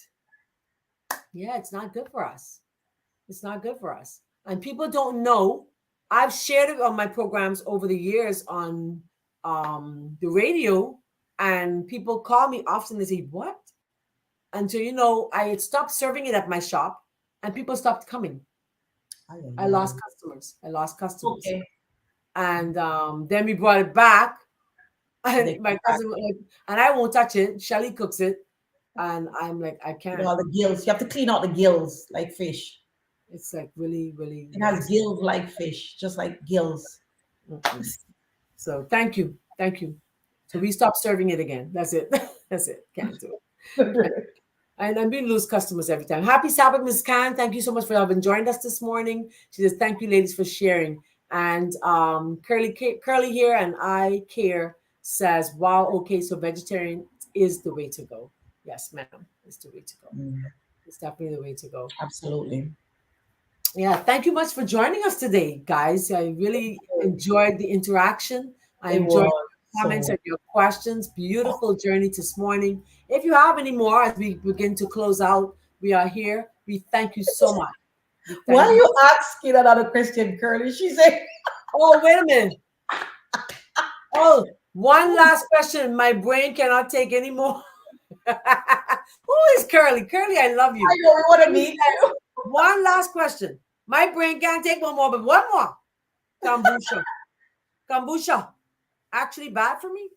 A: yeah, it's not good for us. It's not good for us. And people don't know. I've shared it on my programs over the years on the radio, and people call me often and say, what? Until, I had stopped serving it at my shop and people stopped coming. I lost customers.
C: Okay.
A: And then we brought it back. And my cousin, and I won't touch it. Shelly cooks it. And I'm like, I can't.
C: All the gills. You have to clean out the gills like fish.
A: It's like really, really.
C: It has gills like fish, just like gills.
A: So thank you. So we stopped serving it again. That's it. That's it. Can't do it. And we lose customers every time. Happy Sabbath, Ms. Khan. Thank you so much for having joined us this morning. She says, thank you, ladies, for sharing. And Curly here and I Care says, wow, okay, so vegetarian is the way to go. Yes, ma'am, it's the way to go. It's definitely the way to go.
C: Absolutely.
A: Yeah, thank you much for joining us today, guys. I really enjoyed the interaction. I enjoyed your comments and your questions. Beautiful journey this morning. If you have any more as we begin to close out, we are here. We thank you so much.
C: Why are you asking another question, Curly? She said,
A: oh, wait a minute. Oh, one last question. My brain cannot take any more. Who is Curly? Curly, I love you.
C: I know we want to meet you.
A: One last question. My brain can't take one more, but one more. Kombucha. Kombucha. Actually bad for me?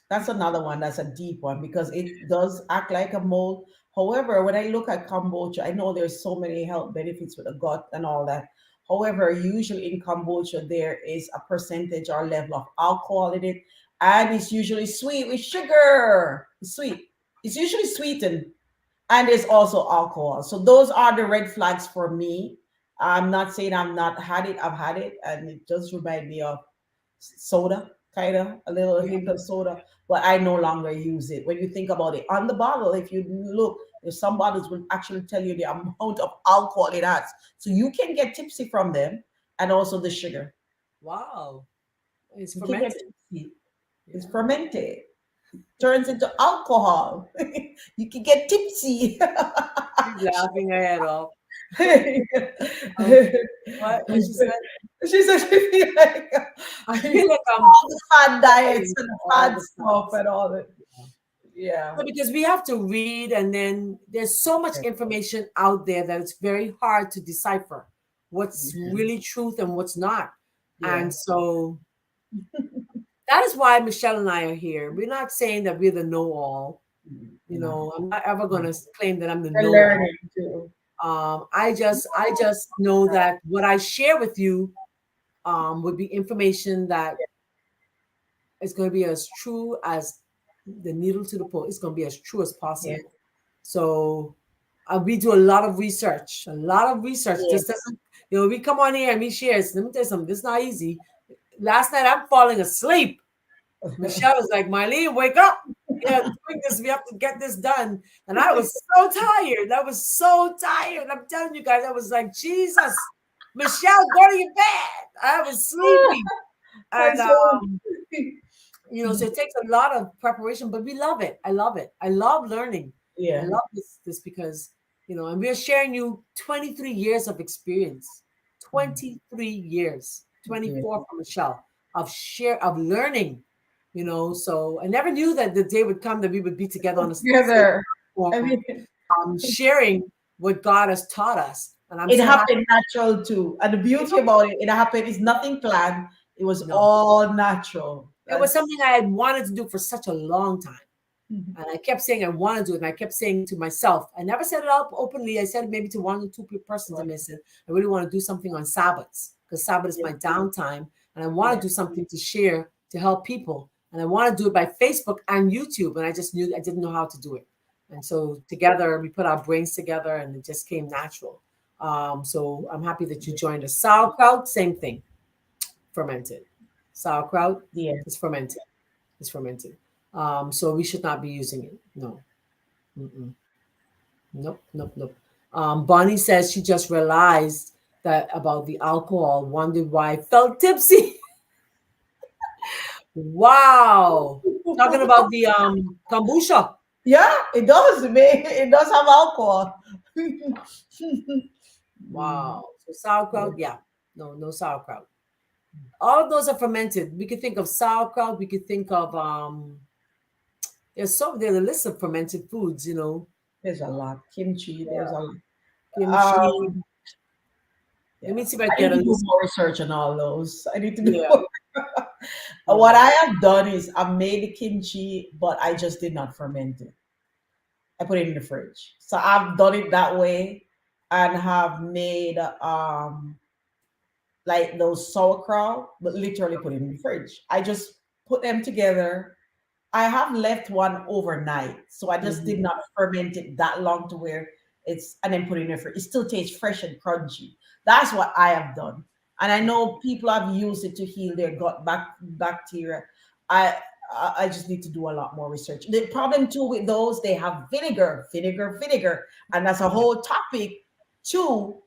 C: That's another one. That's a deep one because it does act like a mold. However, when I look at kombucha, I know there's so many health benefits with the gut and all that. However, usually in kombucha, there is a percentage or level of alcohol in it, and it's usually sweet with sugar. It's sweet. It's usually sweetened, and there's also alcohol. So those are the red flags for me. I'm not saying I've not had it. I've had it, and it does remind me of soda, kind of a little hint of soda, but I no longer use it. When you think about it, on the bottle, if you look, there's some bottles will actually tell you the amount of alcohol it has, so you can get tipsy from them, and also the sugar.
A: Wow, it's
C: You
A: fermented.
C: It's fermented. Turns into alcohol. You can get tipsy.
A: She's laughing her head off. What she said?
C: She said she feel like
A: I feel like I'm
C: all the fad diets and the fad stuff and all that. Yeah.
A: Because we have to read, and then there's so much information out there that it's very hard to decipher what's really truth and what's not. And so that is why Michelle and I are here. We're not saying that we're the know-all. I'm not ever going to claim that I'm the know-all.
C: Learning too.
A: I just know that what I share with you would be information that is going to be as true as the needle to the pole. It's going to be as true as possible. Yeah. So we do a lot of research. Just doesn't, we come on here and we share. Let me tell you something. This is not easy. Last night I'm falling asleep. Michelle was like, Marlene, wake up. Doing this. We have to get this done. And I was so tired. I'm telling you guys, I was like, Jesus, Michelle, go to your bed. I was sleepy. And, so it takes a lot of preparation, but we love it. I love it. I love learning.
C: Yeah.
A: I love this because, and we're sharing you 23 years of experience, 23 years, 24 from Michelle of learning. So I never knew that the day would come that we would be together on
C: together,
A: sharing what God has taught us. And
C: it happened natural too. And the beauty about it happened. It's nothing planned. It was all natural.
A: It was something I had wanted to do for such a long time. And I kept saying I want to do it. And I kept saying to myself, I never said it out openly. I said it maybe to one or two persons. I said, I really want to do something on Sabbaths because Sabbath is my downtime. And I want to do something to share to help people. And I want to do it by Facebook and YouTube. And I just knew I didn't know how to do it. And so together we put our brains together and it just came natural. So I'm happy that you joined us. Sauerkraut, same thing. Fermented. Sauerkraut is fermented. It's fermented. So we should not be using it. No. Mm-mm. Nope, nope, nope. Bonnie says she just realized that about the alcohol, wondered why I felt tipsy. Wow. Talking about the kombucha.
C: Yeah, it does. It does have alcohol.
A: Wow. So sauerkraut, yeah. No sauerkraut. All of those are fermented. We could think of sauerkraut. We could think of there's a list of fermented foods,
C: There's a lot. Kimchi, there's a lot.
A: Kimchi. Let me see if I
C: need
A: get a
C: to do
A: list.
C: more research on all those. I need to do more. What I have done is I made the kimchi, but I just did not ferment it. I put it in the fridge. So I've done it that way and have made like those sauerkraut, but literally put it in the fridge. I just put them together. I have left one overnight, so I just did not ferment it that long to where and then put it in the fridge. It still tastes fresh and crunchy. That's what I have done. And I know people have used it to heal their gut bacteria. I just need to do a lot more research. The problem too with those, they have vinegar, and that's a whole topic too.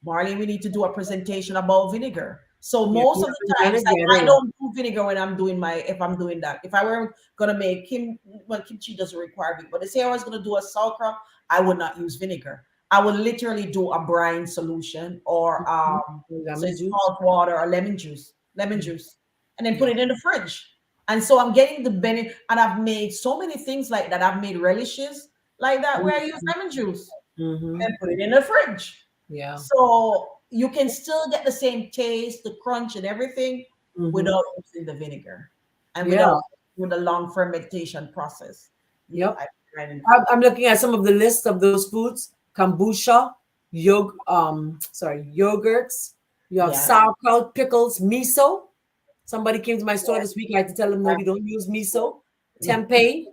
C: Marlene, we need to do a presentation about vinegar. So most of the times, like, I don't do vinegar when if I'm doing that. If I were gonna make kimchi doesn't require it, but they say I was gonna do a sauerkraut, I would not use vinegar. I would literally do a brine solution or so it's salt water or lemon juice, and then put it in the fridge. And so I'm getting the benefit, and I've made so many things like that. I've made relishes like that where I use lemon juice and put it in the fridge.
A: Yeah.
C: So you can still get the same taste, the crunch, and everything without using the vinegar and with the long fermentation process.
A: Yep. I'm looking at some of the list of those foods: kombucha, yogurts. You have sauerkraut, pickles, miso. Somebody came to my store this week. I had to tell them, no, we don't use miso. Tempeh.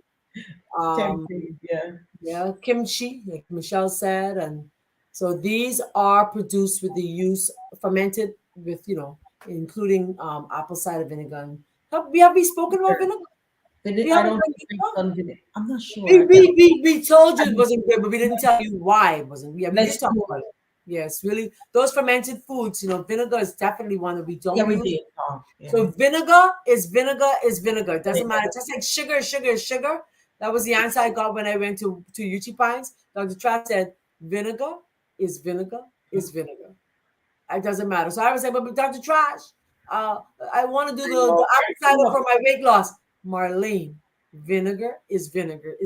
A: Kimchi, like Michelle said. And so these are produced with the use fermented with, including apple cider vinegar. Have we spoken about vinegar?
C: I don't think vinegar. I'm not sure.
A: We told you it wasn't good, but we didn't tell you why it wasn't. We did talk about it. Yes, really. Those fermented foods, vinegar is definitely one that we don't use. So vinegar is vinegar. It doesn't matter. Just like sugar is sugar. That was the answer I got when I went to UT Pines. Dr. Trask said vinegar is vinegar. It doesn't matter. So I was like, but Dr. Trash, I want to do the apple cider for my weight loss. Marlene, vinegar is vinegar.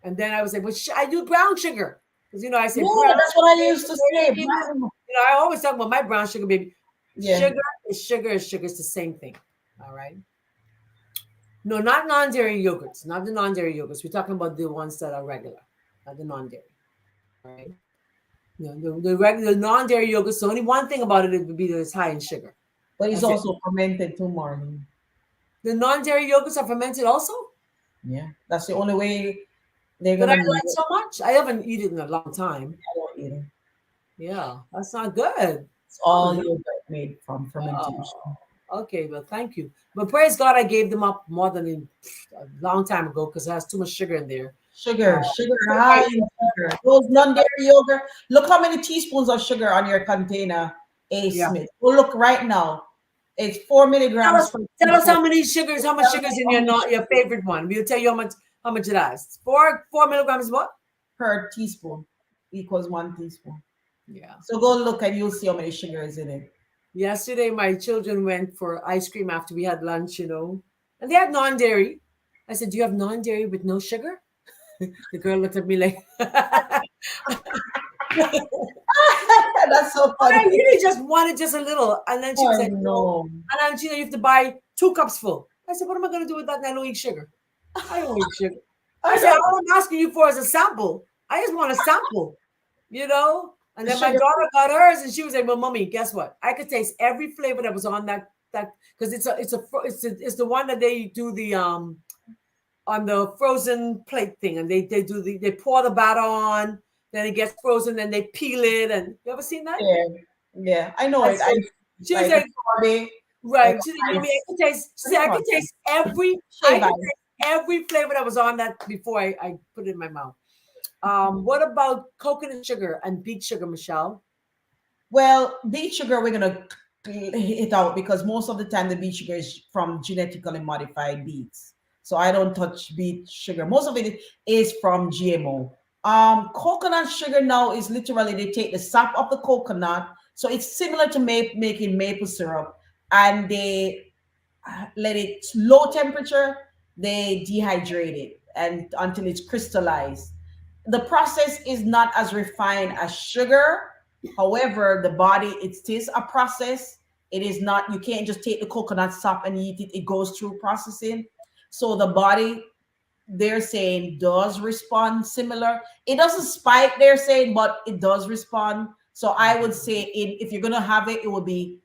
A: And then I was like, I do brown sugar. Because, I said,
C: that's what I used to say.
A: I always talk about my brown sugar, baby. Sugar is sugar. It's the same thing. All right. No, not non-dairy yogurts. Not the non-dairy yogurts. We're talking about the ones that are regular, not the non-dairy. All right. The regular non-dairy yogurts. The only one thing about it would be that it's high in sugar.
C: But it's also fermented too, Marlene.
A: The non-dairy yogurts are fermented also?
C: Yeah. That's the only way.
A: But I like so much. I haven't eaten it in a long time.
C: I don't eat it.
A: Yeah, that's not good.
C: It's all yogurt made from fermentation.
A: Okay, well, thank you. But praise God, I gave them up more than a long time ago because it has too much sugar in there.
C: Sugar, high in sugar. Those non-dairy yogurt. Look how many teaspoons of sugar on your container, Smith. Well, look right now. It's 4 milligrams.
A: Tell us how much sugar is in your favorite one. We'll tell you how much it has. 4 milligrams what?
C: Per teaspoon equals 1 teaspoon.
A: Yeah.
C: So go look and you'll see how many sugar is in it.
A: Yesterday, my children went for ice cream after we had lunch, and they had non-dairy. I said, do you have non-dairy with no sugar? The girl looked at me like,
C: that's so funny.
A: I really just wanted just a little. And then she was like,
C: no.
A: And then you have to buy 2 cups full. I said, what am I going to do with that? And I don't eat sugar. I don't eat sugar. I
C: I
A: said,
C: don't
A: all I'm asking you for is a sample. I just want a sample, you know? And then my
C: sugar.
A: daughter got hers and she was like, well, mommy, guess what? I could taste every flavor that was on that because it's the one that they do the on the frozen plate thing and they pour the batter on, then it gets frozen, then they peel it. And you ever seen that?
C: Yeah, yeah, I know
A: And
C: it.
A: so
C: I
A: she was
C: like the
A: like,
C: strawberry, like
A: right. She said, mommy, I
C: ice.
A: could taste
C: What
A: she
C: do you
A: said, I
C: call
A: could
C: it?
A: taste every
C: Shea
A: I could
C: butter.
A: taste every flavor that was on that before I put it in my mouth. What about coconut sugar and beet sugar, Michelle?
C: Well, beet sugar, we're gonna hit out because most of the time the beet sugar is from genetically modified beets. So I don't touch beet sugar. Most of it is from GMO. Coconut sugar now is literally they take the sap of the coconut, so it's similar to making maple syrup, and they let it low temperature. They dehydrate it and until it's crystallized. The process is not as refined as sugar. However, the body, it is a process. It is not, you can't just take the coconut sap and eat it. It goes through processing. So the body, they're saying, does respond similar. It doesn't spike, they're saying, but it does respond. So I would say if you're gonna have it, it would be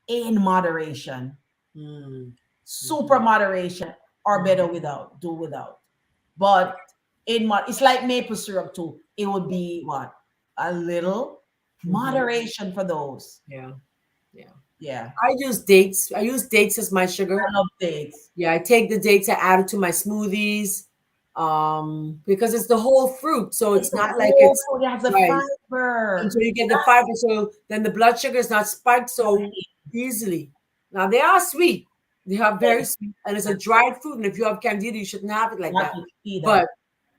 C: in moderation.
A: Mm,
C: Super
A: mhm,
C: moderation, or better
A: mhm.
C: without, do without. But it's like maple syrup too. It would be what? A little
A: Mhm.
C: moderation for those.
A: Yeah, yeah.
C: Yeah.
A: I use dates. I use dates as my sugar.
C: I love dates.
A: Yeah, I take the dates, I add it to my smoothies, because it's the whole fruit, so
C: It's
A: it's
C: the
A: not like
C: whole
A: it's
C: food. It has the
A: right. And
C: fiber.
A: so you get the fiber, so then the blood sugar is not spiked so easily. Now they are sweet. They are very sweet, and it's a dried fruit. And if you have candida, you shouldn't have it like
C: Not
A: that.
C: to eat that.
A: But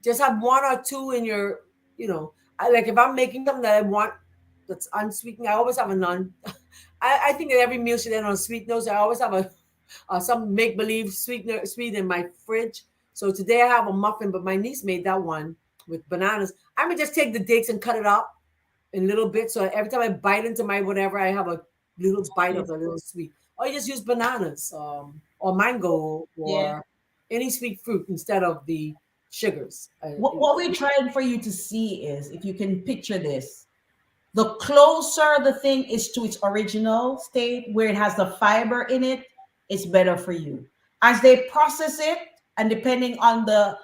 A: just have one or two in your, I like if I'm making something that I want that's unsweetened, I always have a non. I think that every meal should end on a sweet note. So I always have a some make believe sweet in my fridge. So today I have a muffin, but my niece made that one with bananas. I would just take the dates and cut it up in little bits. So every time I bite into my whatever, I have a little bite of a little sweet. Or you just use bananas, or mango,
C: Yeah.
A: or any sweet fruit instead of the sugars.
C: What we're trying for you to see is if you can picture this, the closer the thing is to its original state where it has the fiber in it, it's better for you. As they process it, and depending on the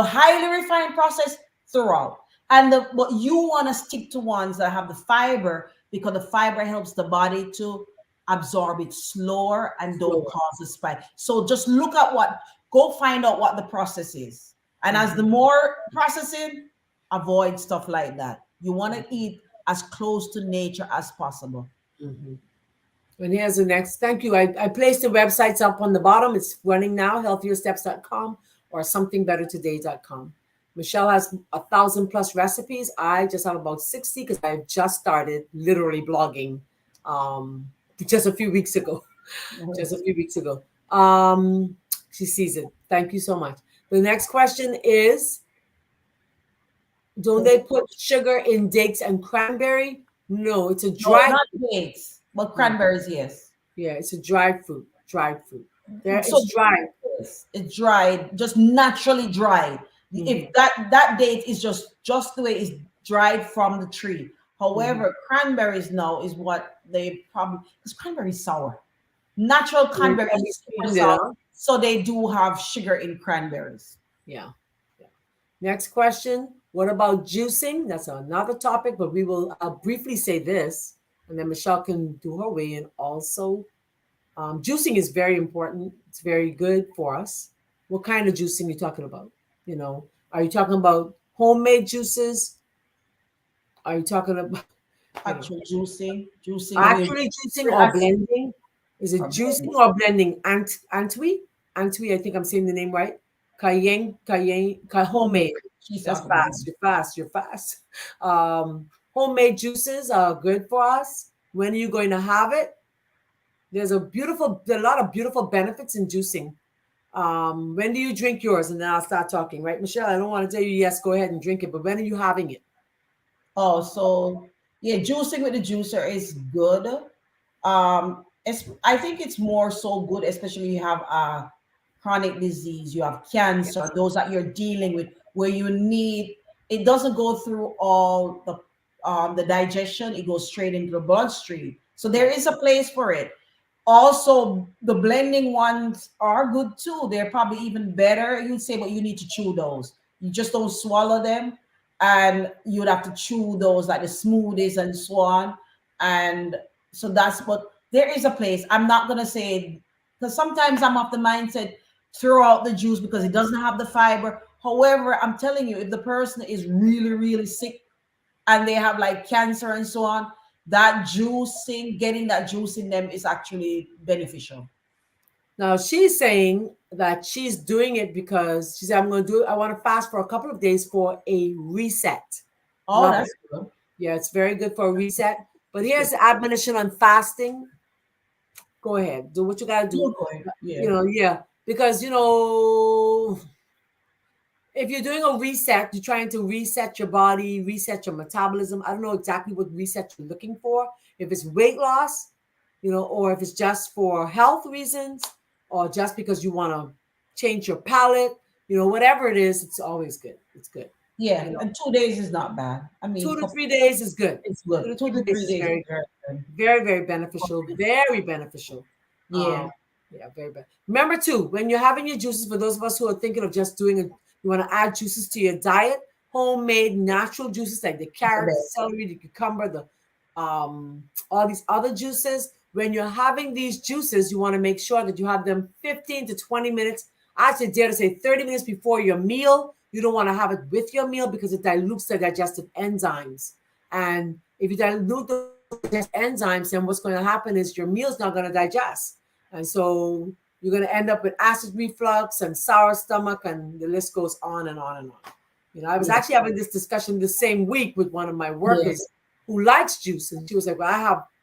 C: highly refined process throughout, and what you want to stick to ones that have the fiber because the fiber helps the body to absorb it slower and don't
A: Slower.
C: cause a spike. So just look at go find out what the process is, and as the
A: Mhm,
C: more processing, avoid stuff like that. You want to eat as close to nature as possible.
A: mhm. And here's the next. Thank you. I placed the websites up on the bottom. It's running now, healthiersteps.com or somethingbettertoday.com. Michelle has 1,000 plus recipes. I just have about 60 because I've just started literally blogging just a few weeks ago. Just a few weeks ago. She sees it. Thank you so much. The next question is, don't they put sugar in dates and cranberry? No, it's a
C: No,
A: dry.
C: not dates, but
A: Yeah,
C: cranberries, yes.
A: yeah, it's a dried fruit. Dried fruit. There,
C: So
A: it's dried.
C: yes, it's dried, just naturally dried. If
A: Hmm.
C: that date is just the way it's dried from the tree.
A: Hmm.
C: However, cranberries now is what they probably because cranberry is sour. Natural
A: It
C: cranberry
A: can be
C: is super
A: sweetened,
C: sour,
A: huh?
C: so they do have sugar in cranberries.
A: Yeah. Yeah. Next question. What about juicing? That's another topic, but I'll briefly say this, and then Michelle can do her way in also. Juicing is very important. It's very good for us. What kind of juicing are you talking about? Are you talking about homemade juices? Are you talking about, you know,
C: Actual juicing when you
A: actually juicing or
C: press
A: blending? Is it
C: or
A: juicing
C: blend.
A: or blending? Antwi, I think I'm saying the name right. Homemade.
C: Homemade. She's
A: That's
C: talking about.
A: fast. You're fast. You're fast. Homemade juices are good for us. When are you going to have it? There are a lot of beautiful benefits in juicing. When do you drink yours? And then I'll start talking, right, Michelle? I don't want to tell you, yes, go ahead and drink it, but when are you having it?
C: Oh, so yeah, juicing with the juicer is good. I think it's more so good, especially you have chronic disease, you have cancer, those that you're dealing with, where you need, it doesn't go through all the digestion, it goes straight into the bloodstream. So there
A: Right.
C: is a place for it. Also, the blending ones are good too. They're probably even better, you'd say, but you need to chew those. You just don't swallow them, and you'd have to chew those like the smoothies and so on. And so that's what there is a place. I'm not gonna say, because sometimes I'm of the mindset throw out the juice because it doesn't have the fiber. However, I'm telling you, if the person is really, really sick and they have like cancer and so on, that juicing, getting that juice in them is actually beneficial.
A: Now she's saying that she's doing it because she said, I'm going to do it. I want to fast for a couple of days for a reset.
C: Oh,
A: Love it.
C: that's good.
A: Yeah, it's very good for a reset. But
C: That's good.
A: here's the admonition on fasting. Go ahead, do what you got to do.
C: You're going.
A: You
C: Yeah.
A: know, yeah, because you know, if you're doing a reset, you're trying to reset your body, reset your metabolism. I don't know exactly what reset you're looking for. If it's weight loss, you know, or if it's just for health reasons, or just because you want to change your palate, you know, whatever it is, it's always good. It's good.
C: Yeah.
A: You know,
C: And 2 days is not bad. I mean,
A: 2 to 3 days is good.
C: it's
A: Two
C: good.
A: to
C: Two
A: three
C: to
A: days
C: three
A: is
C: days is
A: very
C: very good.
A: very, very beneficial. Very beneficial.
C: Yeah.
A: Um, yeah, very bad. Remember too, when you're having your juices, for those of us who are thinking of just doing it, you want to add juices to your diet, homemade natural juices like the
C: It's the
A: carrot, the
C: best.
A: celery, the cucumber, the all these other juices. When you're having these juices, you want to make sure that you have them 15 to 20 minutes. I actually dare to say 30 minutes before your meal. You don't want to have it with your meal because it dilutes the digestive enzymes. And if you dilute those enzymes, then what's going to happen is your meal's not going to digest. And so you're going to end up with acid reflux and sour stomach, and the list goes on and on and on. You know, I was
C: Yeah.
A: actually having this discussion the same week with one of my
C: Yeah.
A: workers who likes juice, and she was like, "Well,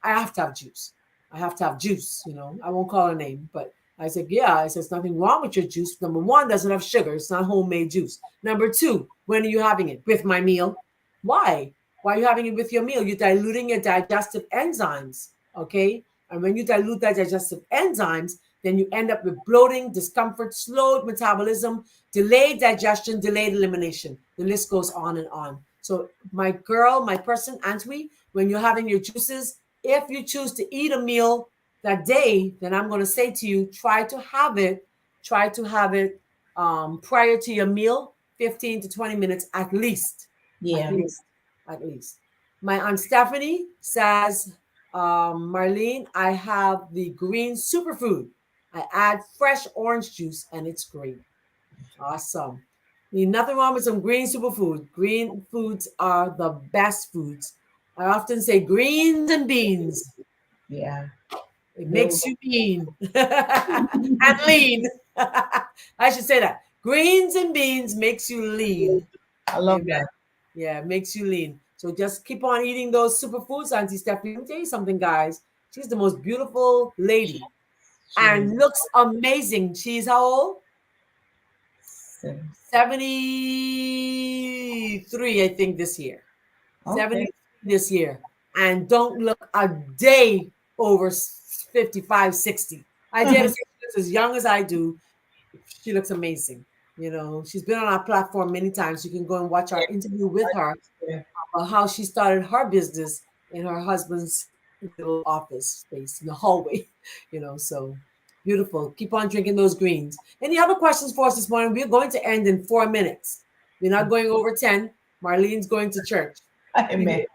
A: I have to have juice. I have to have juice." You know, I won't call her name, but I said, "Yeah." I said, "There's nothing wrong with your juice. Number one, doesn't have sugar. It's not homemade juice. Number two, when are you having it? With my meal. Why? Why are you having it with your meal? You're diluting your digestive enzymes. Okay, and when you dilute that digestive enzymes, then you end up with bloating, discomfort, slowed metabolism, delayed digestion, delayed elimination. The list goes on and on. So, my girl, my person, Antwi, when you're having your juices, if you choose to eat a meal that day, then I'm going to say to you, try to have it prior to your meal, 15 to 20 minutes at least. At
C: Yeah.
A: least. At least. My Aunt Stephanie says, Marlene, I have the green superfood. I add fresh orange juice and it's great. Awesome. Need nothing wrong with some green superfood. Green foods are the best foods. I often say greens and beans.
C: Yeah.
A: It
C: Those.
A: makes you mean and lean. I should say that. Greens and beans makes you lean.
C: I love
A: Amen.
C: that.
A: Yeah, it makes you lean. So just keep on eating those superfoods, Auntie Stephanie. Let me tell you something, guys. She's the most beautiful lady
C: She's
A: and looks amazing. She's how old?
C: seven.
A: 73, I think, this year.
C: Okay.
A: 73 this year. And don't look a day over 55, 60. I dare to say she looks as young as I do. She looks amazing. You know, she's been on our platform many times. You can go and watch our interview with her
C: Yeah.
A: about how she started her business in her husband's little office space in the hallway. You know, so beautiful. Keep on drinking those greens. Any other questions for us this morning? We're going to end in 4 minutes. We're not going over 10. Marlene's going to church.
C: Amen.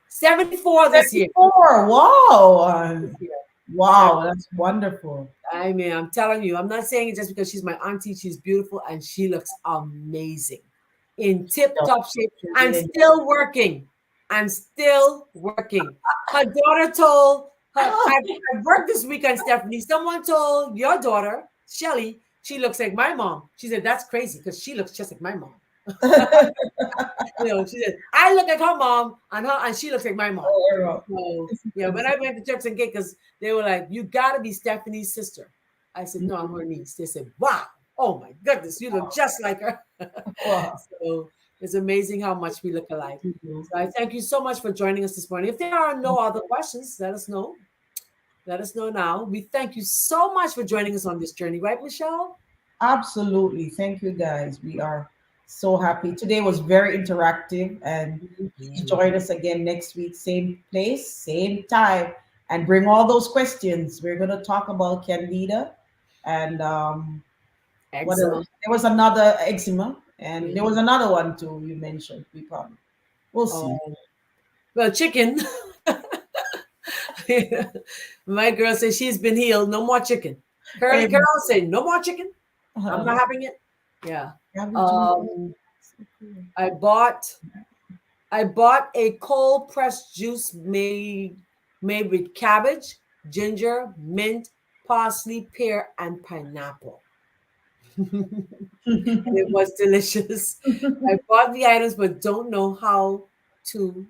A: 74 this year.
C: 74. Wow.
A: This year.
C: Wow. That's wonderful.
A: I mean, I'm telling you, I'm not saying it just because she's my auntie. She's beautiful and she looks amazing, in tip
C: No,
A: top shape,
C: she
A: and
C: really
A: still working. And still working. Her daughter told her, I worked this weekend, Stephanie. Someone told your daughter, Shelly, she looks like my mom. She said, that's crazy because she looks just like my mom.
C: does.
A: You know, she said, I look like her mom and she looks like my mom.
C: Oh,
A: So yeah, when I went to Turks and Caicos, they were like, you gotta be Stephanie's sister. I said, no, I'm her niece. They said, wow, oh my goodness, you look just like her.
C: wow.
A: So it's amazing how much we look alike. So I thank you so much for joining us this morning. If there are no other questions, let us know. Let us know now. We thank you so much for joining us on this journey, right, Michelle?
C: Absolutely. Thank you, guys. We are so happy. Today was very interactive, and please
A: Mhm.
C: join us again next week, same place, same time, and bring all those questions. We're going to talk about candida and what else?
A: Eczema.
C: There was another eczema, and there
A: Mhm.
C: was another one too you mentioned. We probably we'll see.
A: Oh, well, chicken. My girl says she's been healed. No more chicken. Curly
C: Amen.
A: Carol say no more chicken. I'm
C: Uh,
A: not having it. Yeah.
C: cabbage juice.
A: Um, I bought I bought a cold pressed juice made with cabbage, ginger, mint, parsley, pear, and pineapple. And it was delicious. I bought the items but don't know how to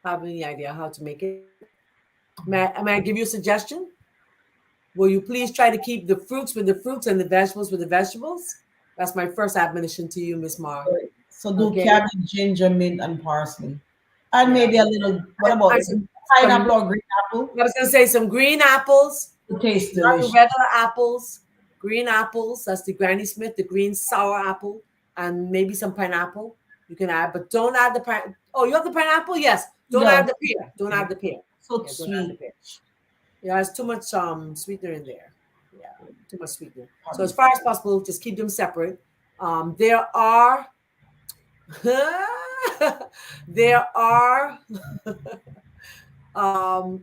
A: have any idea how to make it. May I give you a suggestion? Will you please try to keep the fruits with the fruits and the vegetables with the vegetables? That's my first admonition to you, Miss Mar.
C: So do
A: Okay.
C: cabbage, ginger, mint, and parsley, and
A: Yeah.
C: maybe a little. What
A: And
C: about
A: some
C: pineapple or green apple?
A: I was gonna say some green apples,
C: It tastes
A: not the
C: delicious.
A: regular apples. Green apples. That's the Granny Smith, the green sour apple, and maybe some pineapple. You can add, but don't add the pine. Oh, you have the pineapple? Yes. Don't
C: Yeah,
A: add the pear. Don't add the pear.
C: so
A: Yeah, don't add the
C: sweet.
A: pear. Yeah, it's too much sweetener in there. Yeah, too much sweetener. So as far as possible, just keep them separate. There are there are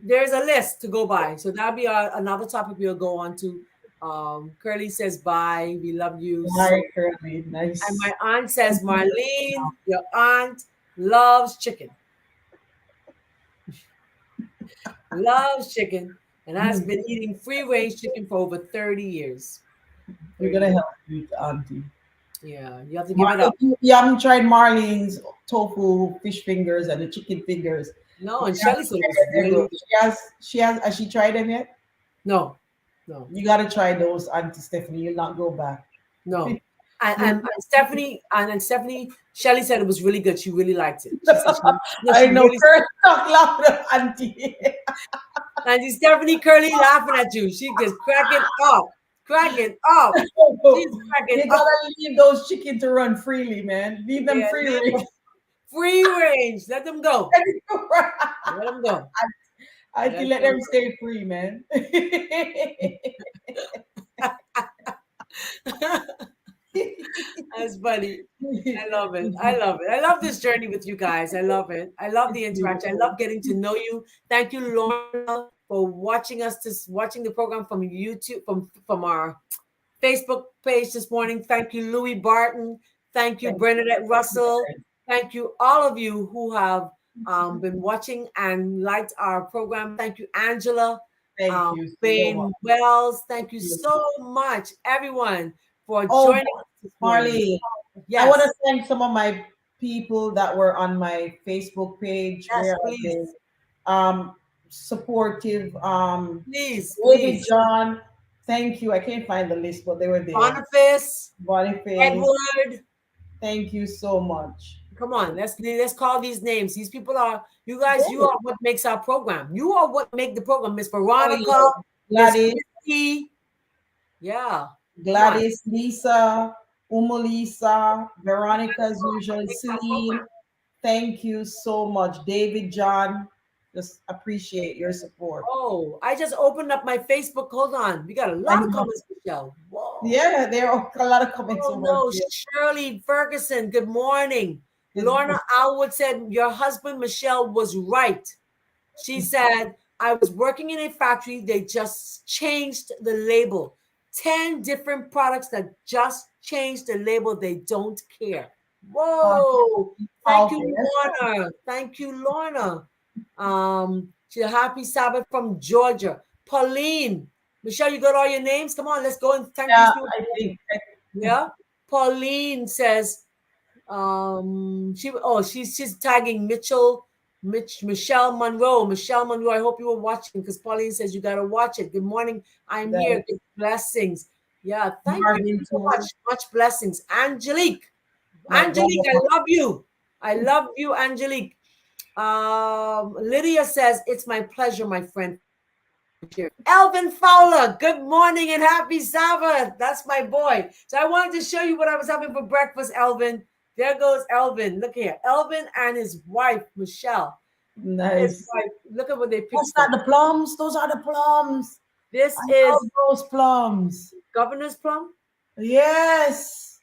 A: there's a list to go by. So that'll be another topic we'll go on to. Curly says bye. We love you
C: Hi,
A: so.
C: Kirby.
A: And
C: Nice.
A: my aunt says, Marlene, your aunt loves chicken. Loves chicken. And has been eating free range chicken for over 30 years.
C: We're
A: 30
C: gonna
A: years.
C: help you, Auntie.
A: Yeah, you have to give it up.
C: You haven't tried Marlene's tofu fish fingers and the chicken fingers.
A: No,
C: You
A: and
C: have
A: Shelly
C: to
A: said it
C: try
A: was
C: them. They're
A: really
C: good.
A: good.
C: Has she tried them yet?
A: No, no,
C: You gotta try those, Auntie Stephanie. You'll not go back.
A: no. And Stephanie, Shelly said it was really good. She really liked it. She said
C: I
A: she
C: know.
A: really.
C: First talk louder, Auntie.
A: And Stephanie Curly laughing at you. She just cracking up, cracking up. She's cracking
C: You
A: up.
C: gotta leave those chicken to run freely, man. Leave them
A: Yeah,
C: free
A: leave
C: range.
A: them free range. Let them go. Let them go.
C: I can
A: Let
C: let
A: them
C: them stay free, man.
A: go. That's funny. I love it. I love it. I love this journey with you guys. I love it. I love the interaction. I love getting to know you. Thank you, Lorna, for watching the program from YouTube, from our Facebook page this morning. Thank you, Louis Barton. Thank you,
C: Thank
A: Bernadette Russell.
C: you.
A: Thank you, all of you who have been watching and liked our program. Thank you, Angela,
C: Thank you so much.
A: Bain Wells. Thank you
C: Thank you.
A: so much, everyone, for
C: Oh,
A: joining us this morning.
C: Marley, I want to
A: Yes,
C: thank some of my people that were on my Facebook page.
A: yes,
C: Where are they?
A: please,
C: Um, Supportive.
A: please,
C: David
A: please.
C: John. Thank you. I can't find the list, but they were there.
A: Boniface,
C: Boniface.
A: Edward.
C: Thank you so much.
A: Come on, let's call these names. These people are you guys. You
C: Yeah.
A: are what makes our program. You are what make the program. Miss
C: Oh,
A: Veronica,
C: yeah.
A: Miss
C: Gladys,
A: Christy. Yeah, come on.
C: Gladys, Lisa, Lisa, Veronica as usual,
A: Makes our program.
C: Celine. Thank you so much. David John. Just appreciate your support.
A: Oh, I just opened up my Facebook. Hold on, we got a
C: I
A: lot of
C: know.
A: comments, Michelle. Whoa.
C: Yeah, there are a lot of comments
A: Oh
C: over
A: no,
C: here.
A: Shirley Ferguson. Good morning.
C: It's
A: Lorna Alwood said your husband Michelle was right. She said, I was working in a factory. They just changed the label. 10 different products that just changed the label. They don't care. Whoa. Thank
C: powerful.
A: you,
C: That's
A: Lorna. Thank you, Lorna. She's a happy Sabbath from Georgia. Pauline. Michelle, you got all your names? Come on, let's go and thank these
C: yeah,
A: people.
C: I think.
A: Yeah. Pauline says, she's tagging Michelle Monroe. Michelle Monroe, I hope you were watching because Pauline says you gotta watch it. Good morning. I'm here.
C: That
A: Good blessings. Yeah, thank you
C: Marvin
A: so
C: too.
A: much. Much blessings. Angelique.
C: Yeah,
A: Angelique, I love you. I love you, Angelique. Lydia says, it's my pleasure, my friend. Elvin Fowler, good morning and happy Sabbath. That's my boy. So I wanted to show you what I was having for breakfast, Elvin. There goes Elvin. Look here. Elvin and his wife, Michelle. His
C: Nice.
A: wife. Look at what they picked.
C: What's that? The plums? Those are the plums.
A: This
C: I
A: is
C: love those plums.
A: Governor's Plum.
C: Yes.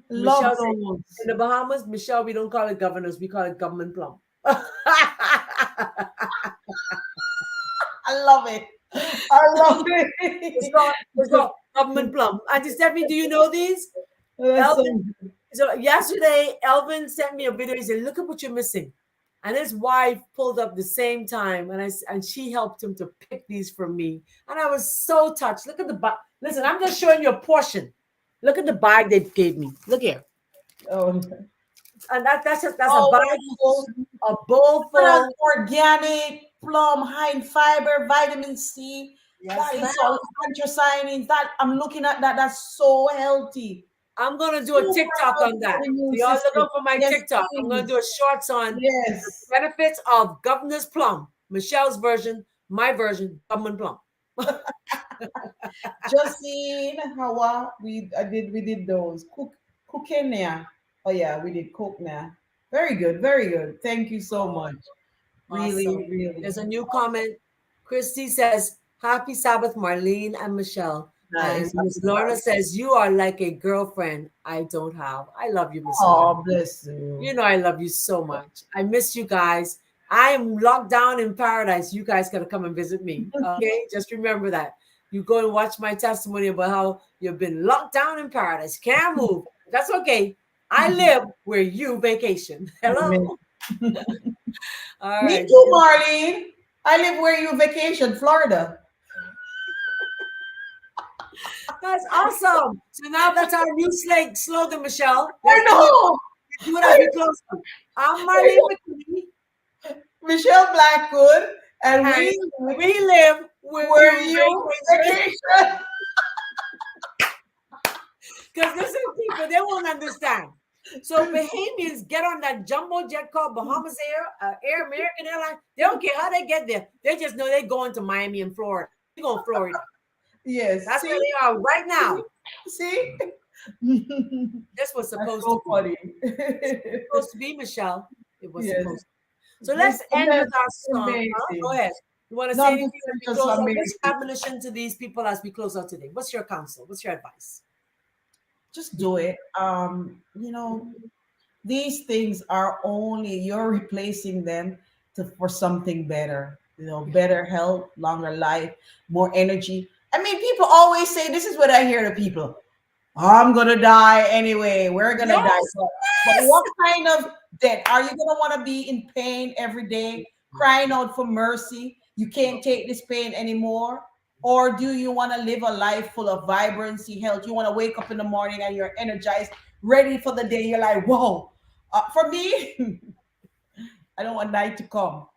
C: Love
A: Michelle said,
C: those.
A: in the Bahamas, Michelle, we don't call it governors, we call it government plum.
C: I love it. I love it.
A: It's called government plum. Auntie Stephanie, do you know these?
C: That's so
A: Elvin, so yesterday, Elvin sent me a video. He said, look at what you're missing. And his wife pulled up the same time, and she helped him to pick these for me. And I was so touched. Look at the bag. Listen, I'm just showing you a portion. Look at the bag they gave me. Look here.
C: Oh,
A: And that's a bag full, a bowl full.
C: Organic plum, high in fiber, vitamin C.
A: Yes,
C: That is
A: ma'am.
C: all anthocyanins. That I'm looking at that. That's so healthy.
A: I'm gonna do a TikTok on that. So y'all look out for my
C: Yes,
A: TikTok. I'm gonna do a shorts on
C: Yes.
A: benefits of Governor's Plum. Michelle's version, my version, government plum.
C: Justine, Hawa, we did those. Cooking there. Oh yeah, we did cook now. Very good, very good. Thank you so much. Really,
A: Awesome.
C: really.
A: There's a new comment. Christy says, Happy Sabbath, Marlene and Michelle.
C: Nice.
A: And Miss Lorna says, you are like a girlfriend I don't have. I love you, Miss
C: Oh,
A: Lorna.
C: bless you.
A: You know I love you so much. I miss you guys. I am locked down in paradise. You guys gotta come and visit me. Okay? Just remember that. You go and watch my testimony about how you've been locked down in paradise. Can't move. That's okay. I live where you vacation. Hello. All
C: Me
A: right.
C: too, Marlene. I live where you vacation, Florida.
A: That's awesome. So now that's our new slogan, Michelle.
C: I know.
A: Do it as we close. I'm Marlene McKinney.
C: Michelle Blackwood, and
A: we live
C: where you vacation.
A: Because listen, people, they won't understand. So Bahamians get on that jumbo jet called Bahamas Air, American Airlines. They don't care how they get there. They just know they're going to Miami and Florida. They're going to Florida.
C: Yes.
A: That's where they are right now.
C: See?
A: This was supposed
C: so
A: to be.
C: funny.
A: It was supposed to be, Michelle. It was
C: Yes.
A: supposed to be. So let's end with our song.
C: Amazing.
A: Go ahead. You want to
C: No,
A: say anything as we
C: just
A: close out?
C: amazing.
A: What's your admonition to these people as we close out today? What's your counsel? What's your advice?
C: Just do it. These things are only you're replacing them for something better. Better health, longer life, more energy. I mean, people always say, this is what I hear to people. I'm gonna die anyway. We're gonna die. But what kind of death? Are you gonna want to be in pain every day, crying out for mercy? You can't take this pain anymore. Or do you want to live a life full of vibrancy, health? You want to wake up in the morning and you're energized, ready for the day. You're like, whoa. For me, I don't want night to come.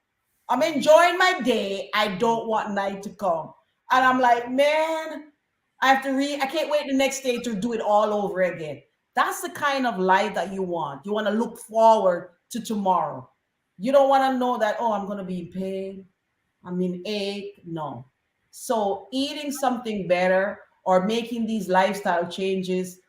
C: I'm enjoying my day. I don't want night to come. And I'm like, man, I can't wait the next day to do it all over again. That's the kind of life that you want. You want to look forward to tomorrow. You don't want to know that, oh, I'm going to be in pain. I'm in ache. No. So eating something better or making these lifestyle changes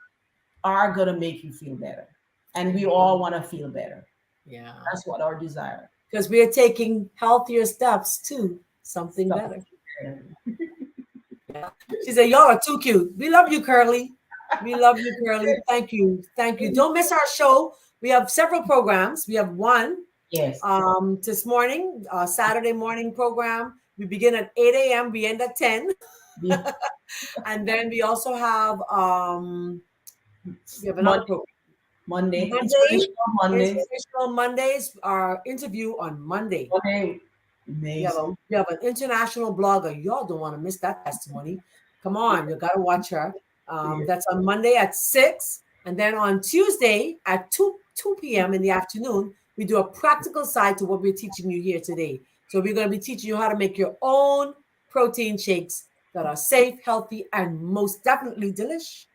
C: are going to make you feel better. And we all want to feel better.
A: Yeah.
C: That's what our desire.
A: Because we are taking healthier steps to something better. Yeah. She said, y'all are too cute. We love you, Curly. We love you, Curly. Thank you. Thank you. Don't miss our show. We have several programs. We have one this morning, Saturday morning program. We begin at 8 a.m. We end at 10.
C: Yeah.
A: And then we also have another program. Inspirational Mondays, our interview on Monday.
C: Okay. Amazing.
A: We have an international blogger. Y'all don't want to miss that testimony. Come on, you got to watch her. That's on Monday at 6. And then on Tuesday at 2 p.m. in the afternoon, we do a practical side to what we're teaching you here today. So we're going to be teaching you how to make your own protein shakes that are safe, healthy, and most definitely delish.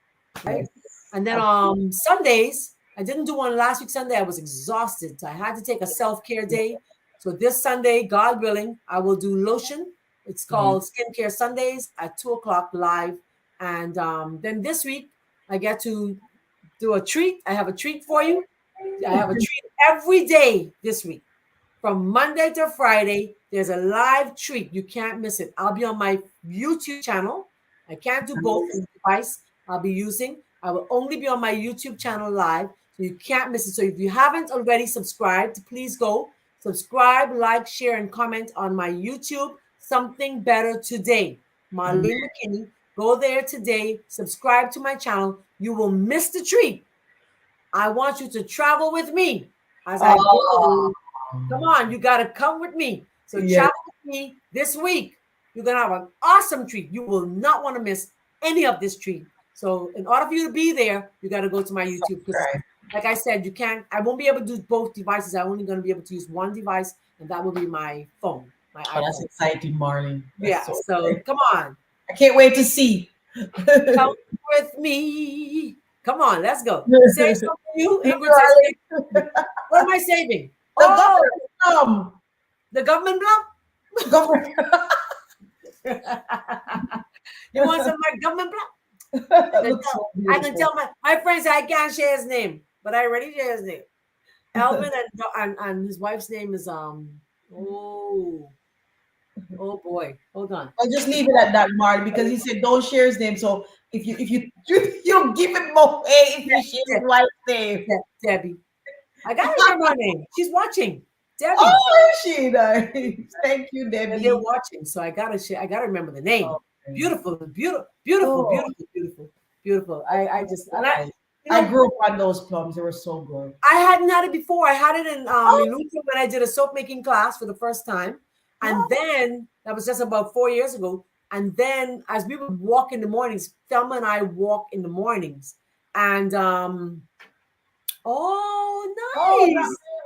A: Right? Yes. And then on Sundays, I didn't do one last week Sunday. I was exhausted. So I had to take a self-care day. So this Sunday, God willing, I will do lotion It's called Skincare Sundays at 2 o'clock live. And then this week, I get to do a treat. I have a treat for you. I have a treat every day this week. From Monday to Friday, there's a live treat. You can't miss it. I'll be on my YouTube channel. I can't do both in the device I'll be using. I will only be on my YouTube channel live, so you can't miss it. So if you haven't already subscribed, please go subscribe, like, share, and comment on my YouTube. Something Better Today. Marlene McKinney. Go there today. Subscribe to my channel. You will miss the treat. I want you to travel with me as I go. Come on, you got to come with me. So travel with me this week. You're going to have an awesome treat. You will not want to miss any of this treat. So in order for you to be there, you got to go to my YouTube. Like I said, you can't, I won't be able to do both devices. I'm only going to be able to use one device, and that will be my phone, my iPhone.
C: That's exciting, Marlene.
A: So come on.
C: I can't wait to see.
A: Come with me. Come on, let's go. Say something new. Ingrid says, what am I saving? The government block?
C: Government.
A: You want some of my government block? I can tell my friends I can't share his name, but I already share his name. Alvin and his wife's name is oh boy, hold on.
C: I'll just leave it at that, Marley, because he said don't share his name. So if you don't give it more if you share his wife's name.
A: Debbie. I gotta remember her name. She's watching. Debbie.
C: Oh, she nice. Thank you, Debbie.
A: And they're watching, so I gotta remember the name. Beautiful. I
C: grew up on those plums. They were so good.
A: I hadn't had it before. I had it in Luther when I did a soap making class for the first time. And then that was just about 4 years ago. And then as we would walk in the mornings, Thelma and I walk in the mornings. And nice.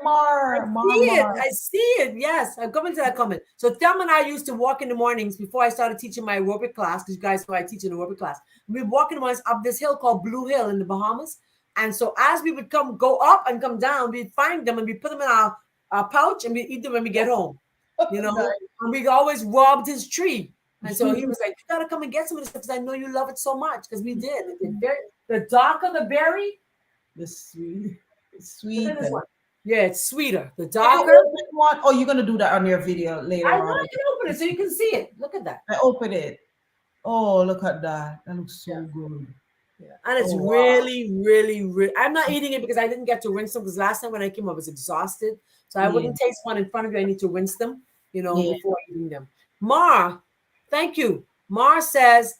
A: I see it. Yes, I'm coming to that comment. So Thelma and I used to walk in the mornings before I started teaching my aerobic class, because you guys know I teach an aerobic class. We'd walk in the mornings up this hill called Blue Hill in the Bahamas. And so as we would go up and come down, we'd find them and we put them in our pouch and we eat them when we get home. And we always robbed his tree. And so he was like, you gotta come and get some of this stuff because I know you love it so much. Because we did. The darker the berry,
C: the sweet.
A: Yeah, it's sweeter. The darker
C: one. Oh, you're gonna do that on your video later.
A: I want you to open it so you can see it. Look at that.
C: I open it. Oh, look at that. That looks so good.
A: Yeah. And it's really. I'm not eating it because I didn't get to rinse them, because last time when I came I was exhausted. So I wouldn't taste one in front of you. I need to rinse them, before eating them. Mar, thank you. Mar says,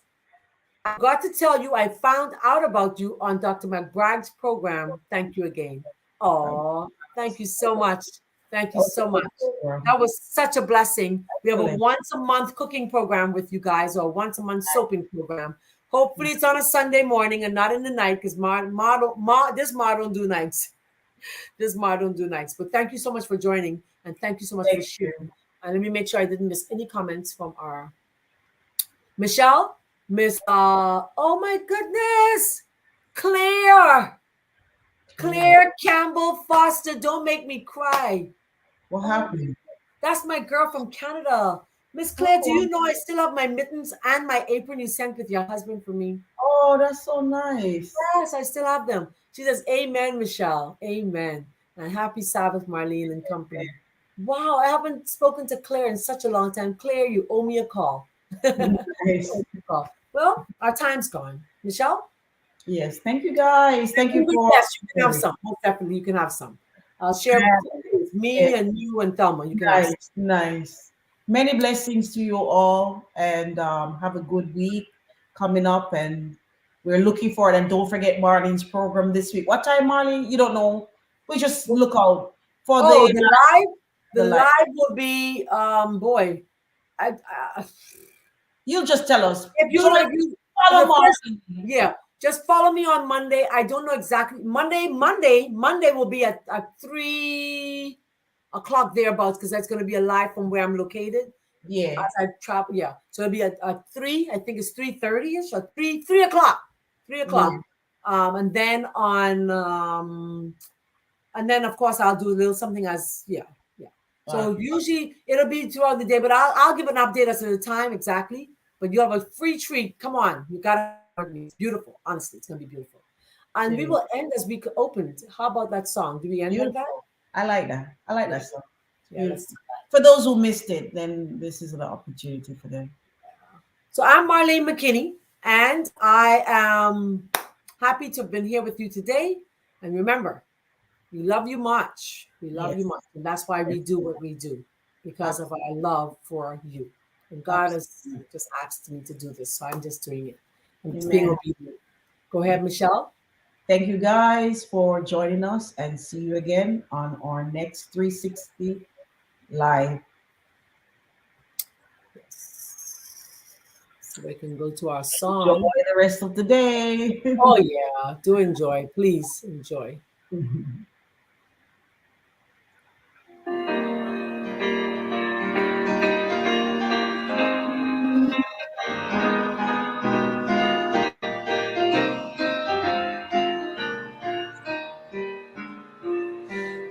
A: I got to tell you, I found out about you on Dr. McBragg's program. Thank you again. Oh, thank you so much. Thank you so much. That was such a blessing. We have a once a month cooking program with you guys, or once a month soaping program. Hopefully it's on a Sunday morning and not in the night, because this Ma don't do nights. This Ma don't do nights. But thank you so much for joining, and thank you so much for sharing. And let me make sure I didn't miss any comments from our Michelle, oh my goodness, Claire Campbell Foster. Don't make me cry.
C: What happened?
A: That's my girl from Canada. Miss Claire, do you know I still have my mittens and my apron you sent with your husband for me?
C: Oh, that's so nice.
A: Yes, I still have them. She says, amen, Michelle. Amen. And happy Sabbath, Marlene and company. Wow, I haven't spoken to Claire in such a long time. Claire, you owe me a call.
C: Nice.
A: Well, our time's gone. Michelle?
C: Yes, thank you guys. Thank you for.
A: Yes, you can have some. Most definitely, you can have some. I'll share with me and you and Thelma. You can have some.
C: Nice. Many blessings to you all, and have a good week coming up. And we're looking forward. And don't forget Marlene's program this week. What time, Marlene? You don't know. We just look out for
A: the live. The live will be boy.
C: You'll just tell us.
A: If you follow Marlene. Yeah. Just follow me on Monday. I don't know exactly. Monday will be at 3 o'clock thereabouts, because that's going to be a live from where I'm located.
C: Yeah.
A: As I travel. Yeah. So it'll be at 3. I think it's 3:30ish or 3 o'clock. 3 o'clock. Yeah. And then on and then of course I'll do a little something as
C: Wow.
A: So usually it'll be throughout the day, but I'll give an update as to the time exactly. But you have a free treat. Come on, you gotta support me. It's beautiful. Honestly, it's gonna be beautiful. And we
C: Beautiful.
A: will end as we opened. How about that song? Do we end like that?
C: Beautiful. I like that. I like that
A: Yeah,
C: song. It's
A: yeah. Let's
C: beautiful.
A: do that.
C: For those who missed it, then this is an opportunity for them.
A: So I'm Marlene McKinney, and I am happy to have been here with you today. And remember, we love you much. We love you
C: Yes.
A: much. And that's why
C: Yes.
A: we do what we do, because of our
C: Absolutely.
A: love for you. And God has
C: Absolutely.
A: just asked me to do this. So I'm just doing it. I'm just being
C: Amen.
A: obedient. Go ahead, Michelle.
C: Thank you guys for joining us and see you again on our next 360 live.
A: Yes. So we can go to our
C: Enjoy
A: song.
C: the rest of the day.
A: Oh, yeah. Do enjoy. Please enjoy.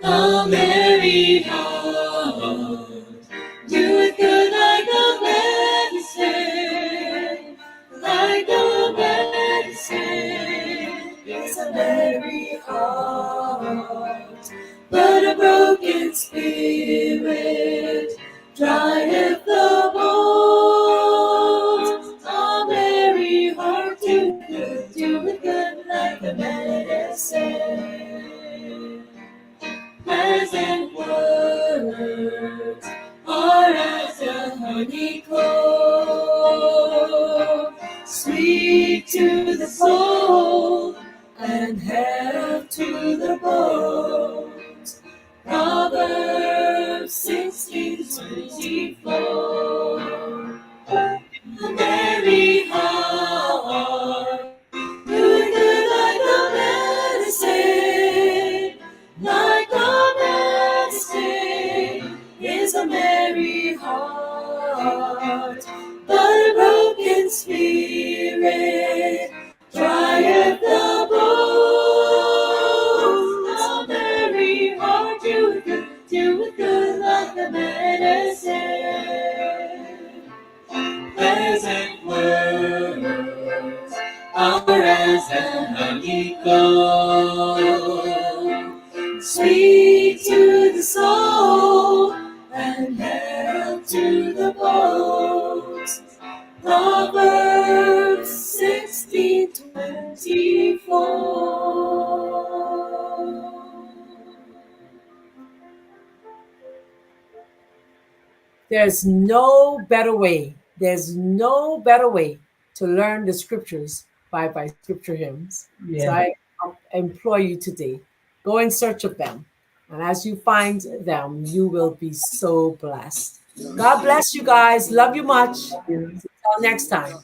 B: A merry heart doeth good like a medicine, like a medicine. Is a merry heart, but a broken spirit drieth the bones. A merry heart doeth good like a medicine. Pleasant words are as a honeycomb, sweet to the soul and health to the bones. Proverbs 16:24. A merry heart, doing good like a medicine, like a medicine is a merry heart, but a broken spirit drieth the bones. A merry heart doeth good like a medicine. Pleasant words are as a honeycomb, sweet to the soul and health to the bones. Proverbs 16:24.
A: There's no better way. There's no better way to learn the scriptures by scripture hymns. So
C: Yeah.
A: I implore you today, go in search of them. And as you find them, you will be so blessed. God bless you guys. Love you much. Until next time.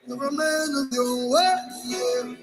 B: You're a man of your word, yeah.